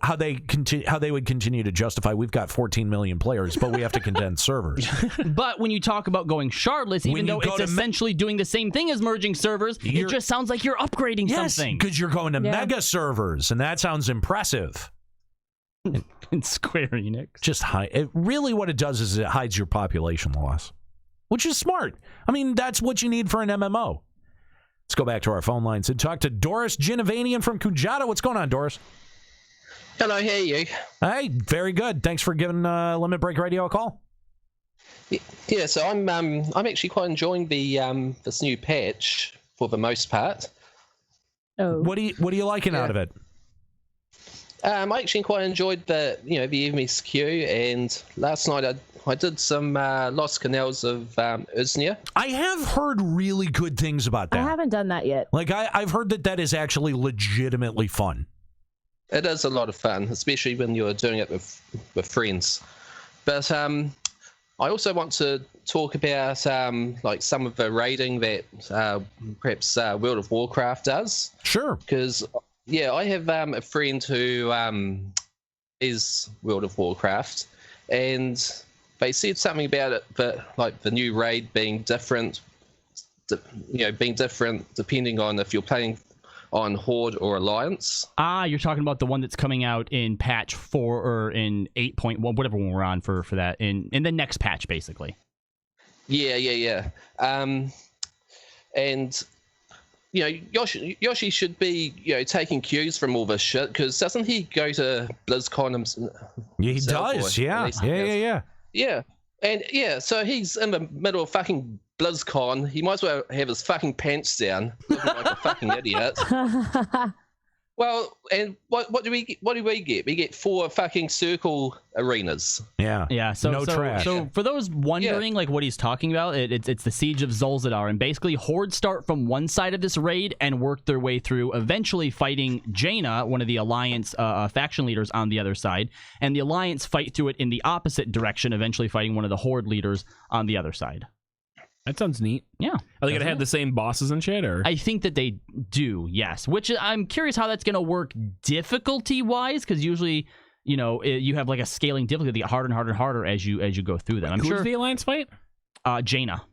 would continue to justify we've got 14 million players, but we have to condense servers. But when you talk about going shardless, even though it's essentially doing the same thing as merging servers, it just sounds like you're upgrading something. Because you're going to mega servers, and that sounds impressive. In Square-Enix. Just really what it does is it hides your population loss, which is smart. I mean, that's what you need for an MMO. Let's go back to our phone lines and talk to Doris Ginevanian from Kujata. What's going on, Doris? Hello, how are you? Hey, very good. Thanks for giving Limit Break Radio a call. Yeah, so I'm actually quite enjoying the this new patch for the most part. Oh, what are you liking out of it? I actually quite enjoyed the MSQ, and last night I did some Lost Canals of Uznia. I have heard really good things about that. I haven't done that yet. Like I've heard that is actually legitimately fun. It is a lot of fun, especially when you're doing it with friends. But I also want to talk about like some of the raiding that perhaps World of Warcraft does. Sure. Because yeah, I have a friend who is World of Warcraft, and they said something about it, that like the new raid being different, being different depending on if you're playing on Horde or Alliance. You're talking about the one that's coming out in patch 4 or in 8.1, whatever one we're on for that, in the next patch, basically. Yeah. And Yoshi should be taking cues from all this shit, because doesn't he go to BlizzCon himself? Yeah, he does. Yeah. And so he's in the middle of fucking BlizzCon. He might as well have his fucking pants down, looking like a fucking idiot. Well, and what do we get? We get 4 fucking circle arenas. Yeah. So trash. So for those wondering like what he's talking about, it's the Siege of Zul'Zadar, and basically Horde start from one side of this raid and work their way through, eventually fighting Jaina, one of the Alliance faction leaders, on the other side, and the Alliance fight through it in the opposite direction, eventually fighting one of the Horde leaders on the other side. That sounds neat. Yeah. Are they going to have the same bosses and shit, or? I think that they do, yes. Which I'm curious how that's going to work difficulty-wise, because usually, you have like a scaling difficulty that get harder and harder and harder as you go through them. I'm sure. Who's the Alliance fight? Jaina.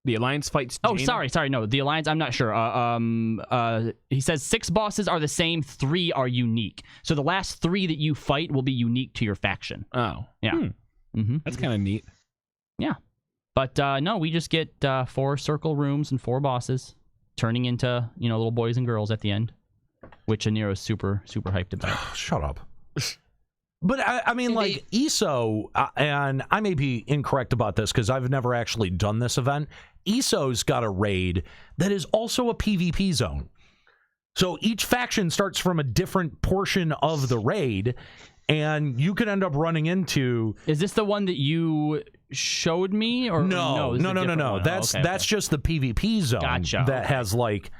The Alliance fights Jaina? Oh, sorry. No, the Alliance, I'm not sure. He says 6 bosses are the same, 3 are unique. So the last 3 that you fight will be unique to your faction. Oh. Yeah. Mm-hmm. That's kind of neat. Yeah. But no, we just get 4 circle rooms and 4 bosses turning into, little boys and girls at the end, which Anero's super, super hyped about. Shut up. But I mean, like, ESO, and I may be incorrect about this because I've never actually done this event. ESO's got a raid that is also a PvP zone. So each faction starts from a different portion of the raid, and you could end up running into... Is this the one that you showed me? Or No. That's just the PvP zone that has, like,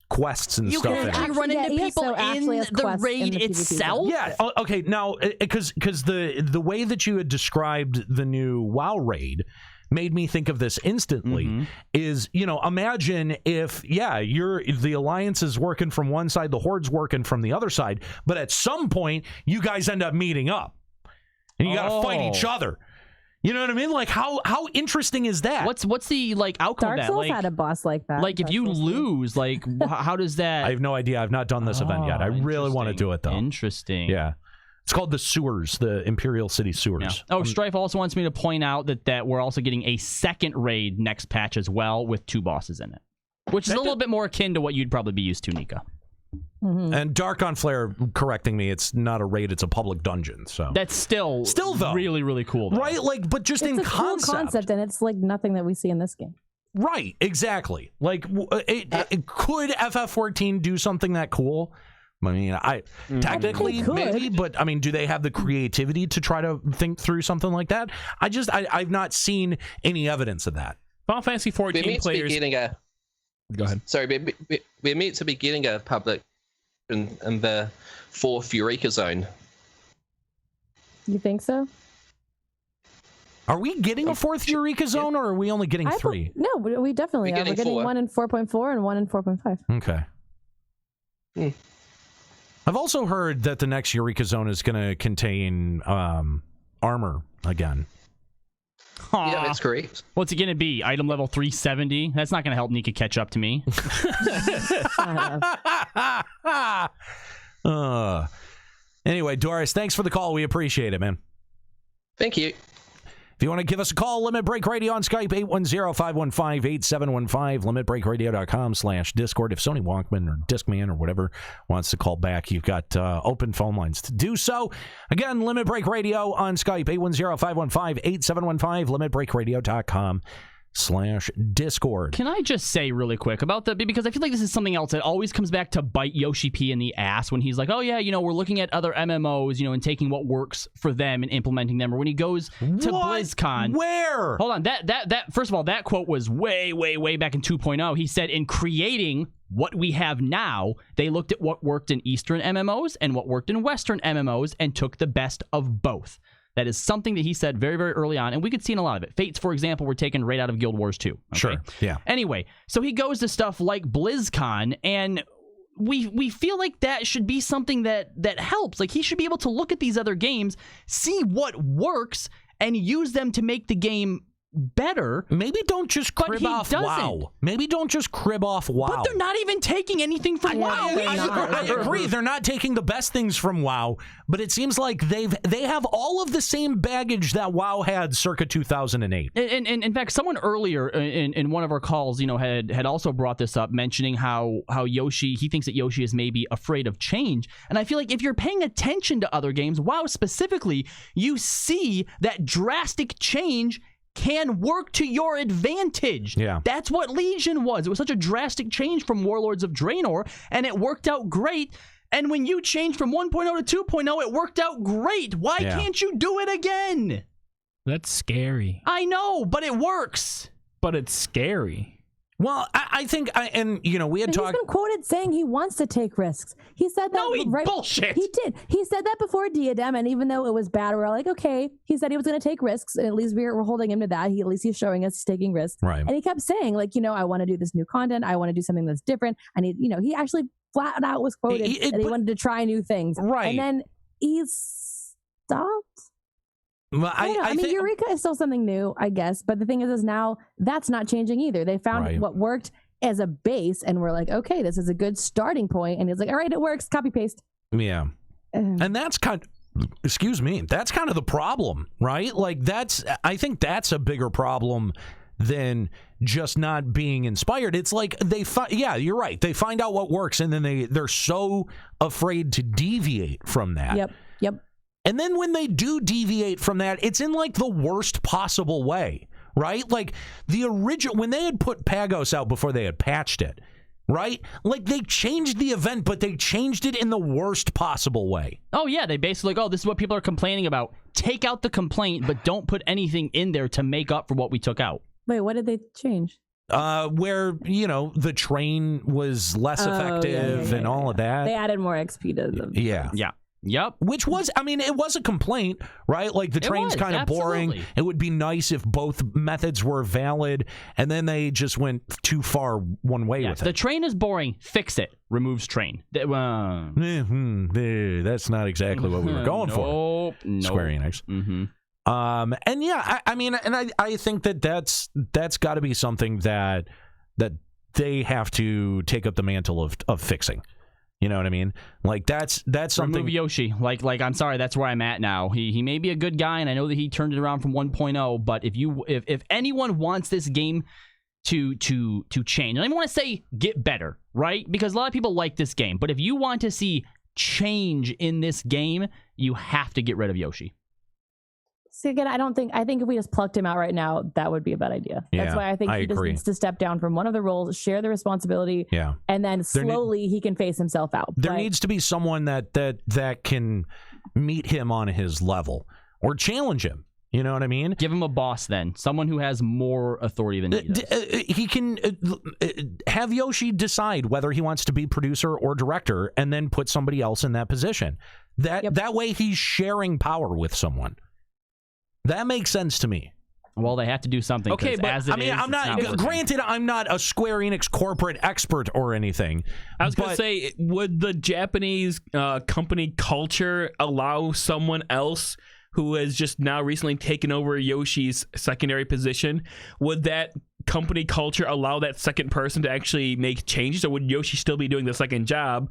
quests and stuff in it. You run into people in the raid itself? Yeah. Okay, now, because the way that you had described the new WoW raid made me think of this instantly. Is, imagine if the Alliance is working from one side, the Horde's working from the other side, but at some point you guys end up meeting up and you gotta fight each other. You know what I mean? Like, how interesting is that? What's the like outcome Dark of that? Souls Like, had a boss like that. like if you lose, like how does that? I have no idea. I've not done this event yet. I really want to do it though. Interesting. Yeah. It's called the Sewers, the Imperial City Sewers. Yeah. Oh, Strife also wants me to point out that we're also getting a second raid next patch as well with 2 bosses in it, which is a little bit more akin to what you'd probably be used to, Nika. Mm-hmm. And Dark on Flare correcting me, it's not a raid, it's a public dungeon. So that's still though really, really cool. Though. Right? Like, but just it's in a cool concept, and it's like nothing that we see in this game. Right, exactly. Like, it could FF14 do something that cool? I mean, technically maybe, but I mean, do they have the creativity to try to think through something like that? I've not seen any evidence of that. Final Fantasy 14 players. Go ahead. Sorry, we're meant to be getting a public in the 4th Eureka Zone. You think so? Are we getting a 4th Eureka Zone, or are we only getting 3? No, we definitely are. We're getting 4. 1 in 4.4 and 1 in 4.5. Okay. I've also heard that the next Eureka Zone is going to contain armor again. Yeah, that's correct. What's it going to be? Item level 370? That's not going to help Nika catch up to me. Anyway, Doris, thanks for the call. We appreciate it, man. Thank you. If you want to give us a call, Limit Break Radio on Skype, 810-515-8715, limitbreakradio.com/Discord. If Sony Walkman or Discman or whatever wants to call back, you've got open phone lines to do so. Again, Limit Break Radio on Skype, 810-515-8715, limitbreakradio.com/Discord. Can I just say really quick about that? Because I feel like this is something else that always comes back to bite Yoshi P in the ass when he's like, oh yeah, we're looking at other MMOs, and taking what works for them and implementing them. Or when he goes to BlizzCon. Where? Hold on. That first of all, that quote was way, way, way back in 2.0. He said, in creating what we have now, they looked at what worked in Eastern MMOs and what worked in Western MMOs and took the best of both. That is something that he said very, very early on, and we could see in a lot of it. Fates, for example, were taken right out of Guild Wars 2. Okay? Sure, yeah. Anyway, so he goes to stuff like BlizzCon, and we feel like that should be something that helps. Like, he should be able to look at these other games, see what works, and use them to make the game better. Maybe don't just crib off WoW. Maybe don't just crib off WoW. But they're not even taking anything from WoW. I agree. They're not taking the best things from WoW, but it seems like they have all of the same baggage that WoW had circa 2008. And in fact, someone earlier in one of our calls, had also brought this up, mentioning how Yoshi, he thinks that Yoshi is maybe afraid of change. And I feel like if you're paying attention to other games, WoW specifically, you see that drastic change can work to your advantage. Yeah. That's what Legion was. It was such a drastic change from Warlords of Draenor, and it worked out great. And when you changed from 1.0 to 2.0, it worked out great. Why can't you do it again? That's scary. I know, but it works. But it's scary. Well, I think, we had talked. He's been quoted saying he wants to take risks. He said that. Bullshit. He did. He said that before Diadem, and even though it was bad, we're like, okay. He said he was going to take risks, and at least we're holding him to that. At least he's showing us he's taking risks. Right. And he kept saying, like, I want to do this new content. I want to do something that's different. I need, he actually flat out was quoted that he wanted to try new things. Right. And then he stopped. Well, I mean, Eureka is still something new, I guess. But the thing is now that's not changing either. They found what worked as a base, and we're like, okay, this is a good starting point. And it's like, all right, it works. Copy paste. Yeah, and that's kind of, that's kind of the problem, right? Like I think that's a bigger problem than just not being inspired. It's like you're right. They find out what works, and then they're so afraid to deviate from that. Yep. And then when they do deviate from that, it's in like the worst possible way, right? Like the original, when they had put Pagos out before they had patched it, right? Like they changed the event, but they changed it in the worst possible way. Oh yeah, they basically this is what people are complaining about. Take out the complaint, but don't put anything in there to make up for what we took out. Wait, what did they change? Where, the train was less effective and all of that. They added more XP to them. Yeah. Yep. Which was, it was a complaint, right? Like the train's kind of boring. It would be nice if both methods were valid, and then they just went too far one way with it. The train is boring. Fix it. Removes train. That's not exactly what we were going for. Nope. Square Enix. Mm-hmm. And yeah, I think that's got to be something that they have to take up the mantle of fixing. You know what I mean? Like that's something. Remove Yoshi. Like I'm sorry, that's where I'm at now. He may be a good guy, and I know that he turned it around from 1.0. But if anyone wants this game to change, I don't even want to say get better, right? Because a lot of people like this game. But if you want to see change in this game, you have to get rid of Yoshi. See, again, I think if we just plucked him out right now, that would be a bad idea. That's why I think he just needs to step down from one of the roles, share the responsibility, and then slowly he can phase himself out. There needs to be someone that can meet him on his level or challenge him. You know what I mean? Give him a boss then. Someone who has more authority than he does. He can have Yoshi decide whether he wants to be producer or director and then put somebody else in that position. That way he's sharing power with someone. That makes sense to me. Well, they have to do something. Okay, but I'm not. Granted, I'm not a Square-Enix corporate expert or anything. I was going to say, would the Japanese company culture allow someone else who has just now recently taken over Yoshi's secondary position? Would that company culture allow that second person to actually make changes, or would Yoshi still be doing the second job?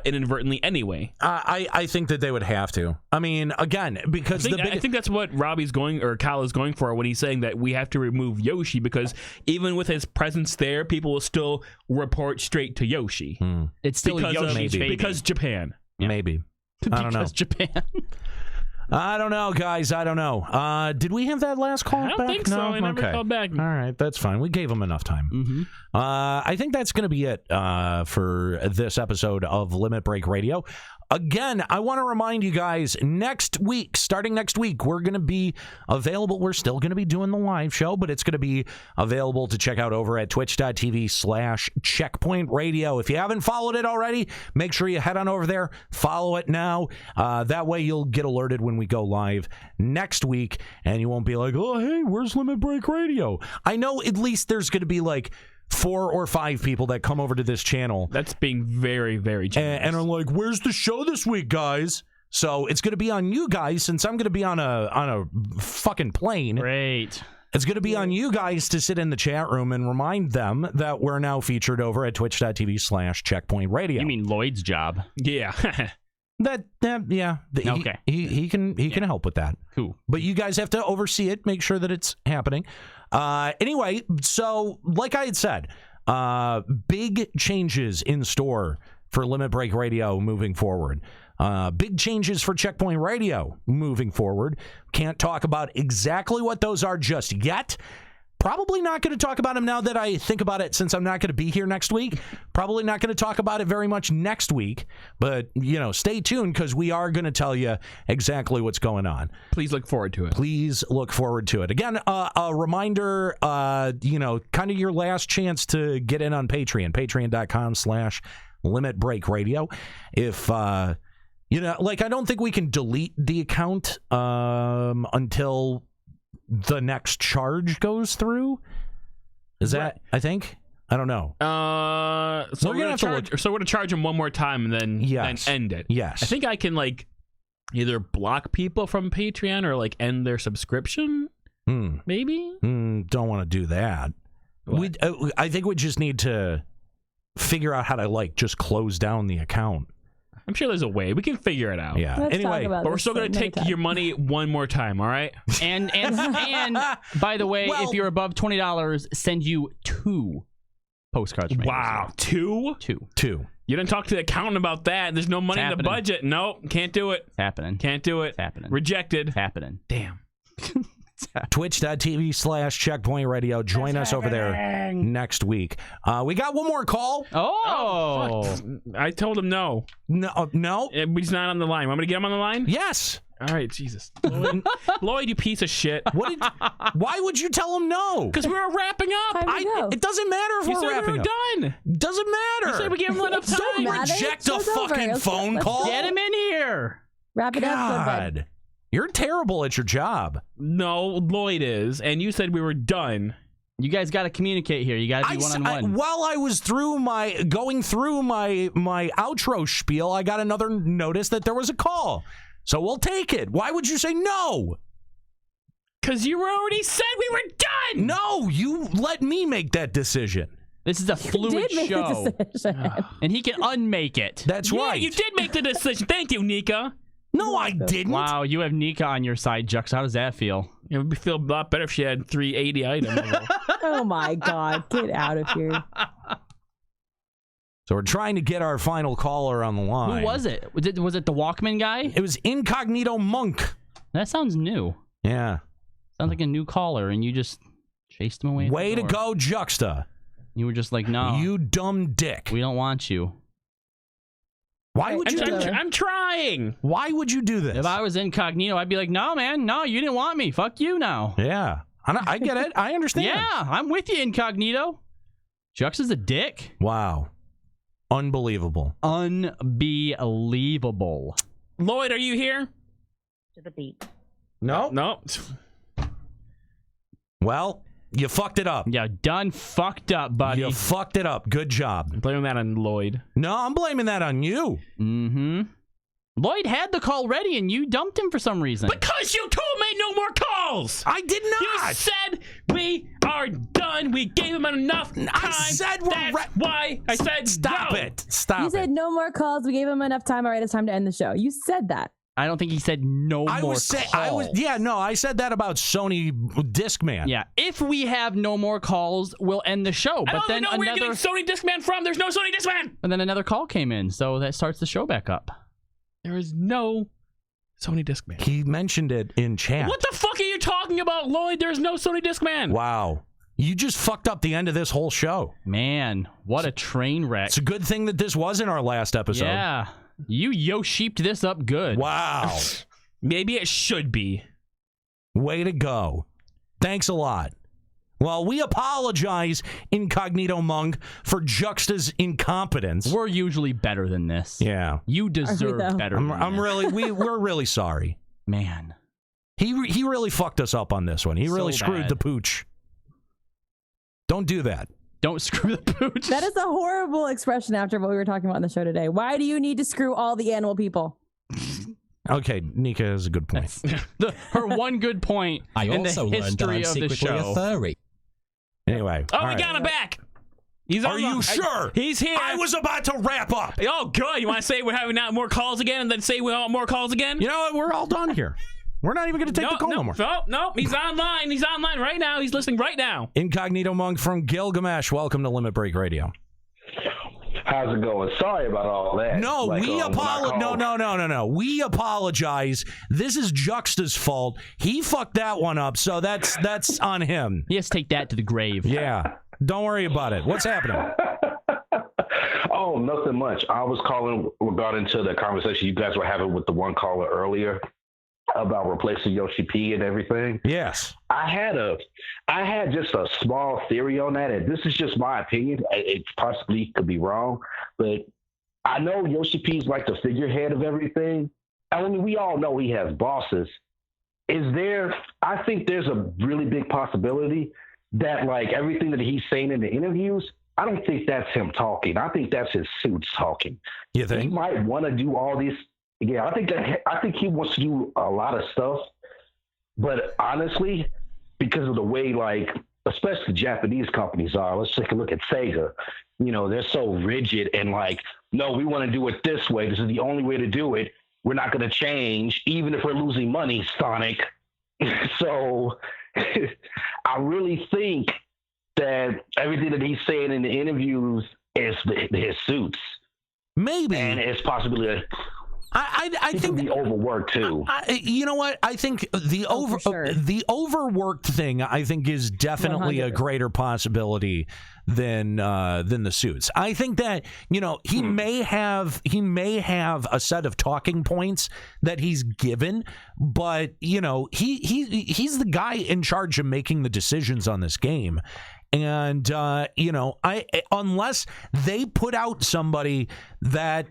Inadvertently anyway. I think that they would have to. I mean, again, because I think that's what Robbie's going, or Kyle is going for when he's saying that we have to remove Yoshi, because even with his presence there, people will still report straight to Yoshi. It's still Yoshi's baby. Because Japan. Maybe. I don't know. Because Japan. I don't know, guys. I don't know. Did we have that last call back? I don't think so. I never called back. All right, that's fine. We gave him enough time. I think that's going to be it for this episode of Limit Break Radio. Again, I want to remind you guys, next week, starting next week, we're going to be available. We're still going to be doing the live show, but it's going to be available to check out over at twitch.tv/Checkpoint Radio. If you haven't followed it already, make sure you head on over there, follow it now. That way you'll get alerted when we go live next week, and you won't be like, oh, hey, where's Limit Break Radio? I know at least there's going to be like 4 or 5 people that come over to this channel. That's being very, very generous. And are like, where's the show this week, guys? So it's going to be on you guys, since I'm going to be on a fucking plane. Great. It's going to be on you guys to sit in the chat room and remind them that we're now featured over at twitch.tv/Checkpoint Radio. You mean Lloyd's job? Yeah. Yeah. Okay. He can help with that. Cool. But you guys have to oversee it, make sure that it's happening. Anyway, so like I had said, big changes in store for Limit Break Radio moving forward. Big changes for Checkpoint Radio moving forward. Can't talk about exactly what those are just yet. Probably not going to talk about them now that I think about it, since I'm not going to be here next week. Probably not going to talk about it very much next week. But, stay tuned, because we are going to tell you exactly what's going on. Please look forward to it. Please look forward to it. Again, a reminder, kind of your last chance to get in on Patreon. Patreon.com/Limit Break Radio. If, I don't think we can delete the account until the next charge goes through. Is that, I think? I don't know. So we're gonna charge him one more time and then end it. Yes. I think I can either block people from Patreon or end their subscription. Maybe. Don't want to do that. I think we just need to figure out how to just close down the account. I'm sure there's a way. We can figure it out. Yeah. Anyway, but we're still going to take your money one more time, all right? And by the way, if you're above $20, send you 2 postcards. Wow, 2? 2. You didn't talk to the accountant about that. There's no money in the budget. Nope, can't do it. Happening. Can't do it. Happening. Rejected. Happening. Damn. Twitch.tv/Checkpoint Radio. Join us over there next week. We got one more call. Oh. I told him no. No. He's not on the line. Want me to get him on the line? Yes. All right, Jesus. Lloyd, you piece of shit. Why would you tell him no? Because we were wrapping up. It doesn't matter if we're wrapping up. You said we were done. Doesn't matter. You said we gave him enough time. Don't reject a fucking phone call. Get him in here. Wrap it up. God. You're terrible at your job. No, Lloyd is. And you said we were done. You guys got to communicate here. You got to be one-on-one. While I was going through my outro spiel, I got another notice that there was a call. So we'll take it. Why would you say no? Because you already said we were done. No, you let me make that decision. This is a fluid show. And he can unmake it. That's right. You did make the decision. Thank you, Nika. No, I didn't. Wow, you have Nika on your side, Jux. How does that feel? It would feel a lot better if she had 380 items. Oh my God. Get out of here. So we're trying to get our final caller on the line. Who was it? Was it the Walkman guy? It was Incognito Monk. That sounds new. Yeah. Sounds like a new caller, and you just chased him away. Way to go, Juxta. You were just like, no. You dumb dick. We don't want you. Why would you do that? I'm trying. Why would you do this? If I was Incognito, I'd be like, no, man. No, you didn't want me. Fuck you now. Yeah. I get it. I understand. Yeah, I'm with you, Incognito. Jux is a dick. Wow. Unbelievable. Unbelievable. Lloyd, are you here? To the beat. No. No. Well, you fucked it up. Yeah, done fucked up, buddy. You fucked it up. Good job. I'm blaming that on Lloyd. No, I'm blaming that on you. Mm-hmm. Lloyd had the call ready, and you dumped him for some reason. Because you told me no more calls. I did not. You said we are done. We gave him enough time. I said we're That's why I said stop no. it. Stop You it. said no more calls. We gave him enough time. All right, it's time to end the show. You said that. I don't think he said no more calls. I said that about Sony Discman. Yeah, if we have no more calls, we'll end the show. I don't even know where you're getting Sony Discman from. There's no Sony Discman. And then another call came in, so that starts the show back up. There is no Sony Discman. He mentioned it in chat. What the fuck are you talking about, Lloyd? There's no Sony Discman. Wow. You just fucked up the end of this whole show. Man, what a train wreck. It's a good thing that this wasn't our last episode. Yeah. You yo-sheeped this up good. Wow. Maybe it should be. Way to go. Thanks a lot. Well, we apologize, Incognito Monk, for Juxta's incompetence. We're usually better than this. Yeah. You deserve better than this. We're really sorry. Man. He really fucked us up on this one. He really screwed bad. the pooch. Don't do that. Don't screw the pooch. That is a horrible expression after what we were talking about on the show today. Why do you need to screw all the animal people? Okay, Nika has a good point. Her one good point in the history of the show. A furry. Anyway. Oh, we got him back. Are you sure? He's here. I was about to wrap up. Oh, good. You want to say we're having out more calls again and then say we want more calls again? You know what? We're all done here. We're not even going to take the call no more. No, he's online. He's online right now. He's listening right now. Incognito Monk from Gilgamesh. Welcome to Limit Break Radio. How's it going? Sorry about all that. No, we apologize. No. We apologize. This is Juxta's fault. He fucked that one up, so that's on him. He has to take that to the grave. Yeah. Don't worry about it. What's happening? Oh, nothing much. I was calling regarding to the conversation you guys were having with the one caller earlier about replacing Yoshi P and everything. Yes. I had just a small theory on that, and this is just my opinion. It possibly could be wrong, but I know Yoshi P is like the figurehead of everything. I mean, we all know he has bosses. I think there's a really big possibility that like everything that he's saying in the interviews, I don't think that's him talking. I think that's his suits talking. You think? He might want to do all these. Yeah, I think he wants to do a lot of stuff, but honestly, because of the way, like, especially Japanese companies are, let's take a look at Sega. You know, they're so rigid and like, no, we want to do it this way. This is the only way to do it. We're not going to change, even if we're losing money, Sonic. So I really think that everything that he's saying in the interviews is his suits. Maybe. And it's possibly I think the overworked too. You know what? I think the overworked thing, I think, is definitely 100. A greater possibility than the suits. I think that he may have a set of talking points that he's given, but he's the guy in charge of making the decisions on this game. And unless they put out somebody that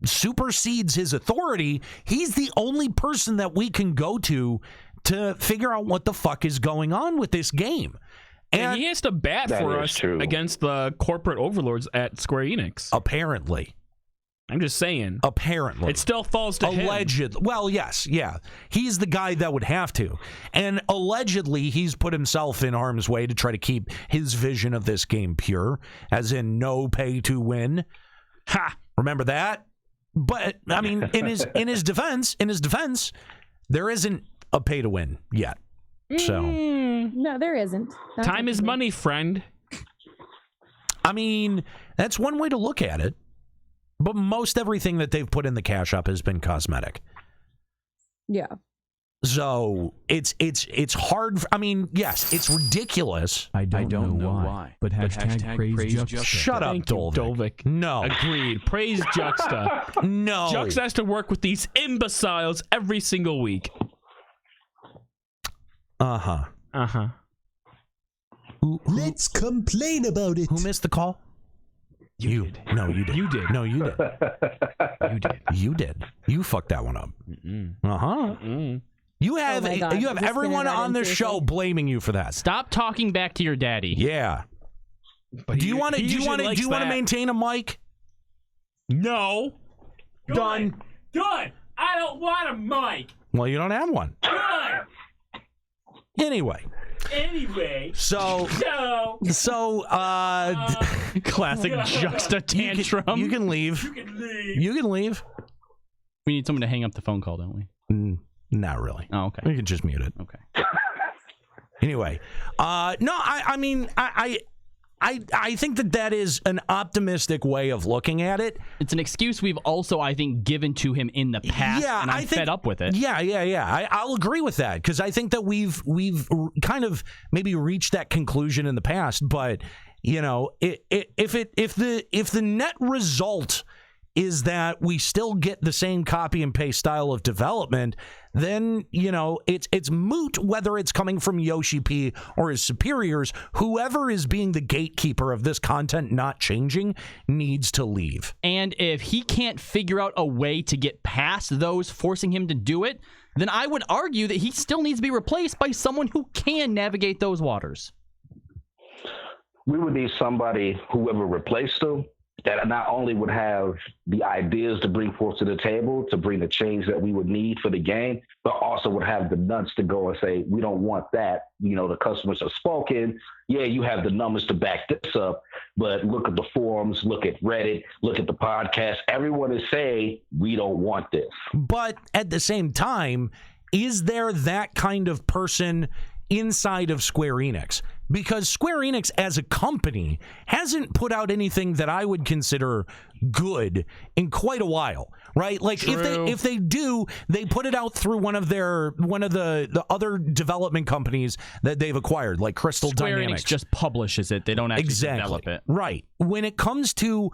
supersedes his authority, he's the only person that we can go to figure out what the fuck is going on with this game. And he has to bat for us against the corporate overlords at Square-Enix. Apparently. I'm just saying. Apparently. It still falls to him. Allegedly. Well, yes, yeah. He's the guy that would have to. And allegedly, he's put himself in harm's way to try to keep his vision of this game pure, as in no pay to win. Ha! Remember that? But, I mean, in his defense, there isn't a pay to win yet. So no, there isn't. Time is money, friend. I mean, that's one way to look at it. But most everything that they've put in the cash up has been cosmetic. Yeah. So it's hard. I mean, yes, it's ridiculous. I don't know why. But hashtag praise Juxta. Shut up, Dolvik. No. Agreed. Praise Juxta. No. Juxta has to work with these imbeciles every single week. Uh-huh. Uh-huh. Let's complain about it. Who missed the call? You did. No, you did. You did. No, you did. You did. You did. You fucked that one up. Uh-huh. You have God. you have everyone on this show blaming you for that. Stop talking back to your daddy. Yeah. But do you want to maintain a mic? No. Done. Done. I don't want a mic. Well, you don't have one. Done. Anyway. So classic Juxta tantrum. You can leave. You can leave. We need someone to hang up the phone call, don't we? Not really. Oh, okay. You can just mute it. Okay. Anyway, no, I mean, I think that is an optimistic way of looking at it. It's an excuse we've also, I think, given to him in the past, and I'm fed up with it. Yeah. I'll agree with that, because I think that we've kind of maybe reached that conclusion in the past. But you know, if the net result is that we still get the same copy and paste style of development, then, you know, it's moot whether it's coming from Yoshi P or his superiors. Whoever is being the gatekeeper of this content not changing needs to leave. And if he can't figure out a way to get past those forcing him to do it, then I would argue that he still needs to be replaced by someone who can navigate those waters. We would need somebody, whoever replaced him, that not only would have the ideas to bring forth to the table to bring the change that we would need for the game, but also would have the nuts to go and say, we don't want that. You know, the customers have spoken. Yeah, you have the numbers to back this up, but look at the forums, look at Reddit, look at the podcast. Everyone is saying, we don't want this. But at the same time, is there that kind of person inside of Square-Enix? Because Square-Enix as a company hasn't put out anything that I would consider good in quite a while, right? Like if they do, they put it out through one of the other development companies that they've acquired, like Crystal Dynamics. Square-Enix just publishes it. They don't actually develop it. Right. When it comes to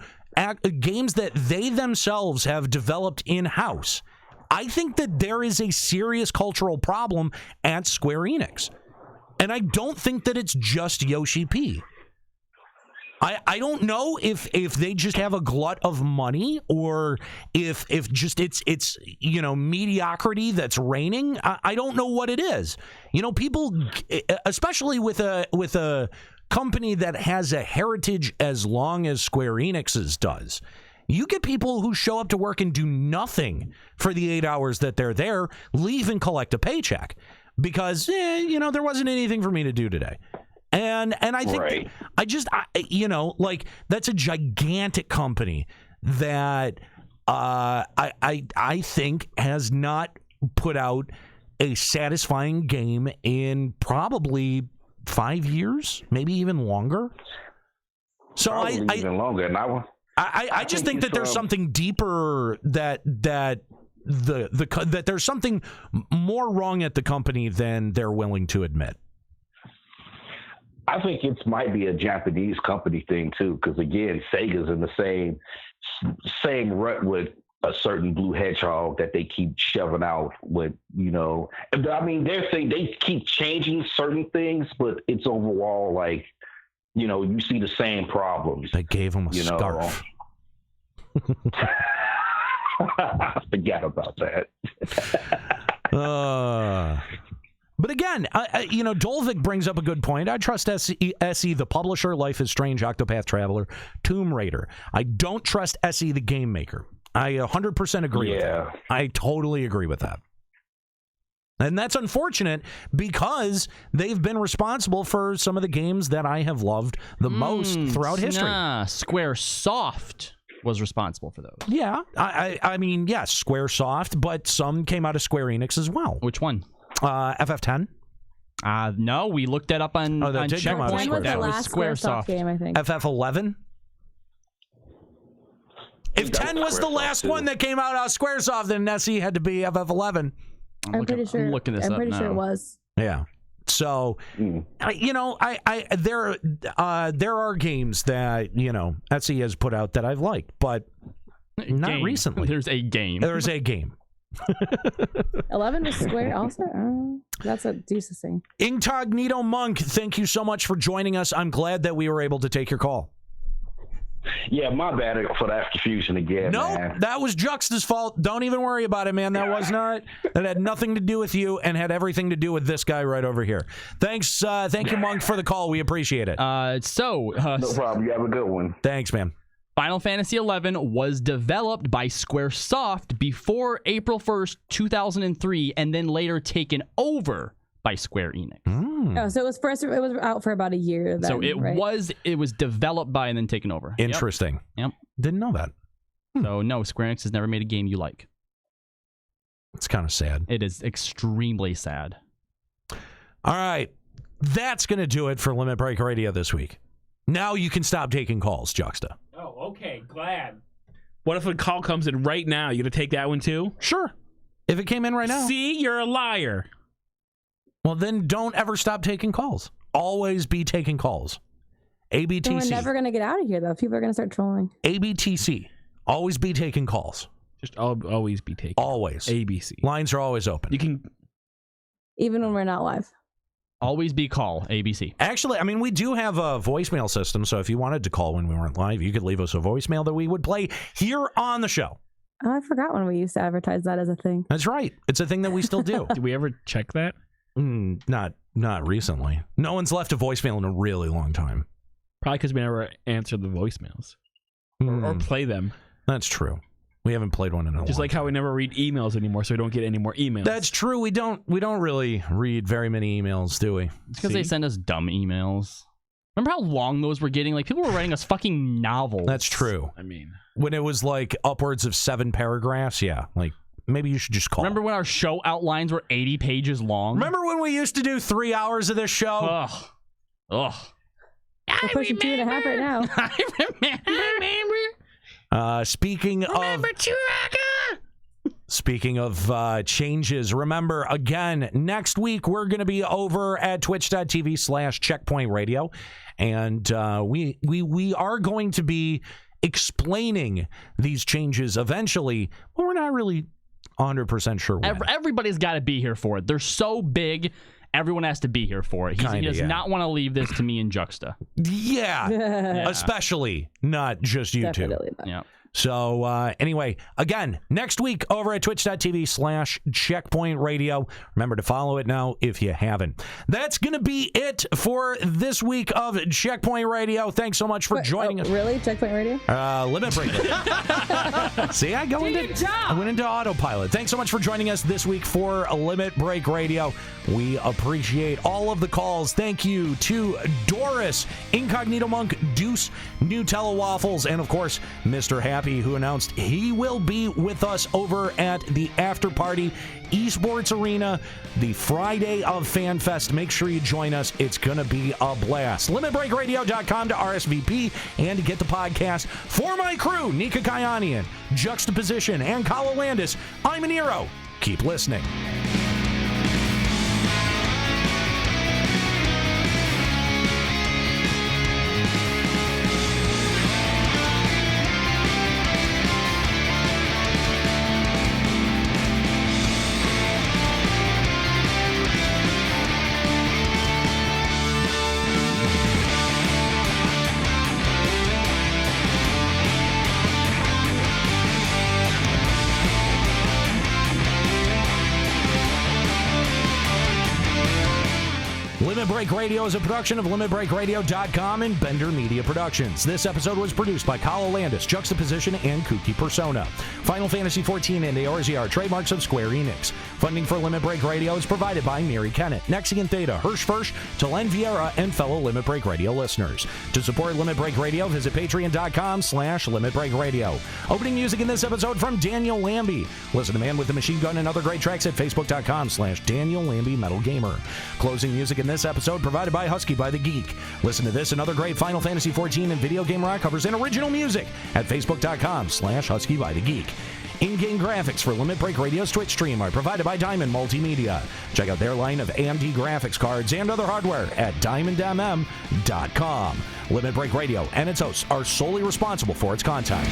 games that they themselves have developed in-house, I think that there is a serious cultural problem at Square-Enix. And I don't think that it's just Yoshi P. I don't know if they just have a glut of money, or if just it's you know, mediocrity that's reigning. I don't know what it is. You know, people, especially with a company that has a heritage as long as Square Enix's does, you get people who show up to work and do nothing for the 8 hours that they're there, leave and collect a paycheck. Because, you know, there wasn't anything for me to do today. And I think, you know, like, that's a gigantic company that I think has not put out a satisfying game in probably 5 years, maybe even longer. So even longer. I just think that there's something deeper that there's something more wrong at the company than they're willing to admit. I think it might be a Japanese company thing too, because again, Sega's in the same rut with a certain blue hedgehog that they keep shoving out with, you know. I mean, they keep changing certain things, but it's overall like, you know, you see the same problems. They gave him a scarf. Forget about that. But again, you know, Dolvik brings up a good point. I trust SE the publisher, Life is Strange, Octopath Traveler, Tomb Raider. I don't trust SE the game maker. I 100% agree with that. I totally agree with that. And that's unfortunate because they've been responsible for some of the games that I have loved the most throughout history. Squaresoft was responsible for those. Yeah. I mean, yes, Squaresoft, but some came out of Square Enix as well. Which one? FF10. No, we looked that up on Checkpoint. That was Squaresoft game, I think. FF11. If 10 was the last one that came out of Squaresoft, then Nessie had to be FF11. I'm pretty sure. I'm looking this I'm up pretty now. sure it was. Yeah. So, there are games that Etsy has put out that I've liked, but not recently. There's a game. 11 was Square also. That's a deuces thing. Incognito Monk, thank you so much for joining us. I'm glad that we were able to take your call. Yeah, my bad for that confusion again. No, that was Juxta's fault. Don't even worry about it, man. That was not. That had nothing to do with you and had everything to do with this guy right over here. Thanks, thank you, Monk, for the call. We appreciate it. No problem. You have a good one. Thanks, man. Final Fantasy XI was developed by Squaresoft before April 1st, 2003, and then later taken over by Square Enix. Oh, so it was out for about a year. Then, So it right? was developed by and then taken over. Interesting. Yep. Didn't know that. So no, Square Enix has never made a game you like. It's kind of sad. It is extremely sad. All right. That's going to do it for Limit Break Radio this week. Now you can stop taking calls, Juxta. Oh, okay. Glad. What if a call comes in right now? You gonna take that one too? Sure. If it came in right now. See, you're a liar. Well, then don't ever stop taking calls. Always be taking calls. ABTC. So we're never going to get out of here, though. People are going to start trolling. ABTC. Always be taking calls. Just always be taking. Always. ABC. Lines are always open. You can. Even when we're not live. Always be call, ABC. Actually, I mean, we do have a voicemail system, so if you wanted to call when we weren't live, you could leave us a voicemail that we would play here on the show. Oh, I forgot when we used to advertise that as a thing. That's right. It's a thing that we still do. Did we ever check that? Not recently. No one's left a voicemail in a really long time. Probably because we never answer the voicemails or play them. That's true. We haven't played one in a Just long like how we never read emails anymore, so we don't get any more emails. That's true. We don't really read very many emails, do we? It's because they send us dumb emails. Remember how long those were getting? Like, people were writing us fucking novels. That's true. I mean, when it was like upwards of 7 paragraphs, yeah. Like, maybe you should just call. Remember when our show outlines were 80 pages long? Remember when we used to do 3 hours of this show? Ugh. We're pushing 2.5 right now. I remember. Speaking of changes, remember, again, next week we're going to be over at twitch.tv/checkpoint radio. And we are going to be explaining these changes eventually. But we're not really 100% sure when. Everybody's got to be here for it. They're so big. Everyone has to be here for it. He does not want to leave this to me and Juxta. Yeah. Especially not just you Definitely two. not. Yeah. So anyway, again, next week over at twitch.tv/checkpoint radio. Remember to follow it now if you haven't. That's going to be it for this week of Checkpoint Radio. Thanks so much for joining us. Really? Checkpoint Radio? Limit Break. See, I went into autopilot. Thanks so much for joining us this week for Limit Break Radio. We appreciate all of the calls. Thank you to Doris, Incognito Monk, Deuce, Nutella Waffles, and of course, Mr. Happy, who announced he will be with us over at the after party Esports Arena the Friday of FanFest. Make sure you join us. It's going to be a blast. LimitBreakRadio.com to RSVP and to get the podcast. For my crew, Nika Kayanian, Juxtaposition, and Kala Landis, I'm an hero. Keep listening. Limit Break Radio is a production of LimitBreakRadio.com and Bender Media Productions. This episode was produced by Kyle Landis, Juxtaposition, and Kooky Persona. Final Fantasy XIV and Eorzea are trademarks of Square-Enix. Funding for Limit Break Radio is provided by Mary Kennett, Nexian Theta, Hirschfirsch, Talen Vieira, and fellow Limit Break Radio listeners. To support Limit Break Radio, visit patreon.com/Limit Break Radio. Opening music in this episode from Daniel Lambie. Listen to Man with the Machine Gun and other great tracks at facebook.com/Daniel Lambie Metal Gamer. Closing music in this episode provided by Husky by the Geek. Listen to this and other great Final Fantasy XIV and video game rock covers and original music at facebook.com/Husky by the Geek. In-game graphics for Limit Break Radio's Twitch stream are provided by Diamond Multimedia. Check out their line of AMD graphics cards and other hardware at diamondmm.com. Limit Break Radio and its hosts are solely responsible for its content.